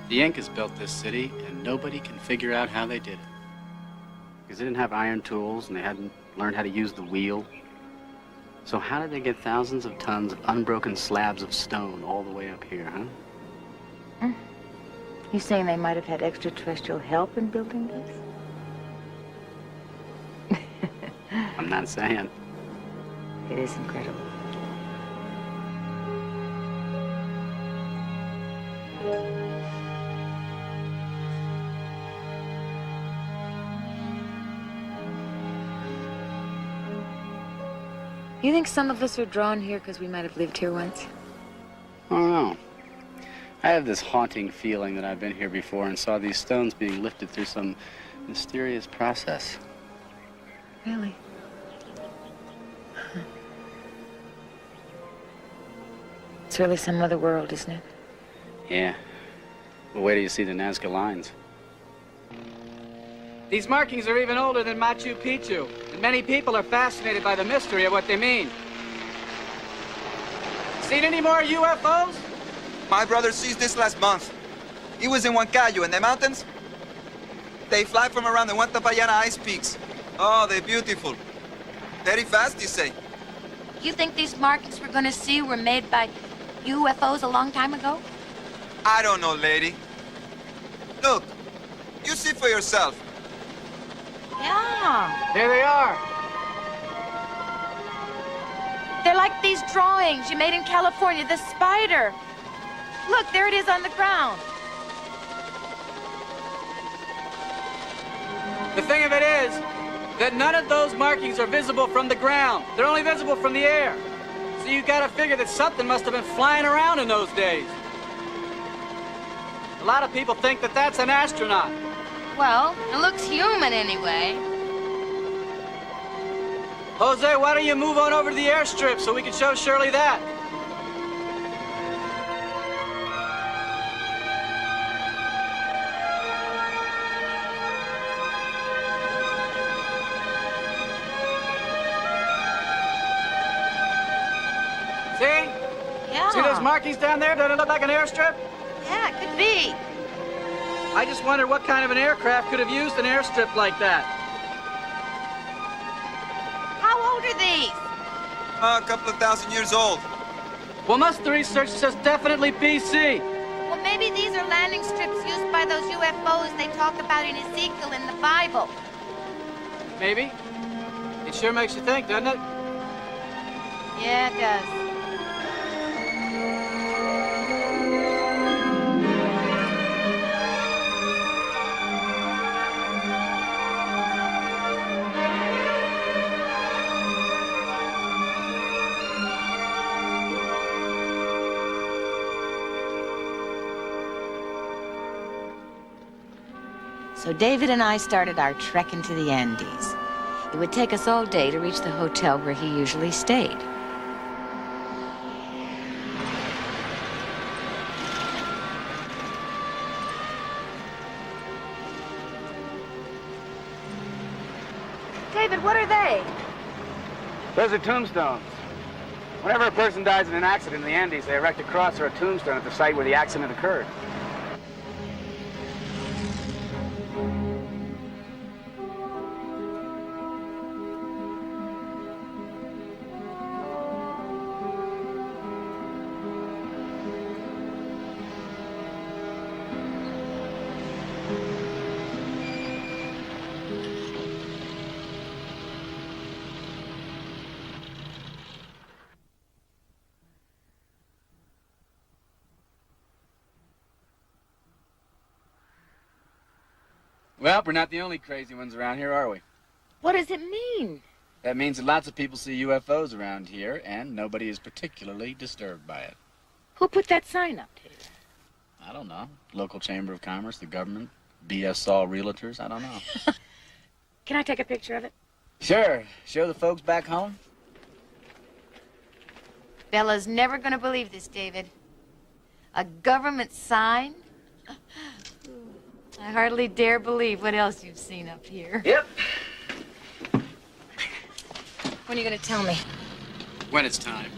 The Incas built this city, and nobody can figure out how they did it. Because they didn't have iron tools, and they hadn't learned how to use the wheel. So how did they get thousands of tons of unbroken slabs of stone all the way up here, huh? You saying they might have had extraterrestrial help in building this? I'm not saying. It is incredible. You think some of us are drawn here because we might have lived here once? I don't know. I have this haunting feeling that I've been here before and saw these stones being lifted through some mysterious process. Really? It's really some other world, isn't it? Yeah. Well, wait till you see the Nazca lines. These markings are even older than Machu Picchu, and many people are fascinated by the mystery of what they mean. Seen any more UFOs? My brother sees this last month. He was in Huancayo in the mountains. They fly from around the Huantapayana ice peaks. Oh, they're beautiful. Very fast, you say? You think these markings we're gonna see were made by UFOs a long time ago? I don't know, lady. Look, you see for yourself. Yeah. There they are. They're like these drawings you made in California, the spider. Look, there it is on the ground. The thing of it is that none of those markings are visible from the ground. They're only visible from the air. So you gotta figure that something must have been flying around in those days. A lot of people think that that's an astronaut. Well, it looks human anyway. Jose, why don't you move on over to the airstrip so we can show Shirley that? See? Yeah. See those markings down there? Doesn't it look like an airstrip? Yeah, it could be. I just wonder what kind of an aircraft could have used an airstrip like that. How old are these? A couple of thousand years old. Well, must the research says definitely BC. Well, maybe these are landing strips used by those UFOs they talk about in Ezekiel in the Bible. Maybe. It sure makes you think, doesn't it? Yeah, it does. So David and I started our trek into the Andes. It would take us all day to reach the hotel where he usually stayed. David, what are they? Those are tombstones. Whenever a person dies in an accident in the Andes, they erect a cross or a tombstone at the site where the accident occurred. Well, we're not the only crazy ones around here, are we? What does it mean? That means that lots of people see UFOs around here, and nobody is particularly disturbed by it. Who put that sign up here? I don't know. Local Chamber of Commerce, the government, BS Saul Realtors, I don't know. Can I take a picture of it? Sure. Show the folks back home. Bella's never gonna believe this, David. A government sign? I hardly dare believe what else you've seen up here. Yep. When are you gonna tell me? When it's time.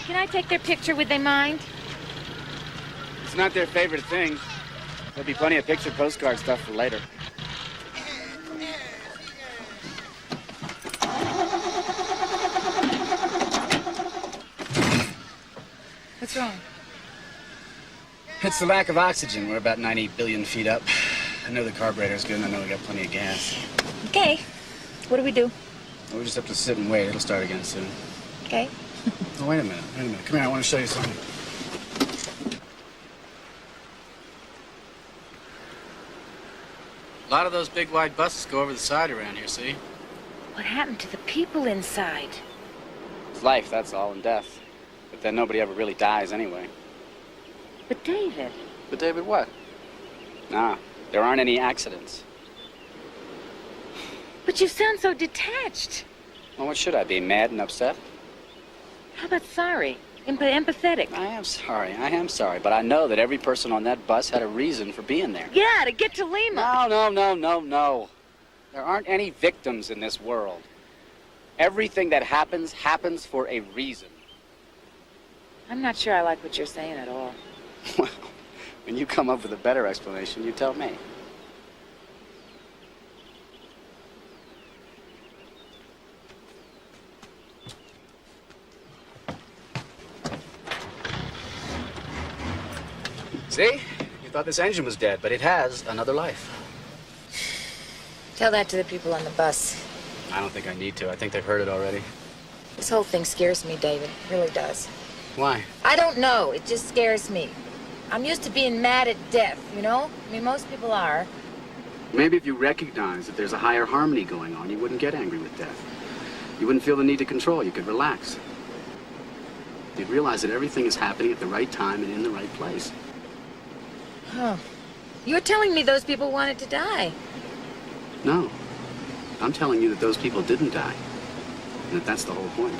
Can I take their picture? Would they mind? It's not their favorite thing. There'll be plenty of picture postcard stuff for later. What's wrong? It's the lack of oxygen. We're about 90 billion feet up. I know the carburetor's good, and I know we got plenty of gas. Okay. What do we do? We'll just have to sit and wait. It'll start again soon. Okay. Oh, wait a minute. Come here, I want to show you something. A lot of those big wide buses go over the side around here, see? What happened to the people inside? It's life, that's all, and death. But then nobody ever really dies anyway. But David. But David what? Nah, there aren't any accidents. But you sound so detached. Well, what should I be, mad and upset? How about sorry? Empathetic. I am sorry, but I know that every person on that bus had a reason for being there. Yeah, to get to Lima. No. There aren't any victims in this world. Everything that happens for a reason. I'm not sure I like what you're saying at all. Well, when you come up with a better explanation, you tell me. See? You thought this engine was dead, but it has another life. Tell that to the people on the bus. I don't think I need to. I think they've heard it already. This whole thing scares me, David. It really does. Why? I don't know. It just scares me. I'm used to being mad at death, you know? I mean, most people are. Maybe if you recognize that there's a higher harmony going on, you wouldn't get angry with death. You wouldn't feel the need to control. You could relax. You'd realize that everything is happening at the right time and in the right place. Oh. You're telling me those people wanted to die. No. I'm telling you that those people didn't die. And that that's the whole point.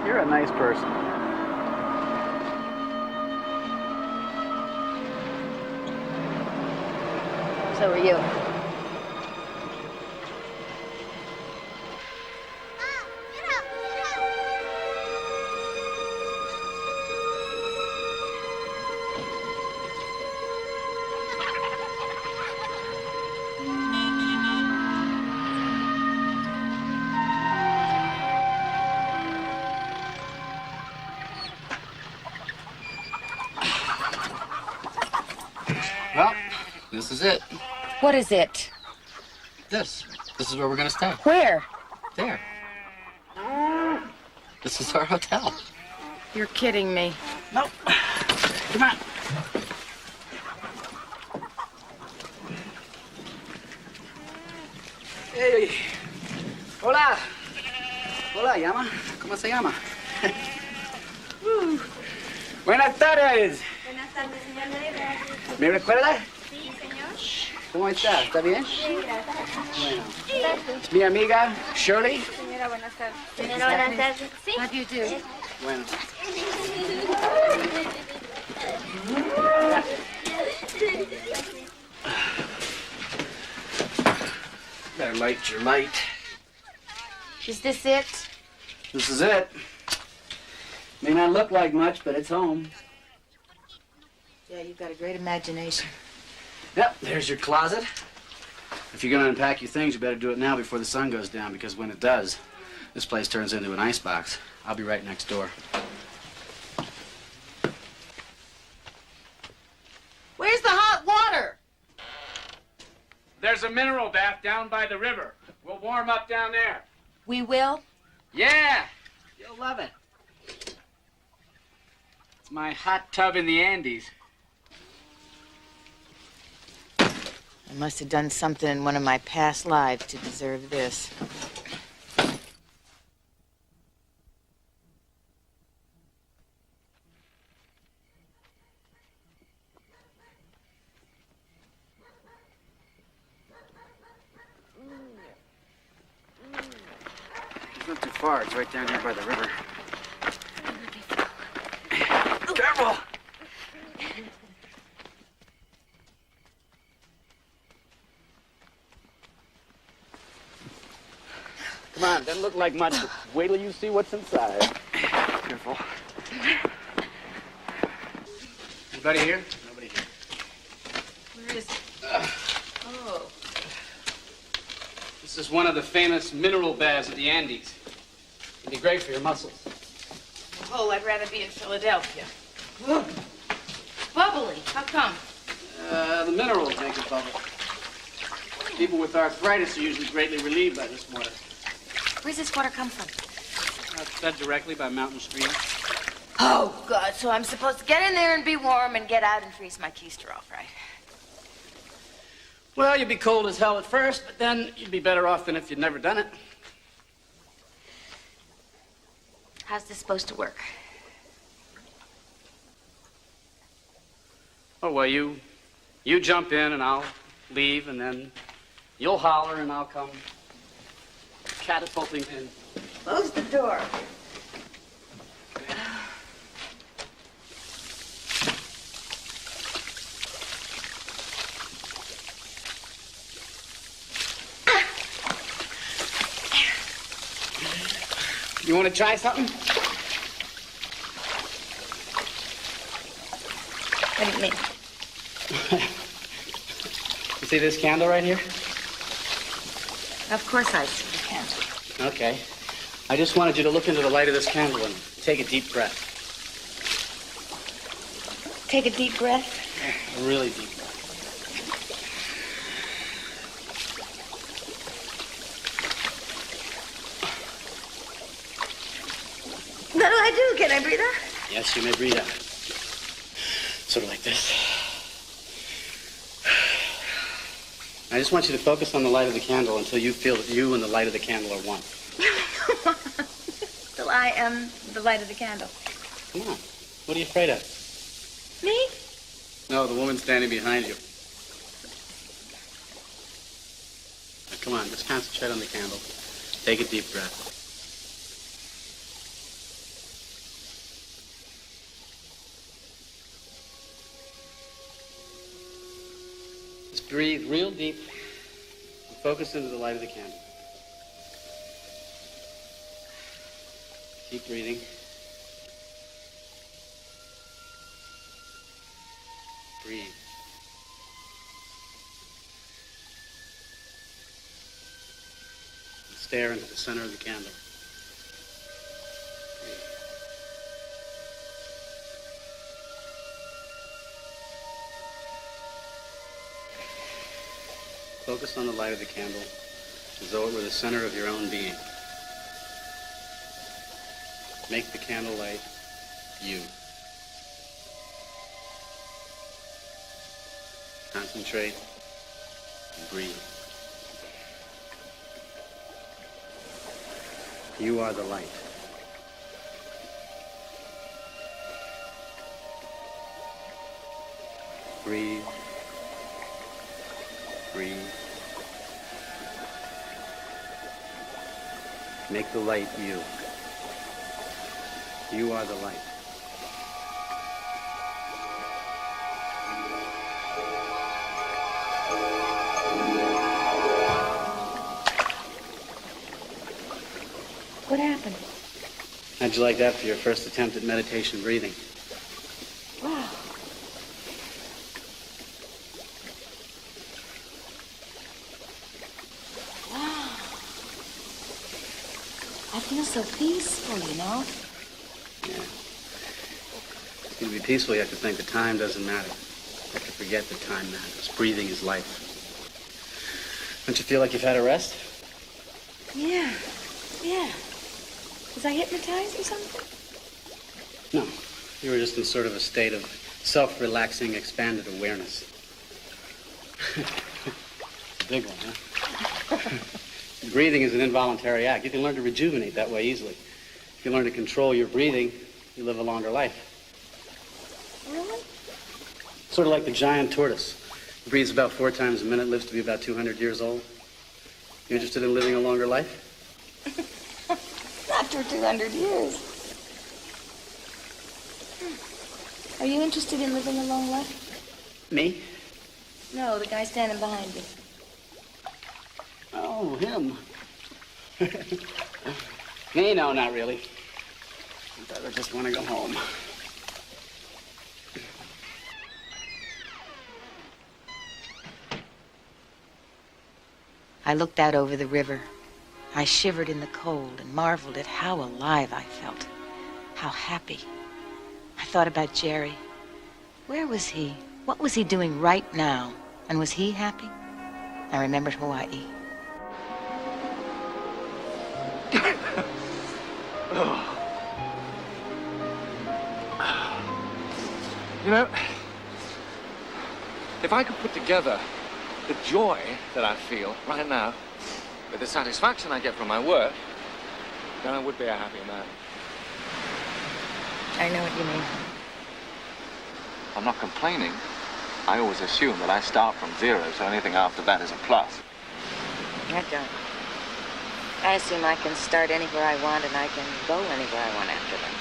You're a nice person. So are you. Well, this is it. What is it? This. This is where we're gonna stay. Where? There. This is our hotel. You're kidding me. No. Come on. Hey. Hola. Hola, llama. ¿Cómo se llama? Buenas tardes. Buenas tardes, señor Leiber. ¿Me recuerda? Sí, señor. ¿Cómo está? ¿Está bien? Sí, gracias. Bueno. Es mi amiga Shirley. Señora, buenas tardes. Señora, buenas tardes. Sí. How do you do? Bueno. Better light your light. Is this it? This is it. May not look like much, but it's home. Yeah, you've got a great imagination. Yep, there's your closet. If you're gonna unpack your things, you better do it now before the sun goes down, because when it does, this place turns into an icebox. I'll be right next door. Where's the hot water? There's a mineral bath down by the river. We'll warm up down there. We will? Yeah, you'll love it. It's my hot tub in the Andes. I must have done something in one of my past lives to deserve this. It's not too far. It's right down here by the river. Careful! Come on, doesn't look like much. Wait till you see what's inside. Careful. Anybody here? Nobody here. Where is it? Oh. This is one of the famous mineral baths of the Andes. It'd be great for your muscles. Oh, I'd rather be in Philadelphia. Ugh. Bubbly. How come? The minerals make it bubble. People with arthritis are usually greatly relieved by this water. Where's this water come from? It's fed directly by mountain streams. Oh, God. So I'm supposed to get in there and be warm and get out and freeze my keister off, right? Well, you'd be cold as hell at first, but then you'd be better off than if you'd never done it. How's this supposed to work? Oh, well, you jump in and I'll leave, and then you'll holler and I'll come catapulting in. Close the door. You want to try something? What do you mean? You see this candle right here? Of course I see the candle. Okay. I just wanted you to look into the light of this candle and take a deep breath. Take a deep breath. A really deep breath. What do I do? Can I breathe out? Yes, you may breathe out. Sort of like this. I just want you to focus on the light of the candle until you feel that you and the light of the candle are one. Till I am the light of the candle. Come on. What are you afraid of? Me? No, the woman standing behind you. Now, come on, just concentrate on the candle. Take a deep breath. Just breathe real deep and focus into the light of the candle. Keep breathing. Breathe. And stare into the center of the candle. Focus on the light of the candle as though it were the center of your own being. Make the candle light you. Concentrate and breathe. You are the light. Breathe. Breathe. Make the light you. You are the light. What happened? How'd you like that for your first attempt at meditation breathing? Wow. Wow. I feel so peaceful, you know? Yeah. To be peaceful, you have to think that time doesn't matter. You have to forget that time matters. Breathing is life. Don't you feel like you've had a rest? Yeah. Yeah. Was I hypnotized or something? No. You were just in sort of a state of self-relaxing, expanded awareness. It's a big one, huh? Breathing is an involuntary act. You can learn to rejuvenate that way easily. If you learn to control your breathing, you live a longer life. Really? Sort of like the giant tortoise. Breathes about 4 times a minute, lives to be about 200 years old. You interested in living a longer life? After 200 years. Are you interested in living a long life? Me? No, the guy standing behind you. Oh, him. Me? No, not really. I just want to go home. I looked out over the river. I shivered in the cold and marveled at how alive I felt, how happy. I thought about Jerry. Where was he? What was he doing right now? And was he happy? I remembered Hawaii. You know, if I could put together the joy that I feel right now with the satisfaction I get from my work, then I would be a happy man. I know what you mean. I'm not complaining. I always assume that I start from zero, so anything after that is a plus. I don't. I assume I can start anywhere I want and I can go anywhere I want after that.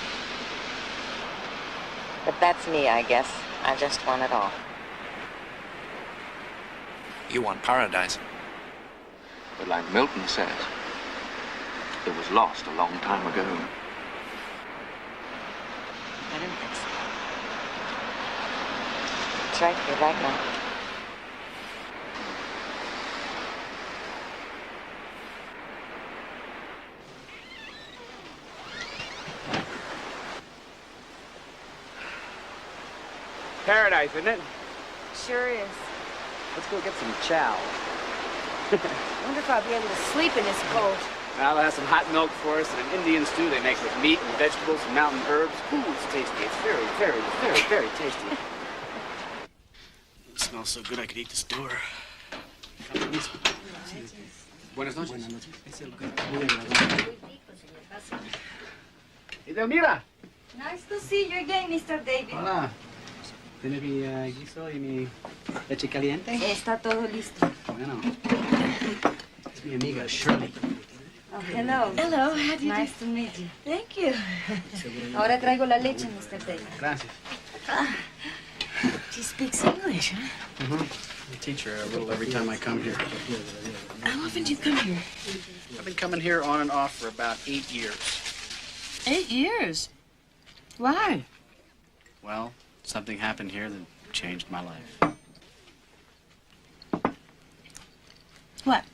But that's me, I guess. I just want it all. You want paradise. But like Milton says, it was lost a long time ago. I don't think so. It's right here, right now. Paradise, isn't it? Sure is. Let's go get some chow. I wonder if I'll be able to sleep in this cold. I'll have some hot milk for us and an Indian stew they make with meat and vegetables and mountain herbs. Ooh, it's tasty. It's very, very, very, very tasty. It smells so good I could eat this door. Buenas noches. Buenas noches. Edelmira. Nice to see you again, Mr. David. Hola. ¿Tiene mi guiso y mi leche caliente? Está todo listo. Bueno. Es mi amiga Shirley. Oh, hello. Hello, how do you Nice to meet you. Thank you. Ahora traigo la leche, Mr. David. Gracias. She speaks English, huh? I teach her a little every time I come here. How often do you come here? I've been coming here on and off for about 8 years. 8 years? Why? Well, something happened here that changed my life. What?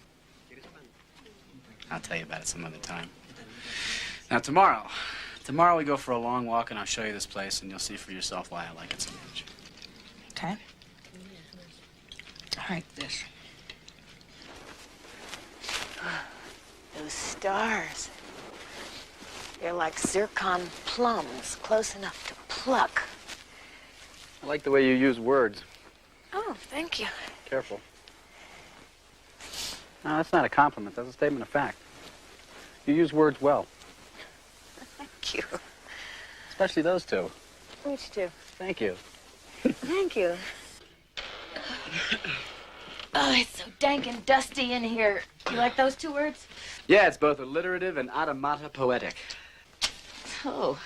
I'll tell you about it some other time. Now, tomorrow we go for a long walk, and I'll show you this place, and you'll see for yourself why I like it so much. Okay. I like this. Those stars. They're like zircon plums, close enough to pluck. I like the way you use words. Oh, thank you. Careful. No, that's not a compliment. That's a statement of fact. You use words well. Thank you. Especially those two. Which two? Thank you. Thank you. Oh, it's so dank and dusty in here. You like those 2 words? Yeah, it's both alliterative and automata poetic. Oh.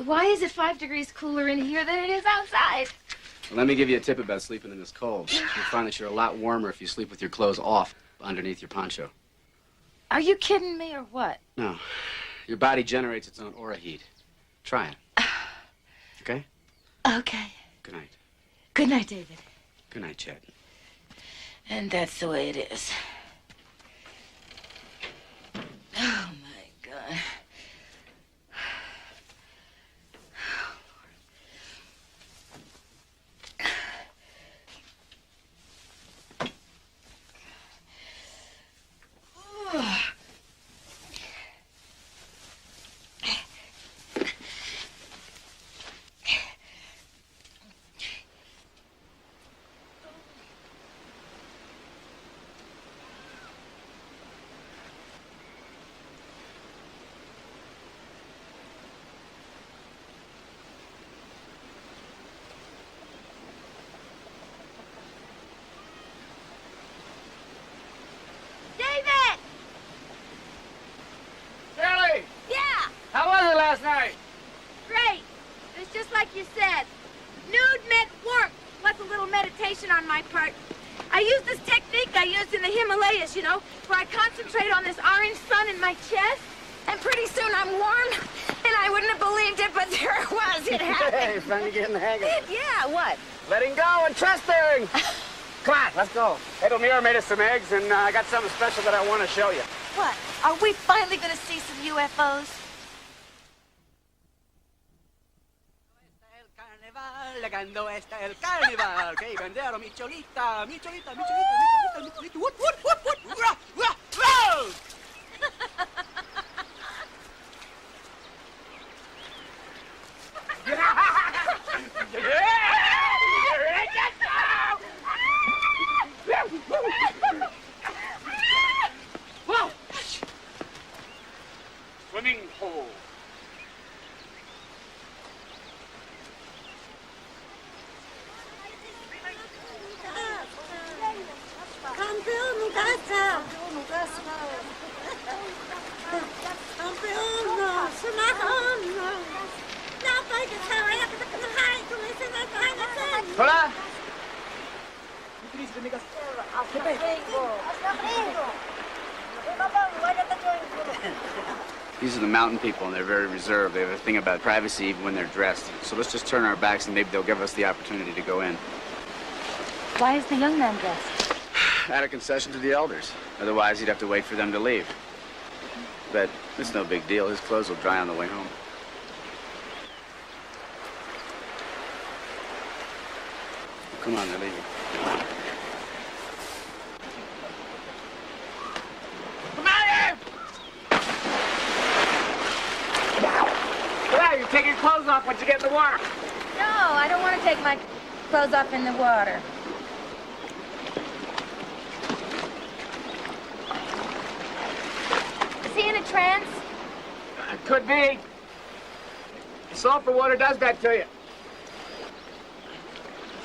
Why is it 5 degrees cooler in here than it is outside? Well, let me give you a tip about sleeping in this cold. You'll find that you're a lot warmer if you sleep with your clothes off underneath your poncho. Are you kidding me or what? No. Your body generates its own aura heat. Try it. Okay? Okay. Good night. Good night, David. Good night, Chet. And that's the way it is. Oh, my God. David! Shirley! Yeah! How was it last night? Great! It was just like you said. Nude meant work, plus a little meditation on my part. I use this technique I used in the Himalayas, you know, where I concentrate on this orange sun in my chest, and pretty soon I'm warm, and I wouldn't have believed it, but there it was. It happened. Hey, finally getting the hang of it. Yeah, what? Letting go and trusting. Come on, let's go. Edelmira made us some eggs, and I got something special that I want to show you. What? Are we finally going to see some UFOs? Llegando está el carnaval. Que vendero, mi cholita, mi cholita, mi cholita, mi cholita, mi cholita. Woot, woot, woot, woot. Hurrah, hurrah, hurrah! Swimming hole. Campeón casa. Campeón, sumahon. Napay ka sa raya ka sa kahay kung isa na tayo na sen. Hola. These are the mountain people, and they're very reserved. They have a thing about privacy even when they're dressed. So let's just turn our backs, and maybe they'll give us the opportunity to go in. Why is the young man dressed? At a concession to the elders. Otherwise, he'd have to wait for them to leave. But it's no big deal. His clothes will dry on the way home. Come on, they're leaving. Well, you take your clothes off once you get in the water. No, I don't want to take my clothes off in the water. Is he in a trance? Could be. Sulfur water does that to you.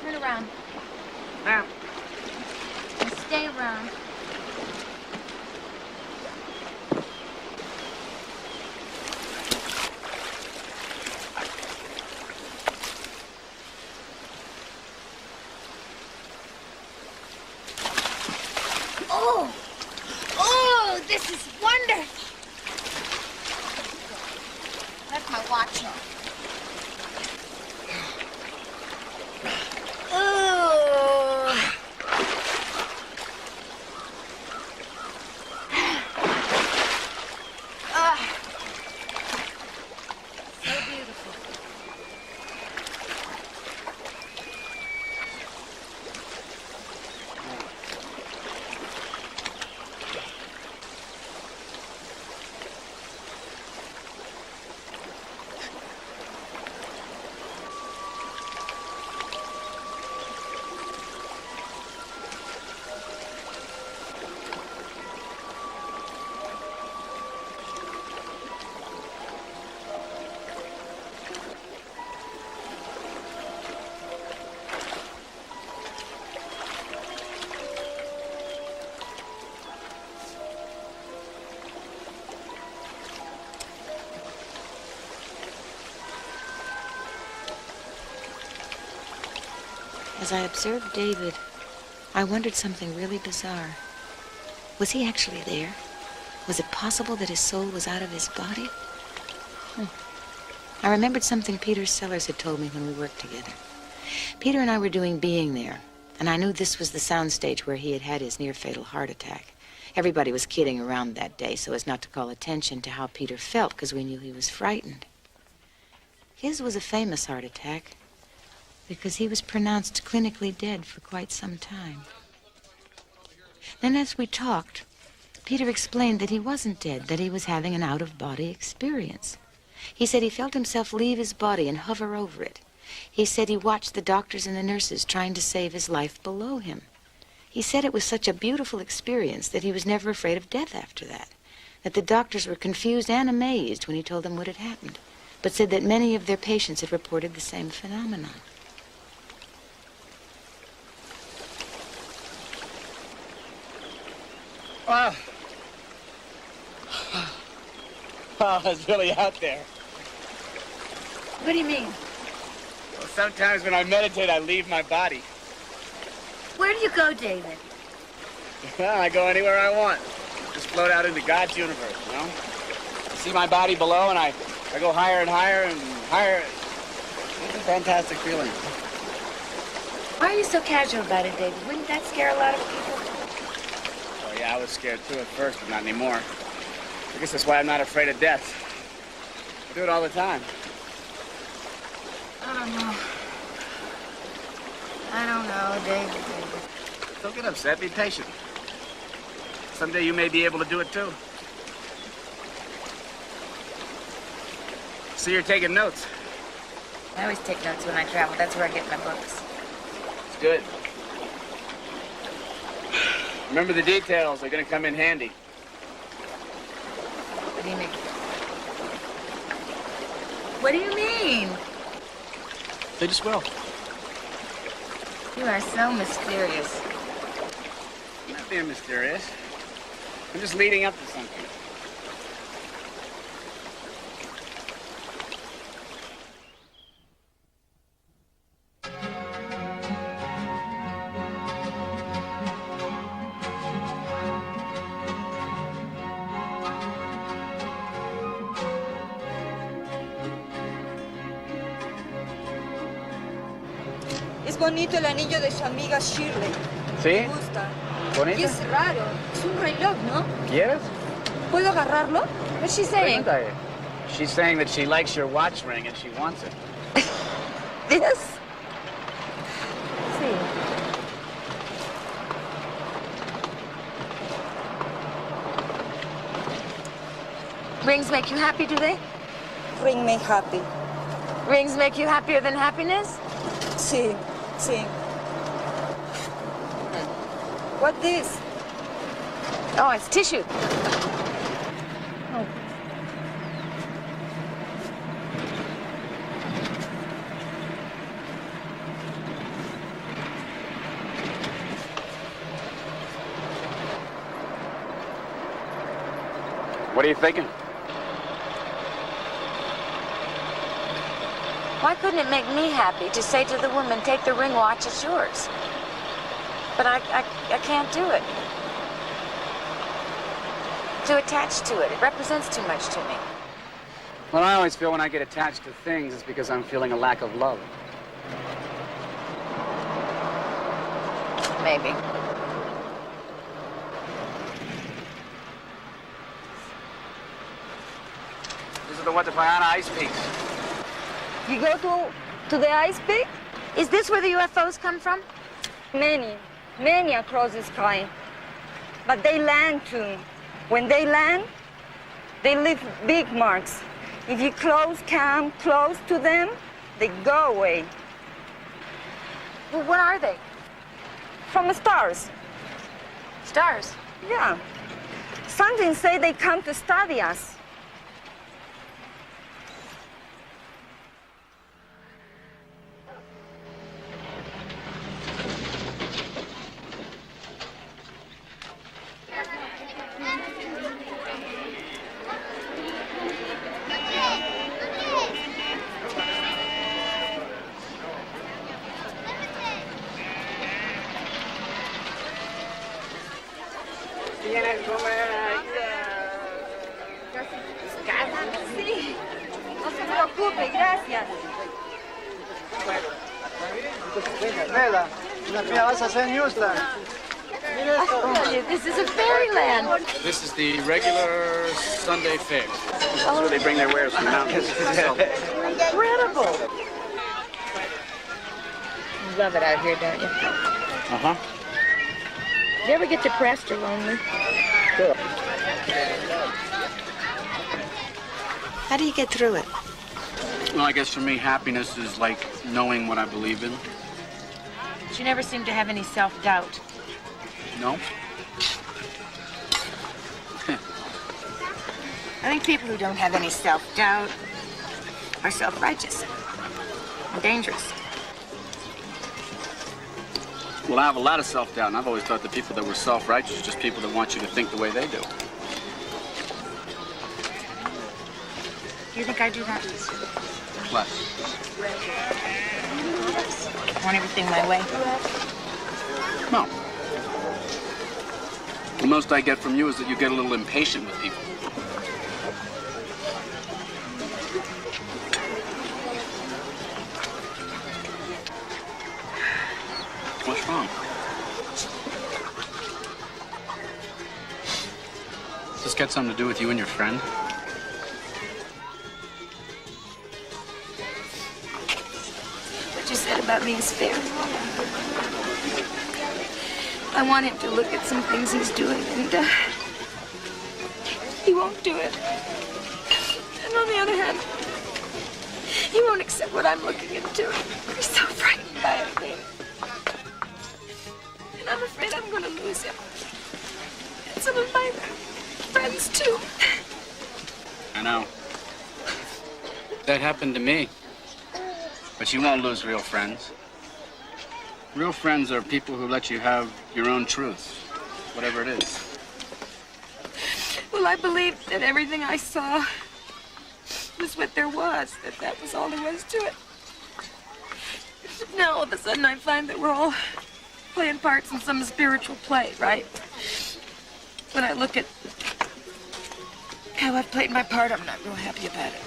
Turn around. Ma'am. And stay around. Oh, this is wonderful. That's my watch on. Oh. So beautiful. As I observed David, I wondered something really bizarre. Was he actually there? Was it possible that his soul was out of his body? I remembered something Peter Sellers had told me when we worked together. Peter and I were doing Being There, and I knew this was the soundstage where he had had his near-fatal heart attack. Everybody was kidding around that day so as not to call attention to how Peter felt, because we knew he was frightened. His was a famous heart attack, because he was pronounced clinically dead for quite some time. Then as we talked, Peter explained that he wasn't dead, that he was having an out-of-body experience. He said he felt himself leave his body and hover over it. He said he watched the doctors and the nurses trying to save his life below him. He said it was such a beautiful experience that he was never afraid of death after that the doctors were confused and amazed when he told them what had happened, but said that many of their patients had reported the same phenomenon. Oh, it's really out there. What do you mean? Well, sometimes when I meditate, I leave my body. Where do you go, David? Well, I go anywhere I want. Just float out into God's universe, you know? I see my body below, and I go higher and higher and higher. It's a fantastic feeling. Why are you so casual about it, David? Wouldn't that scare a lot of people? Oh, yeah, I was scared too at first, but not anymore. I guess that's why I'm not afraid of death. I do it all the time. I don't know. I don't know, Dave. Don't get upset. Be patient. Someday you may be able to do it, too. See, you're taking notes. I always take notes when I travel. That's where I get my books. It's good. Remember the details. They're going to come in handy. What do you mean? What do you mean? They just will. You are so mysterious. I'm not being mysterious. I'm just leading up to something. Es bonito el anillo de su amiga Shirley. ¿Sí? Me gusta. ¿Bonito? Y es raro. Es un reloj, ¿no? ¿Quieres? ¿Puedo agarrarlo? What's she saying? Pregúntale. She's saying that she likes your watch ring and she wants it. Yes. Sí. Rings make you happy, do they? Ring me happy. Rings make you happier than happiness? Sí, sí. What this? Oh, it's tissue. Oh. What are you thinking? Why couldn't it make me happy to say to the woman, take the ring watch, it's yours? But I can't do it. To attach to it, it represents too much to me. Well, I always feel when I get attached to things, it's because I'm feeling a lack of love. Maybe. This is the Watapayana Ice Peaks. You go to the ice peak? Is this where the UFOs come from? Many across the sky. But they land too. When they land, they leave big marks. If you come close to them, they go away. Well, what are they? From the stars. Stars? Yeah. Something say they come to study us. Sí. No se preocupe, gracias. Nela, mira, vas a hacer Houston. This is a fairyland. This is the regular Sunday fair. This is where they bring their wares from the mountains. Incredible. You love it out here, don't you? Uh-huh. Do you ever get depressed or lonely? Sure. How do you get through it? Well, I guess for me, happiness is like knowing what I believe in. But you never seem to have any self-doubt. No? I think people who don't have any self-doubt are self-righteous and dangerous. Well, I have a lot of self-doubt, and I've always thought the people that were self-righteous are just people that want you to think the way they do. Do you think I do that? Less. Want everything my way? No. The most I get from you is that you get a little impatient with people. What's wrong? Does this got something to do with you and your friend? What you said about about me is fair. I want him to look at some things he's doing, and he won't do it. And on the other hand, he won't accept what I'm looking into. He's so frightened by everything. And I'm afraid I'm going to lose him. And some of my friends, too. I know. That happened to me. But you won't lose real friends. Real friends are people who let you have your own truth, whatever it is. Well, I believed that everything I saw was what there was, that was all there was to it. Now, all of a sudden, I find that we're all playing parts in some spiritual play, right? When I look at how I've played my part, I'm not real happy about it.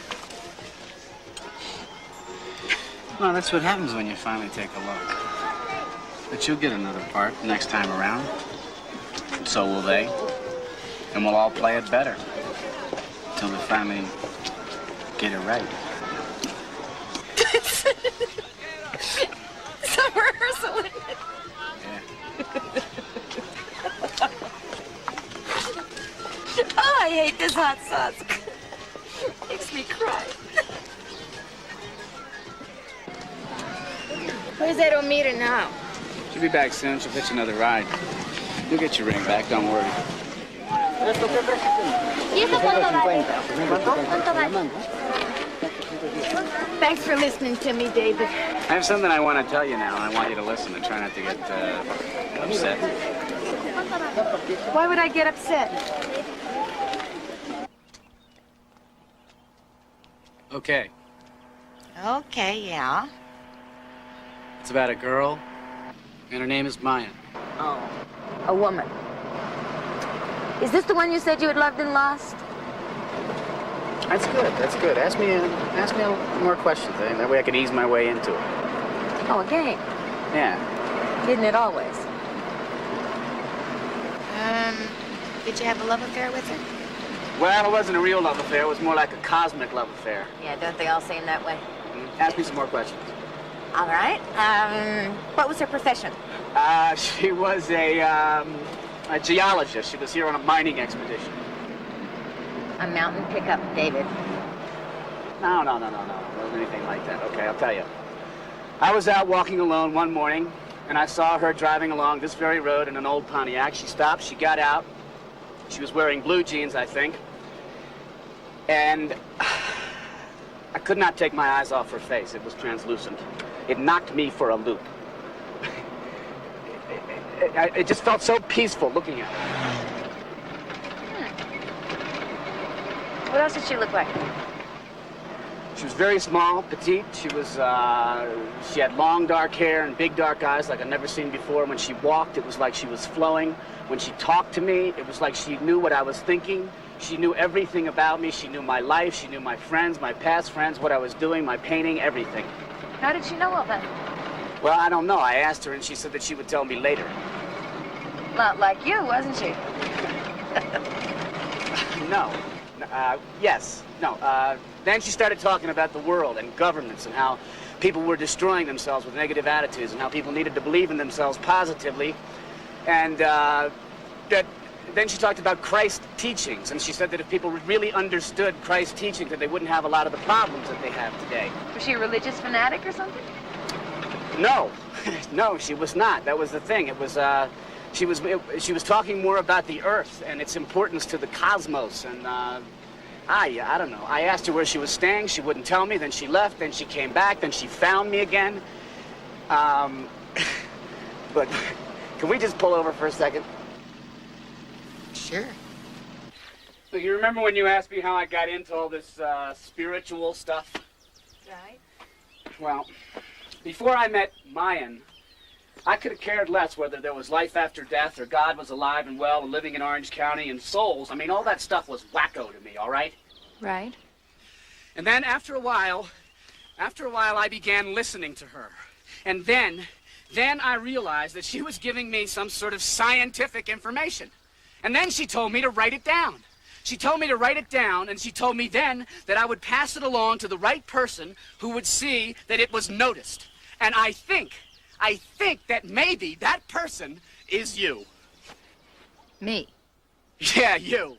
Well, that's what happens when you finally take a look. But you'll get another part next time around. And so will they. And we'll all play it better. Until we finally get it right. Some rehearsal, isn't it? Oh, I hate this hot sauce. Makes me cry. Where's that Omira now? She'll be back soon. She'll fetch another ride. You'll get your ring back, don't worry. Thanks for listening to me, David. I have something I want to tell you now, and I want you to listen and try not to get upset. Why would I get upset? Okay. Okay, yeah. It's about a girl, and her name is Maya. Oh, a woman. Is this the one you said you had loved and lost? That's good. That's good. Ask me more questions. That way I can ease my way into it. Oh, a game. Yeah. Isn't it always? Did you have a love affair with her? Well, it wasn't a real love affair. It was more like a cosmic love affair. Yeah, don't they all seem that way? Ask me some more questions. All right. What was her profession? She was a geologist. She was here on a mining expedition. A mountain pickup, David. No. It wasn't anything like that. Okay, I'll tell you. I was out walking alone one morning, and I saw her driving along this very road in an old Pontiac. She stopped, she got out. She was wearing blue jeans, I think. And I could not take my eyes off her face. It was translucent. It knocked me for a loop. It just felt so peaceful looking at her. What else did she look like? She was very small, petite. She had long dark hair and big dark eyes like I'd never seen before. When she walked, it was like she was flowing. When she talked to me, it was like she knew what I was thinking. She knew everything about me. She knew my life. She knew my friends, my past friends, what I was doing, my painting, everything. How did she know all that? Well, I don't know. I asked her, and she said that she would tell me later. Not like you, wasn't she? No. Yes. No. Then she started talking about the world and governments and how people were destroying themselves with negative attitudes and how people needed to believe in themselves positively. And then she talked about Christ's teachings, and she said that if people really understood Christ's teachings, that they wouldn't have a lot of the problems that they have today. Was she a religious fanatic or something? No. No, she was not. That was the thing. It was, she was talking more about the earth and its importance to the cosmos, and I don't know. I asked her where she was staying. She wouldn't tell me. Then she left. Then she came back. Then she found me again. But can we just pull over for a second? Sure. So you remember when you asked me how I got into all this spiritual stuff? Right. Well, before I met Mayan, I could have cared less whether there was life after death or God was alive and well and living in Orange County and souls. I mean, all that stuff was wacko to me, all right? Right. And then after a while, I began listening to her. And then I realized that she was giving me some sort of scientific information. And then she told me to write it down. She told me to write it down, and she told me then that I would pass it along to the right person who would see that it was noticed. And I think that maybe that person is you. Me? Yeah, you.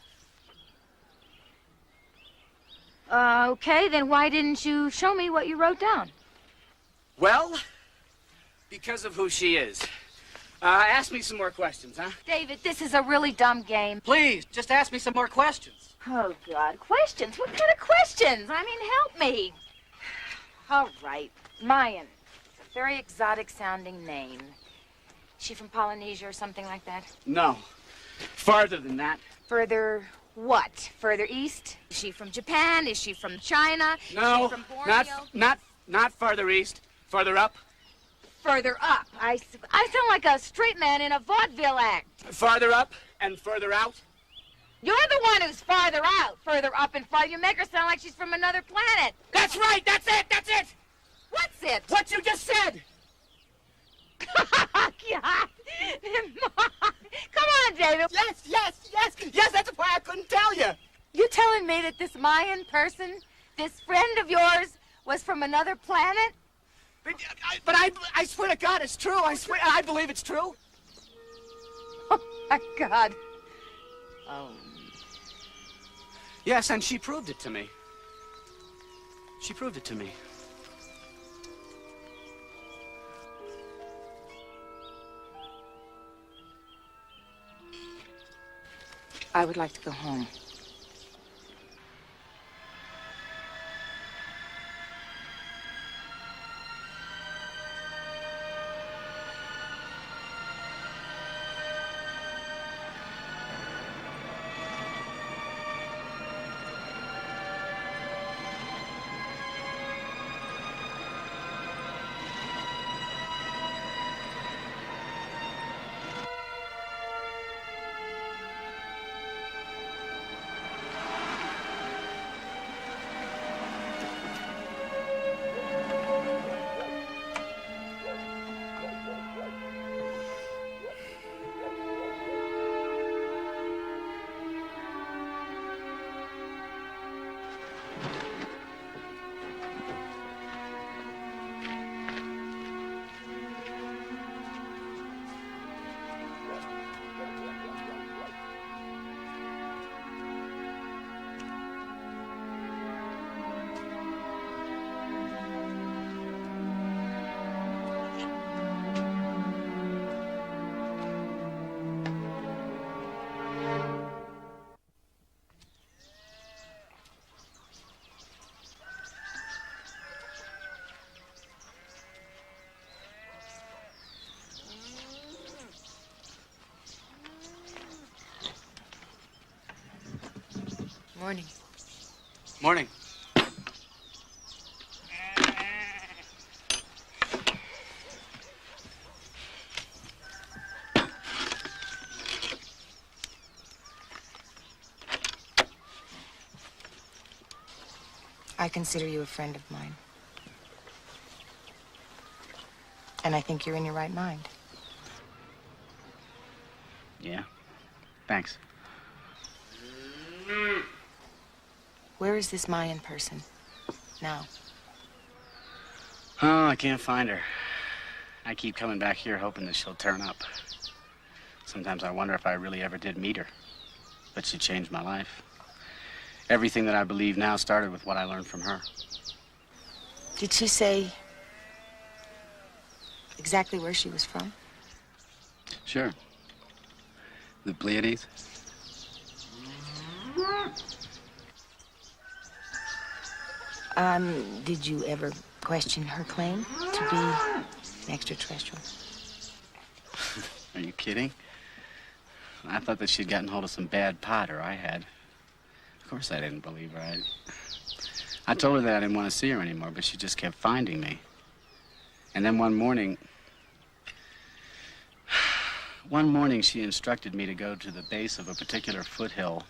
Okay, then why didn't you show me what you wrote down? Well, because of who she is. Ask me some more questions, huh? David, this is a really dumb game. Please, just ask me some more questions. Oh, God. Questions? What kind of questions? I mean, help me. All right. Mayan. It's a very exotic-sounding name. Is she from Polynesia or something like that? No. Farther than that. Further what? Further east? Is she from Japan? Is she from China? No, Is she from Borneo? not farther east. Farther up. Further up. I sound like a straight man in a vaudeville act. Farther up and further out. You're the one who's farther out. Further up and farther. You make her sound like she's from another planet. That's right. That's it. That's it. What's it? What you just said. God. Come on, David. Yes, that's why I couldn't tell you. You telling me that this Mayan person, this friend of yours, was from another planet? But I swear to God, it's true. I swear, I believe it's true. Oh, my God. Oh. Yes, and she proved it to me. She proved it to me. I would like to go home. Morning. Morning. I consider you a friend of mine. And I think you're in your right mind. Yeah. Thanks. Where is this Mayan person now? Oh, I can't find her. I keep coming back here hoping that she'll turn up. Sometimes I wonder if I really ever did meet her. But she changed my life. Everything that I believe now started with what I learned from her. Did she say exactly where she was from? Sure. The Pleiades. Did you ever question her claim to be an extraterrestrial? Are you kidding? I thought that she'd gotten hold of some bad pot, or I had. Of course I didn't believe her. I told her that I didn't want to see her anymore, but she just kept finding me. And then one morning she instructed me to go to the base of a particular foothill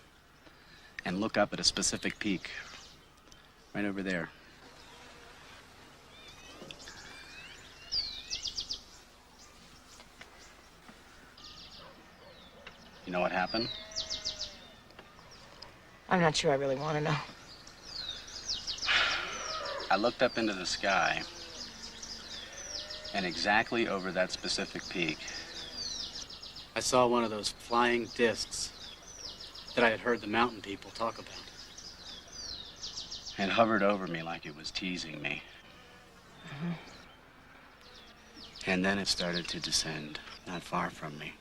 and look up at a specific peak. Right over there. You know what happened? I'm not sure I really want to know. I looked up into the sky, And exactly over that specific peak, I saw one of those flying discs that I had heard the mountain people talk about. It hovered over me like it was teasing me. And then it started to descend, not far from me.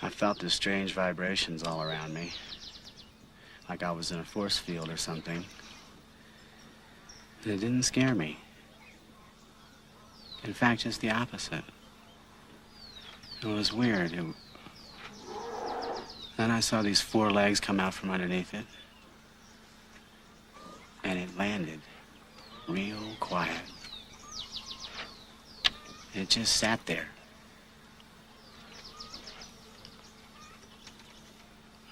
I felt the strange vibrations all around me, like I was in a force field or something. And it didn't scare me. In fact, just the opposite. It was weird. Then I saw these 4 legs come out from underneath it. And it landed real quiet. It just sat there.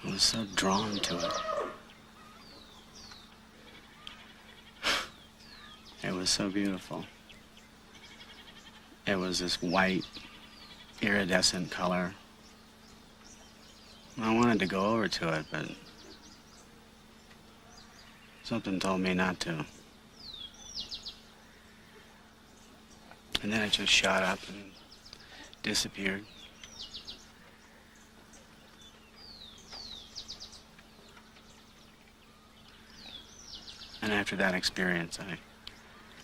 I was so drawn to it. It was so beautiful. It was this white, iridescent color. I wanted to go over to it, but something told me not to. And then it just shot up and disappeared. And after that experience,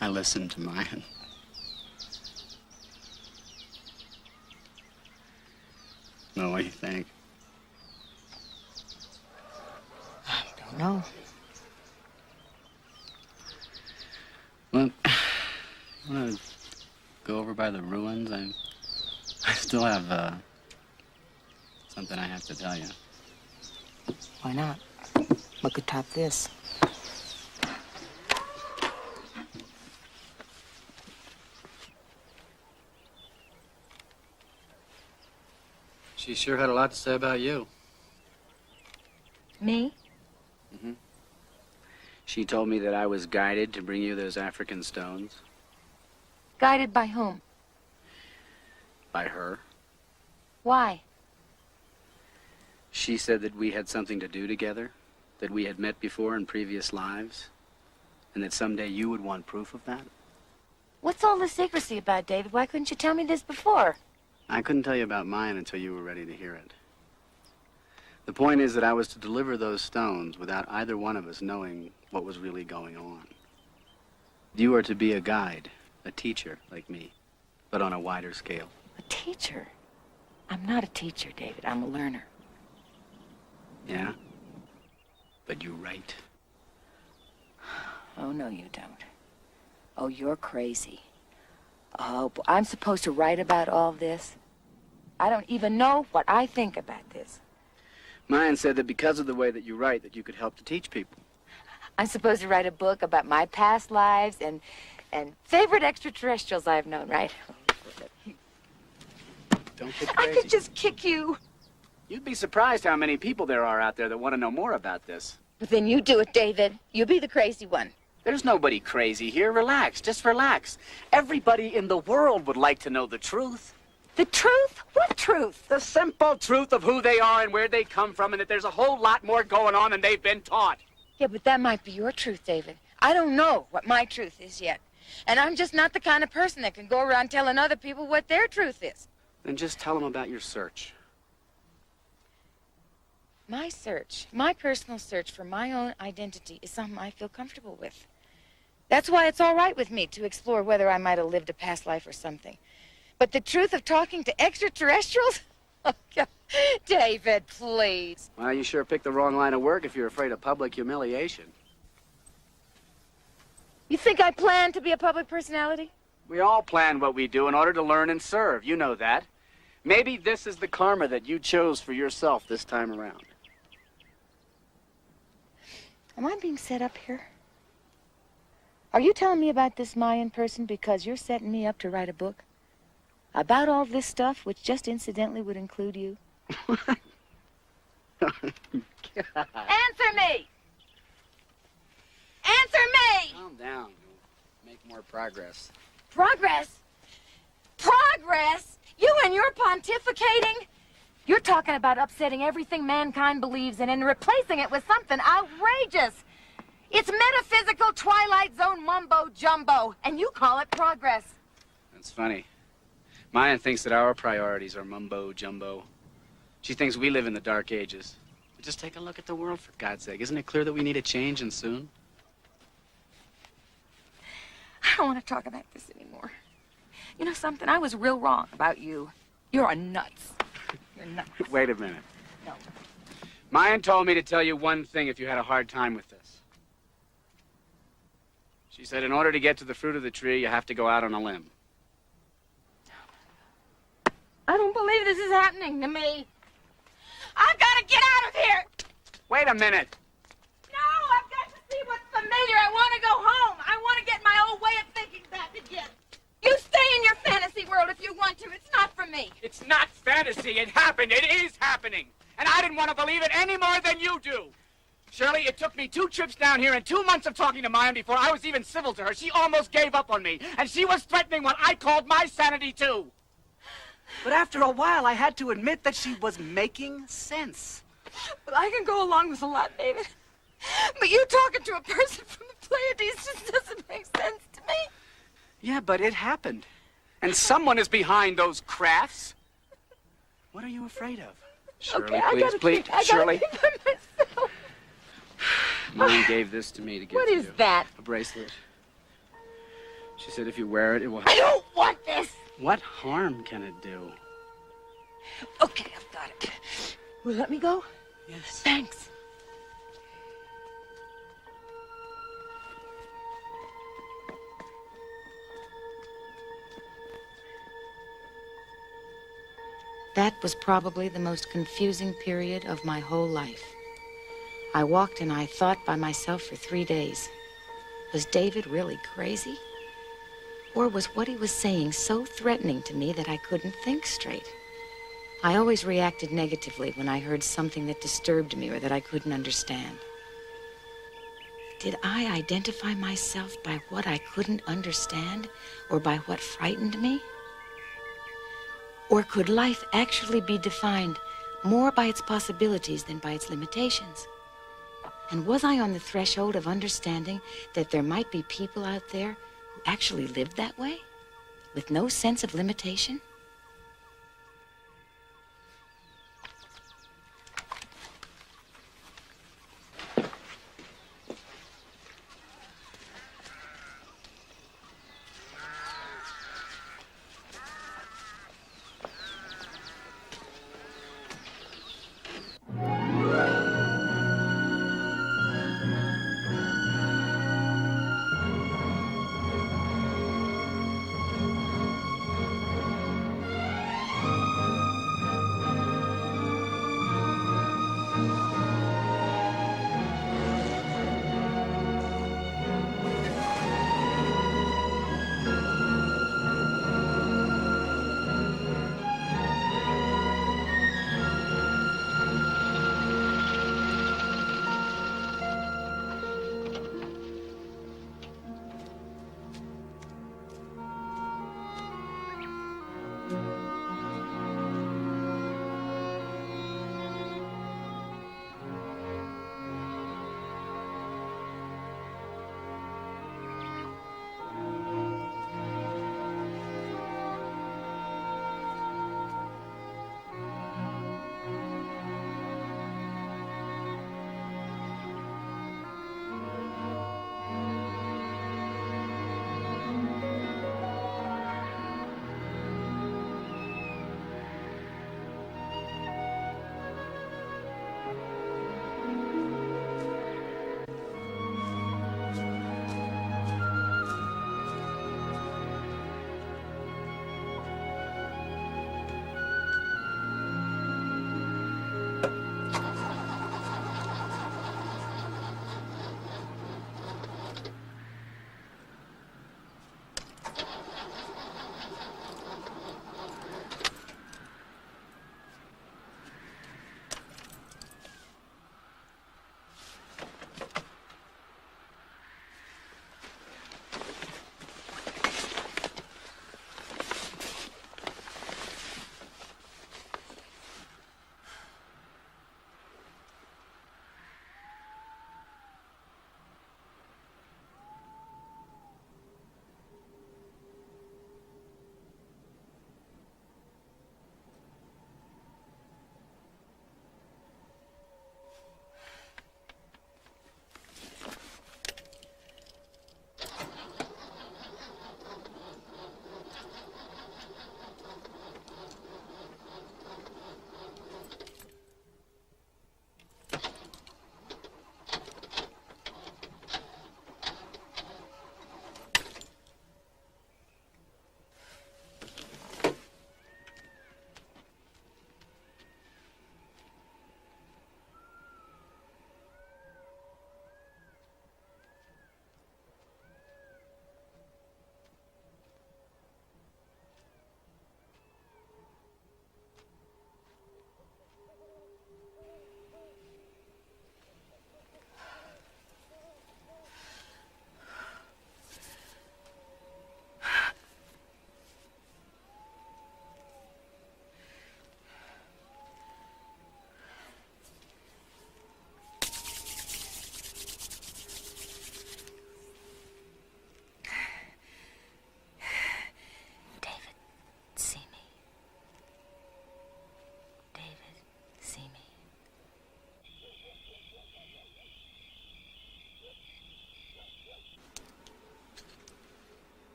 I listened to mine. Well, what do you think? I don't know. Well, you want to go over by the ruins? I still have something I have to tell you. Why not? What could top this? She sure had a lot to say about you. Me? Mm-hmm. She told me that I was guided to bring you those African stones. Guided by whom? By her. Why? She said that we had something to do together, that we had met before in previous lives, and that someday you would want proof of that. What's all the secrecy about, David? Why couldn't you tell me this before? I couldn't tell you about mine until you were ready to hear it. The point is that I was to deliver those stones without either one of us knowing what was really going on. You are to be a guide, a teacher like me, but on a wider scale. A teacher? I'm not a teacher, David. I'm a learner. Yeah? But you write. Oh, no, you don't. Oh, you're crazy. Oh, I'm supposed to write about all this? I don't even know what I think about this. Mine said that because of the way that you write, that you could help to teach people. I'm supposed to write a book about my past lives and favorite extraterrestrials I've known, right? Don't get crazy. I could just kick you. You'd be surprised how many people there are out there that want to know more about this. But then you do it, David. You be the crazy one. There's nobody crazy here. Relax. Just relax. Everybody in the world would like to know the truth. The truth? What truth? The simple truth of who they are and where they come from, and that there's a whole lot more going on than they've been taught. Yeah, but that might be your truth, David. I don't know what my truth is yet. And I'm just not the kind of person that can go around telling other people what their truth is. Then just tell them about your search. My search, my personal search for my own identity is something I feel comfortable with. That's why it's all right with me to explore whether I might have lived a past life or something. But the truth of talking to extraterrestrials? Oh, God. David, please. Well, you sure picked the wrong line of work if you're afraid of public humiliation. You think I plan to be a public personality? We all plan what we do in order to learn and serve. You know that. Maybe this is the karma that you chose for yourself this time around. Am I being set up here? Are you telling me about this Mayan person because you're setting me up to write a book? About all this stuff, which just incidentally would include you? Answer me! Answer me! Calm down. You'll make more progress. Progress? Progress? You and your pontificating? You're talking about upsetting everything mankind believes in and replacing it with something outrageous. It's metaphysical Twilight Zone mumbo jumbo, and you call it progress. That's funny. Maya thinks that our priorities are mumbo jumbo. She thinks we live in the Dark Ages. But just take a look at the world, for God's sake. Isn't it clear that we need a change, and soon? I don't want to talk about this anymore. You know something? I was real wrong about you. You're a nuts. You're nuts. Wait a minute. No. Mayan told me to tell you one thing if you had a hard time with this. She said in order to get to the fruit of the tree, you have to go out on a limb. I don't believe this is happening to me. I've got to get out of here. Wait a minute. No, I've got to see what's familiar. I want to go home. I want to get my old way of thinking back again. You stay in your fantasy world if you want to. It's not for me. It's not fantasy. It happened. It is happening. And I didn't want to believe it any more than you do. Shirley, it took me 2 trips down here and 2 months of talking to Mayan before I was even civil to her. She almost gave up on me. And she was threatening what I called my sanity, too. But after a while, I had to admit that she was making sense. Well, I can go along with a lot, David. But you talking to a person from the Pleiades just doesn't make sense to me. Yeah, but it happened. And someone is behind those crafts. What are you afraid of? Shirley, Okay, please. Shirley. Think by myself. Mom gave this to me to give What to is you. that? A bracelet. She said if you wear it, it will help. I don't want this. What harm can it do? Okay, I've got it. Will you let me go? Yes. Thanks. That was probably the most confusing period of my whole life. I walked and I thought by myself for 3 days. Was David really crazy? Or was what he was saying so threatening to me that I couldn't think straight? I always reacted negatively when I heard something that disturbed me or that I couldn't understand. Did I identify myself by what I couldn't understand or by what frightened me? Or could life actually be defined more by its possibilities than by its limitations? And was I on the threshold of understanding that there might be people out there who actually lived that way, with no sense of limitation?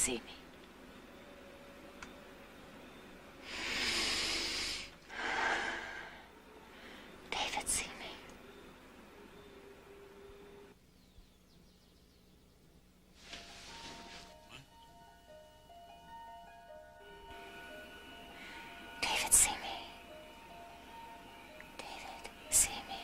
see me. David, see me. David, see me. David, see me.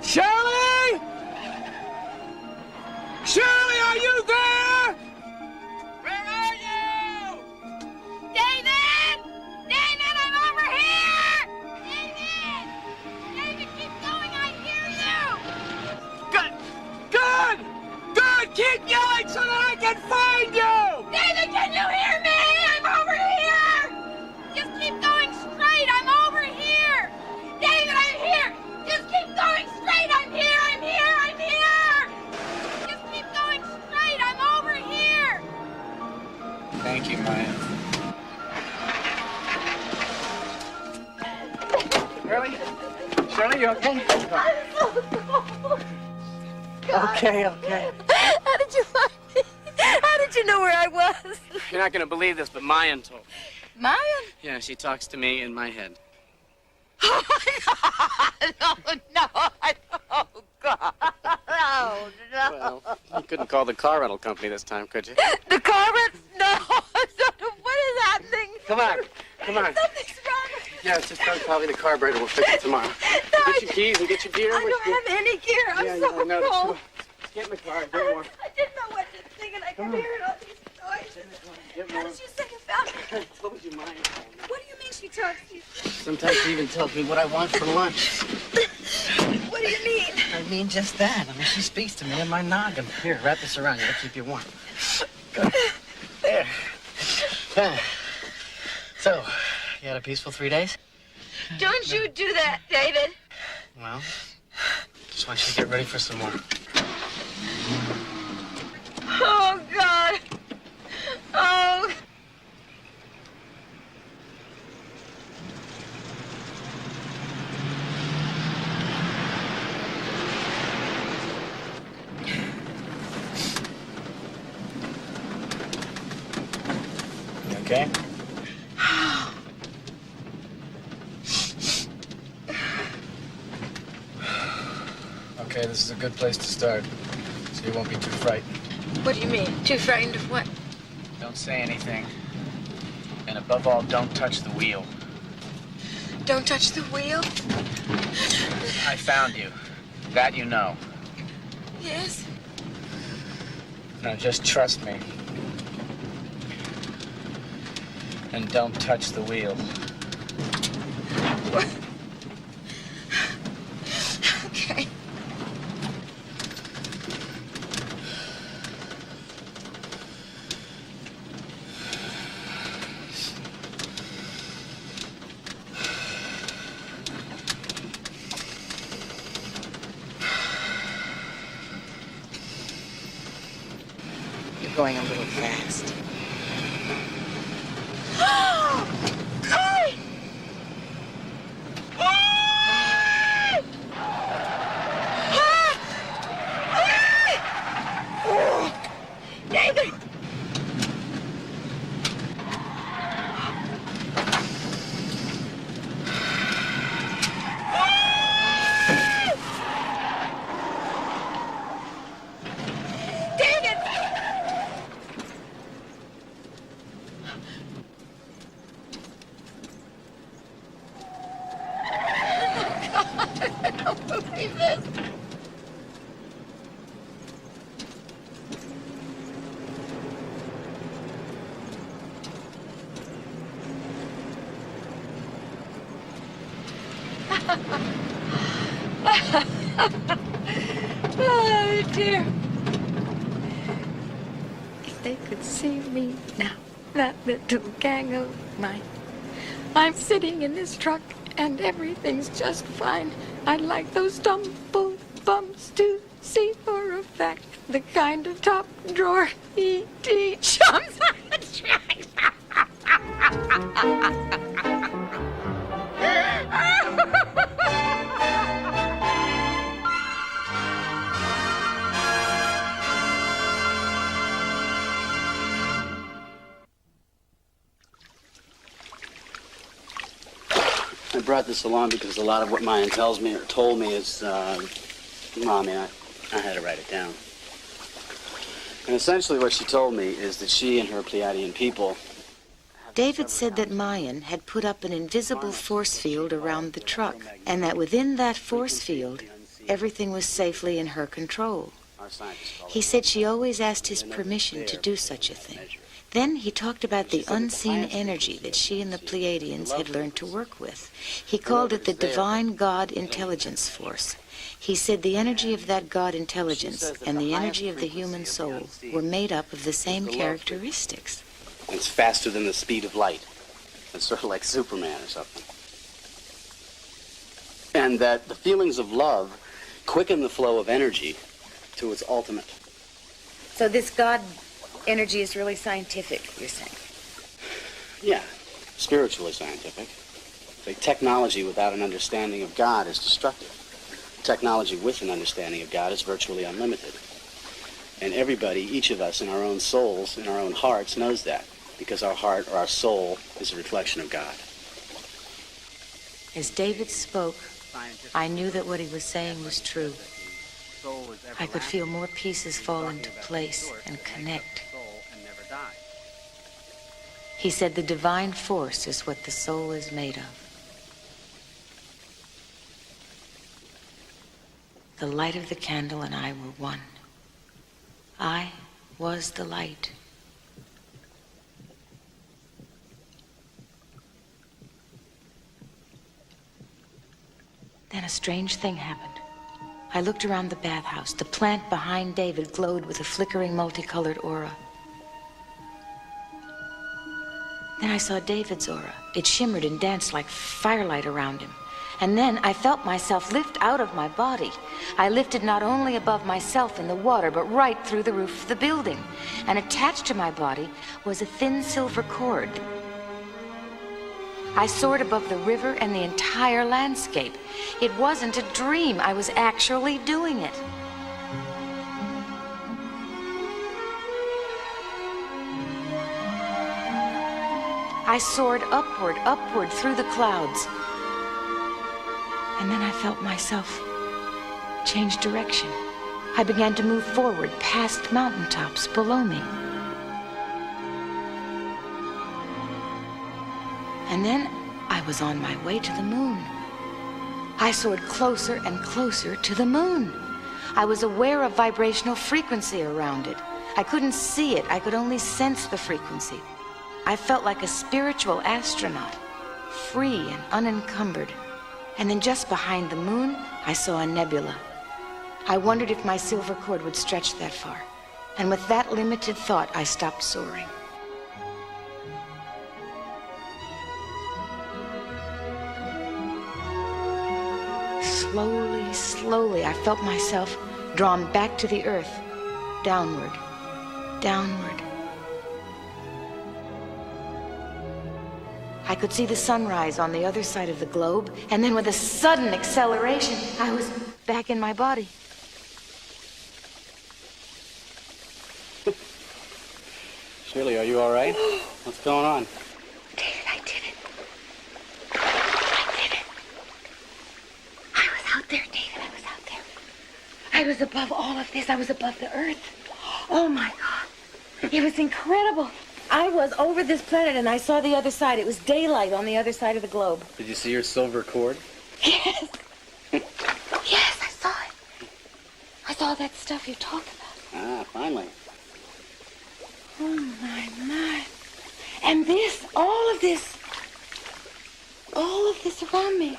Shirley! Shirley, are you there? Where are you? David! David, I'm over here! David! David, keep going, I hear you! Good! Good! Good! Keep yelling so that I can find you! David, can you hear me? I'm over here! Just keep going straight, I'm over here! David, I'm here! Just keep going straight, I'm here, I'm here, I'm here! Just keep going straight, I'm over here! Thank you, Maya. Shirley? Shirley, you okay? I'm so cold. Okay, okay. How did you find me? How did you know where I was? You're not gonna believe this, but Mayan told. Mayan? Yeah, she talks to me in my head. Oh, my God. No, oh, God. No, no. Well, you couldn't call the car rental company this time, could you? The car rent? No. What is happening? Come on, come on. Something's wrong. Yeah, it's just probably the carburetor. We'll fix it tomorrow. No, Get your keys and get your gear. I don't have any gear. I'm yeah, so I know. cold. Get in the car. Get more. I didn't know what to think, and I kept hearing all these noises. Get How more. did you say you found me? I told you, Maya. What do you mean she talks to you? Sometimes she even tells me what I want for lunch. What do you mean? I mean just that. I mean, she speaks to me in my noggin. Here, wrap this around you. It'll keep you warm. Good. There. Ah. So, you had a peaceful 3 days? Don't you do that, David. Well, just want you to get ready for some more. Oh, God. Oh. You okay? Okay, this is a good place to start, so you won't be too frightened. What do you mean? Too frightened of what? Don't say anything. And above all, don't touch the wheel. Don't touch the wheel? I found you. That you know. Yes. Now just trust me. And don't touch the wheel. Okay. You're going a little fast. David! David! I don't believe this. Oh, dear. If they could see me now, that little gang of mine. I'm sitting in this truck and everything's just fine. I'd like those tumble bumps to see for a fact the kind of top drawer E.T. chums attract. I brought this along because a lot of what Mayan tells me or told me is, well, I mean, I had to write it down. And essentially what she told me is that she and her Pleiadian people... David said that Mayan had put up an invisible force field around the truck, and that within that force field, everything was safely in her control. He said she always asked his permission to do such a thing. Then he talked about the unseen energy that she and the Pleiadians had learned to work with. He called it the Divine God Intelligence Force. He said the energy of that God intelligence and the energy of the human soul were made up of the same characteristics. It's faster than the speed of light. It's sort of like Superman or something. And that the feelings of love quicken the flow of energy to its ultimate. So this God energy is really scientific, you're saying? Yeah, spiritually scientific. The technology without an understanding of God is destructive. Technology with an understanding of God is virtually unlimited. And everybody, each of us in our own souls, in our own hearts, knows that. Because our heart or our soul is a reflection of God. As David spoke, I knew that what he was saying was true. I could feel more pieces fall into place and connect. He said the divine force is what the soul is made of. The light of the candle and I were one. I was the light. Then a strange thing happened. I looked around the bathhouse. The plant behind David glowed with a flickering multicolored aura. Then I saw David's aura. It shimmered and danced like firelight around him. And then I felt myself lift out of my body. I lifted not only above myself in the water, but right through the roof of the building. And attached to my body was a thin silver cord. I soared above the river and the entire landscape. It wasn't a dream. I was actually doing it. I soared upward through the clouds. And then I felt myself change direction. I began to move forward past mountaintops below me. And then I was on my way to the moon. I soared closer and closer to the moon. I was aware of vibrational frequency around it. I couldn't see it. I could only sense the frequency. I felt like a spiritual astronaut, free and unencumbered. And then just behind the moon, I saw a nebula. I wondered if my silver cord would stretch that far. And with that limited thought, I stopped soaring. Slowly, slowly, I felt myself drawn back to the earth, downward, downward. I could see the sunrise on the other side of the globe, and then with a sudden acceleration, I was back in my body. Shirley, are you all right? What's going on? David, I did it. I did it. I was out there, David. I was out there. I was above all of this. I was above the earth. Oh, my God. It was incredible. I was over this planet, and I saw the other side. It was daylight on the other side of the globe. Did you see your silver cord? Yes. Yes, I saw it. I saw that stuff you talk about. Ah, finally. Oh, my. And this, all of this around me,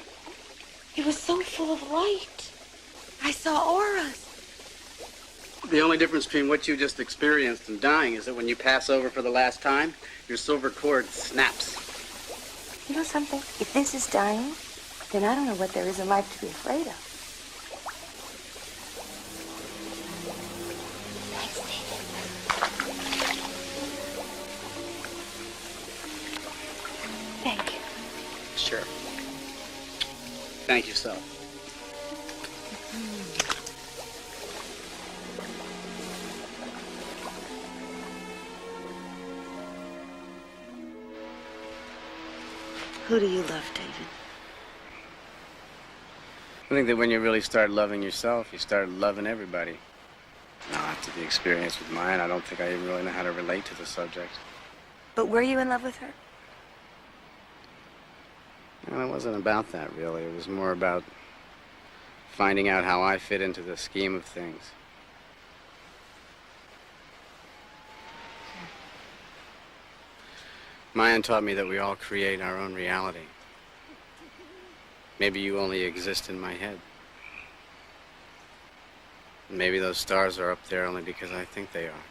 it was so full of light. I saw auras. The only difference between what you just experienced and dying is that when you pass over for the last time, your silver cord snaps. You know something? If this is dying, then I don't know what there is in life to be afraid of. Thank you. Sure. Thank you, so. Who do you love, David? I think that when you really start loving yourself, you start loving everybody. Now, after the experience with mine, I don't think I even really know how to relate to the subject. But were you in love with her? Well, it wasn't about that, really. It was more about finding out how I fit into the scheme of things. Mayan taught me that we all create our own reality. Maybe you only exist in my head. Maybe those stars are up there only because I think they are.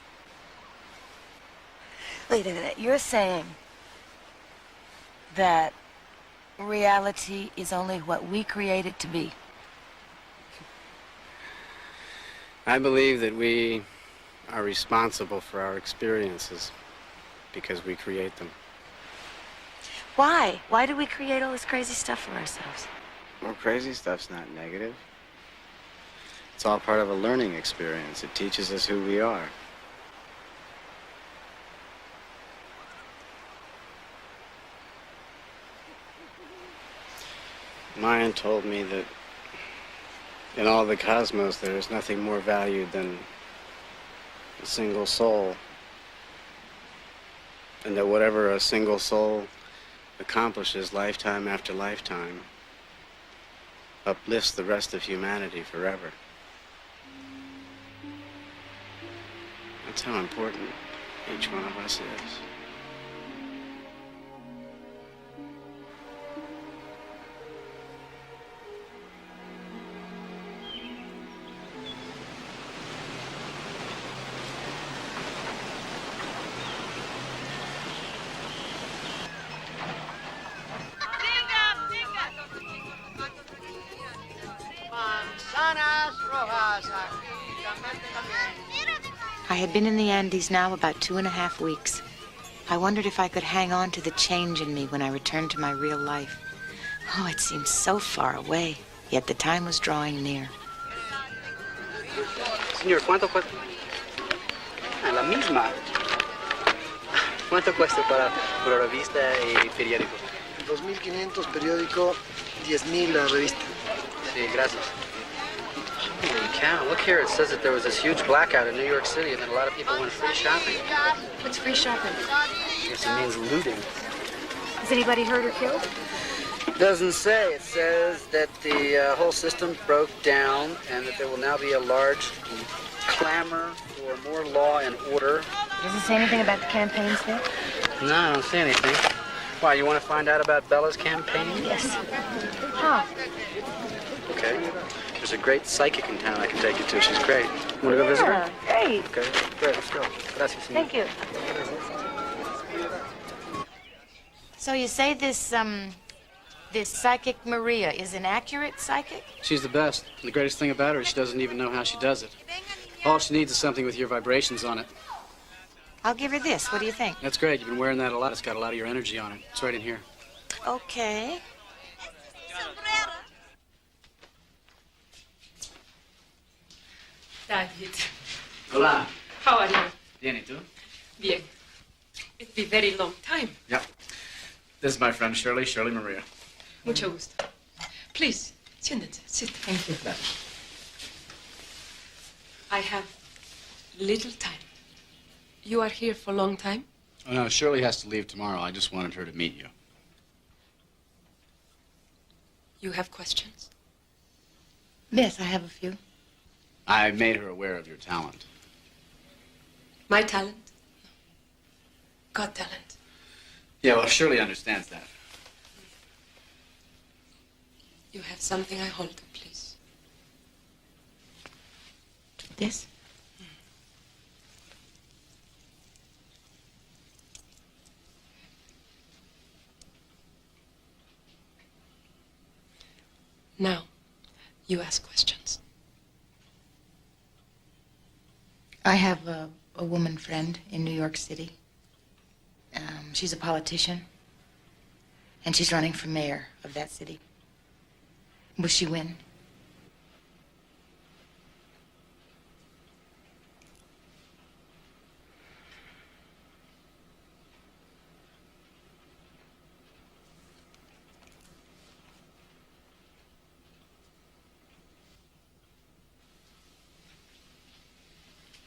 Wait a minute. You're saying that reality is only what we create it to be? I believe that we are responsible for our experiences because we create them. Why? Why do we create all this crazy stuff for ourselves? Well, crazy stuff's not negative. It's all part of a learning experience. It teaches us who we are. Mayan told me that in all the cosmos there is nothing more valued than a single soul. And that whatever a single soul accomplishes lifetime after lifetime uplifts the rest of humanity forever. That's how important each one of us is. I had been in the Andes now about 2.5 weeks. I wondered if I could hang on to the change in me when I returned to my real life. Oh, it seemed so far away, yet the time was drawing near. Señor, ¿cuánto cuesta? Ah, la misma. ¿Cuánto cuesta para revista y periódico? 2.500 periódico, 10.000 la revista. Sí, gracias. Holy cow, look here, it says that there was this huge blackout in New York City and that a lot of people went free shopping. What's free shopping? I guess it means looting. Is anybody hurt or killed? Doesn't say. It says that the whole system broke down and that there will now be a large clamor for for more law and order. Does it say anything about the campaigns there? No, I don't see anything. Why, you want to find out about Bella's campaign? Yes. How? Okay. There's a great psychic in town I can take you to. She's great. Want to go visit her? Great. Okay, great. Let's go. Gracias, señor. Thank you. So you say this psychic Maria is an accurate psychic? She's the best. The greatest thing about her is she doesn't even know how she does it. All she needs is something with your vibrations on it. I'll give her this. What do you think? That's great. You've been wearing that a lot. It's got a lot of your energy on it. It's right in here. Okay. David. Hola. How are you? Bien, ¿y tú? Bien. It's been a very long time. Yep. This is my friend Shirley Maria. Mucho gusto. Please, siéntense. Sit. Thank you. I have little time. You are here for a long time? Oh, no, Shirley has to leave tomorrow. I just wanted her to meet you. You have questions? Yes, I have a few. I made her aware of your talent. My talent? God talent. Yeah, well, Shirley understands that. You have something I hold, please. This? Now, you ask questions. I have a woman friend in New York City. She's a politician, and she's running for mayor of that city. Will she win?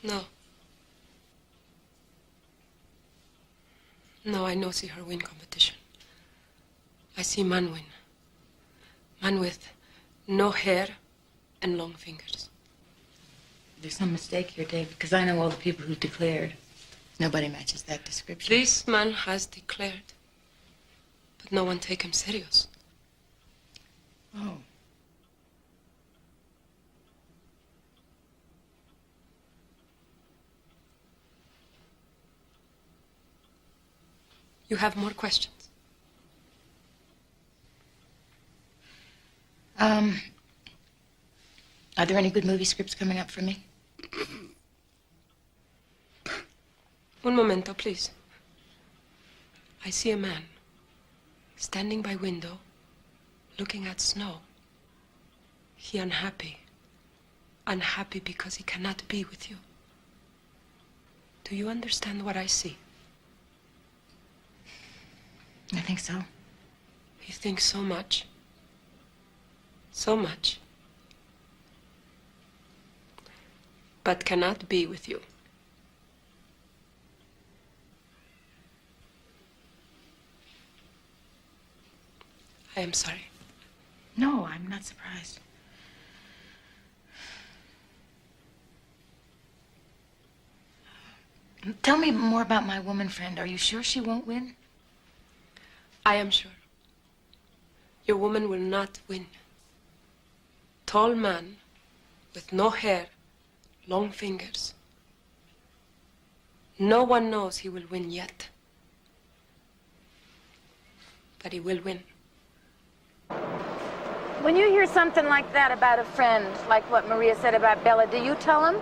No. No, I no see her win competition. I see man win. Man with no hair and long fingers. There's some mistake here, David, because I know all the people who declared. Nobody matches that description. This man has declared, but no one take him serious. Oh. You have more questions? Are there any good movie scripts coming up for me? Un momento, please. I see a man standing by window, looking at snow. He unhappy. Unhappy because he cannot be with you. Do you understand what I see? I think so. He thinks so much. So much. But cannot be with you. I am sorry. No, I'm not surprised. Tell me more about my woman friend. Are you sure she won't win? I am sure. Your woman will not win. Tall man with no hair, long fingers. No one knows he will win yet. But he will win. When you hear something like that about a friend, like what Maria said about Bella, do you tell him?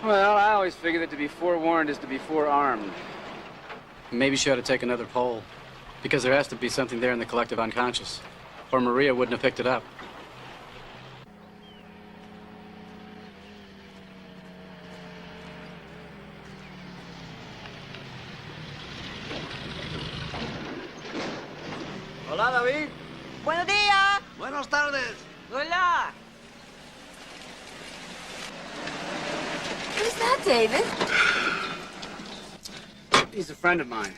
Well, I always figure that to be forewarned is to be forearmed. Maybe she ought to take another poll. Because there has to be something there in the collective unconscious. Or Maria wouldn't have picked it up. Hola, David. Buenos días. Buenas tardes. Hola. Who's that, David? He's a friend of mine.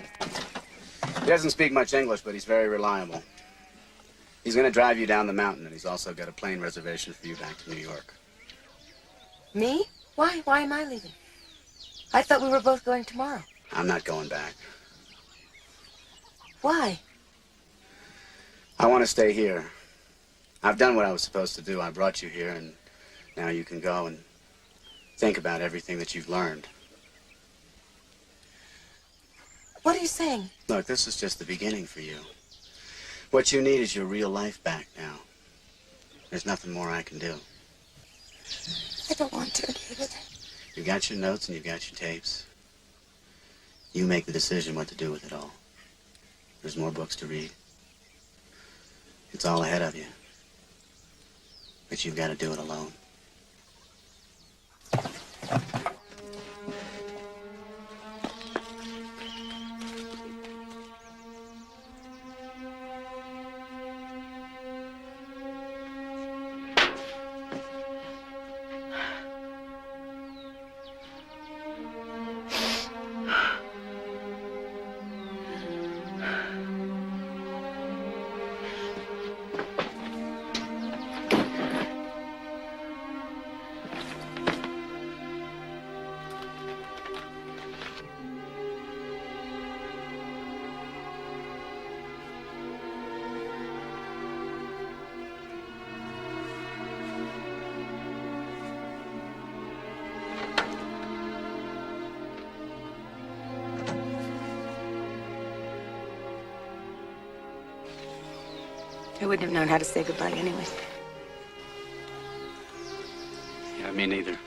He doesn't speak much English, but he's very reliable. He's going to drive you down the mountain, and he's also got a plane reservation for you back to New York. Me? Why? Why am I leaving? I thought we were both going tomorrow. I'm not going back. Why? I want to stay here. I've done what I was supposed to do. I brought you here, and now you can go and think about everything that you've learned. What are you saying? Look, this is just the beginning for you. What you need is your real life back now. There's nothing more I can do. I don't want to, David. You've got your notes and you've got your tapes. You make the decision what to do with it all. There's more books to read. It's all ahead of you. But you've got to do it alone. I wouldn't have known how to say goodbye anyway. Yeah, me neither.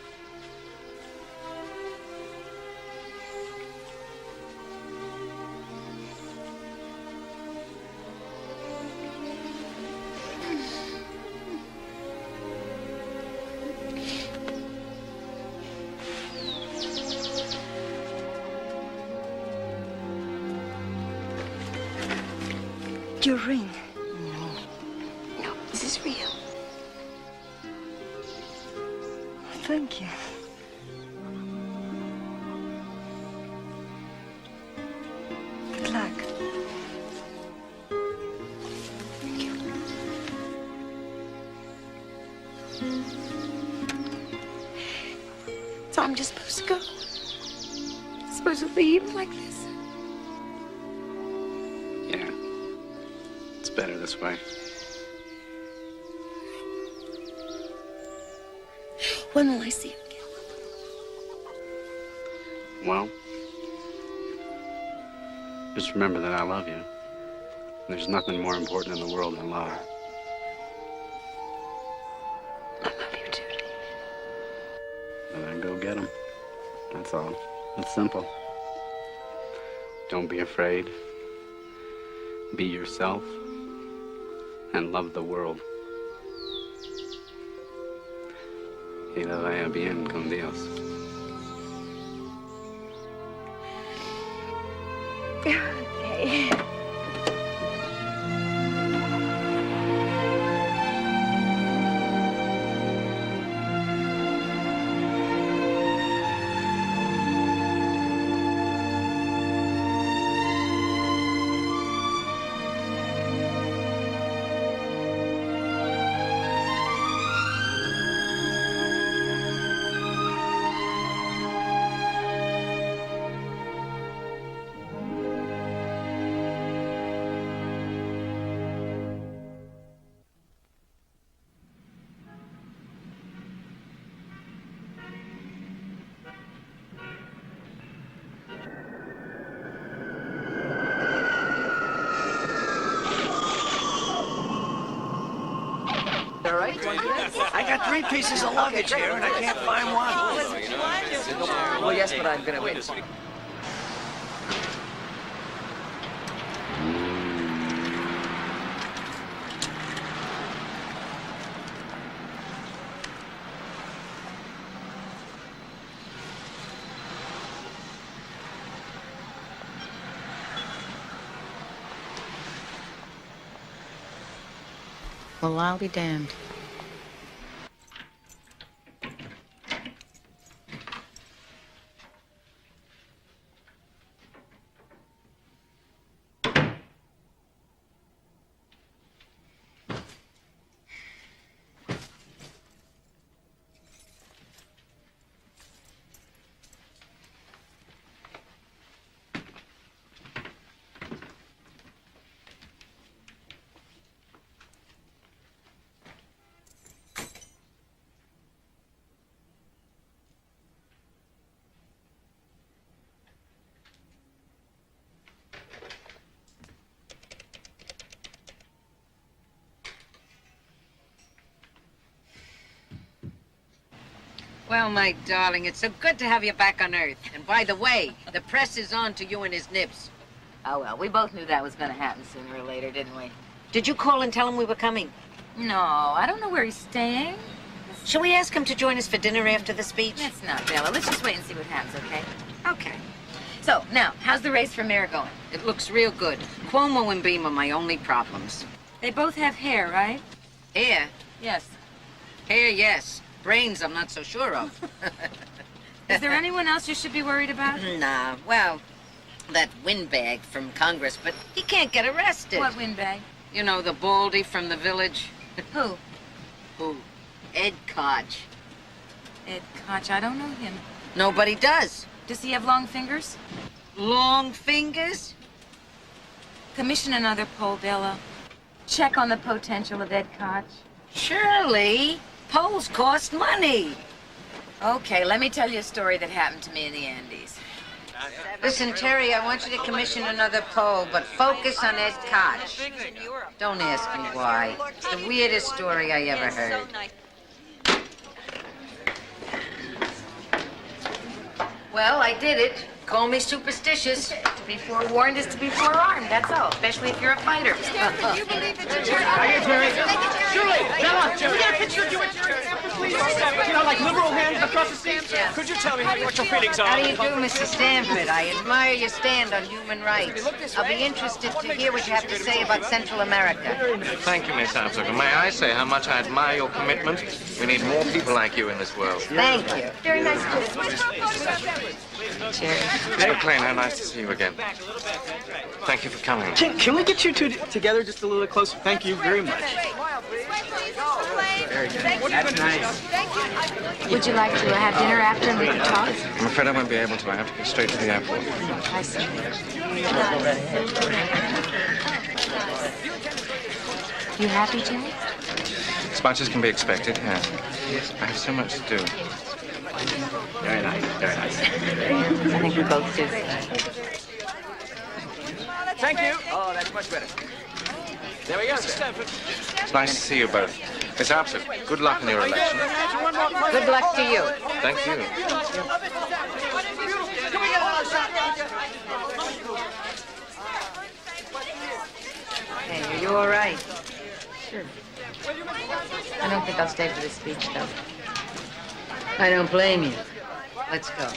Your ring. No, this is real. Thank you. Good luck. Thank you. So I'm just supposed to go? Supposed to leave like this? Yeah. It's better this way. When will I see you again? Well, just remember that I love you. There's nothing more important in the world than love. I love you too. And then go get them. That's all. It's simple. Don't be afraid. Be yourself. And love the world. Y la vaya bien con Dios. Okay. All right? I got 3 pieces of luggage here, and I can't find one. Well, yes, but I'm gonna wait. Well, I'll be damned. Well, my darling, it's so good to have you back on Earth. And by the way, the press is on to you and his nibs. Oh, well, we both knew that was going to happen sooner or later, didn't we? Did you call and tell him we were coming? No, I don't know where he's staying. Shall we ask him to join us for dinner after the speech? Let's not, Bella. Let's just wait and see what happens, okay? Okay. So, now, how's the race for mayor going? It looks real good. Cuomo and Beam are my only problems. They both have hair, right? Hair? Yes. Hair, yes. Brains, I'm not so sure of. Is there anyone else you should be worried about? Nah, well, that windbag from Congress, but he can't get arrested. What windbag? You know, the baldy from the village. Who? Who? Ed Koch. Ed Koch, I don't know him. Nobody does. Does he have long fingers? Long fingers? Commission another poll, Bella. Check on the potential of Ed Koch. Shirley, polls cost money. Okay, let me tell you a story that happened to me in the Andes. Listen, Terry, I want you to commission another poll, but focus on Ed Koch. Don't ask me why. It's the weirdest story I ever heard. Well, I did it. Call me superstitious. To be forewarned is to be forearmed, that's all, especially if you're a fighter. How you, Jerry? Shirley, Bella, can we get a picture of you and Jerry, please? You know, like liberal hands across the seat? Could you tell me what your feelings are? How do you do, Mr. Stanford? I admire your stand on human rights. I'll be interested to hear what you have to say about Central America. Thank you, Miss Absuk. And may I say how much I admire your commitment? We need more people like you in this world. Thank you. Very nice to meet you. Jerry. Miss MacLaine, how nice to see you again. Thank you for coming. Can we get you two together just a little closer? Thank you very much. Very good. That's nice. Would you like to have dinner after and we can talk? I'm afraid I won't be able to. I have to go straight to the airport. I see. You happy, Jerry? As much as can be expected, yes. I have so much to do. Very nice, very nice. I think we both do. Thank you. Oh, that's much better. There we go, sir. It's nice to see you both. Miss Absuk, good luck in your election. Good luck to you. Thank you. Hey, are you all right? Sure. I don't think I'll stay for the speech, though. I don't blame you. Let's go.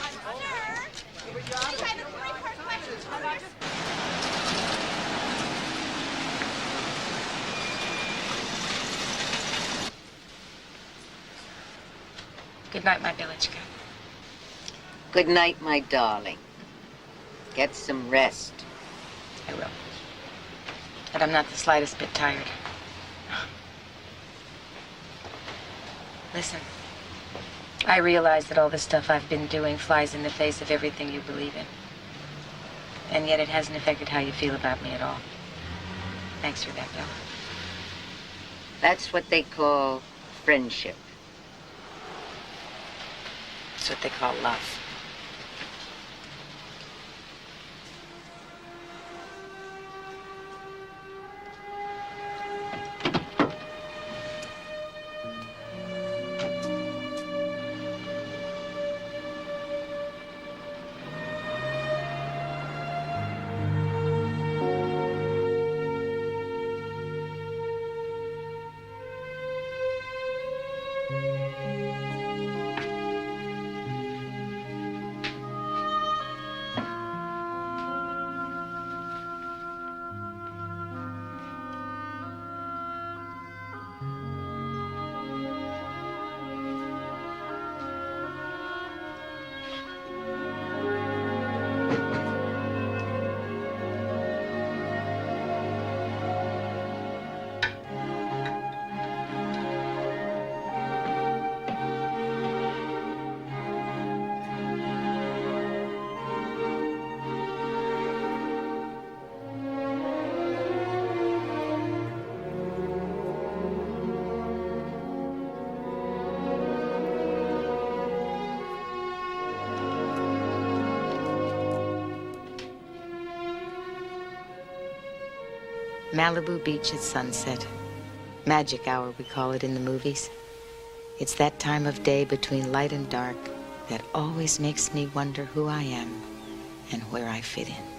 Good night, my village cat. Good night, my darling. Get some rest. I will. But I'm not the slightest bit tired. Listen, I realize that all the stuff I've been doing flies in the face of everything you believe in. And yet it hasn't affected how you feel about me at all. Thanks for that, Bella. That's what they call friendship. That's what they call love. Malibu Beach at sunset. Magic hour, we call it in the movies. It's that time of day between light and dark that always makes me wonder who I am and where I fit in.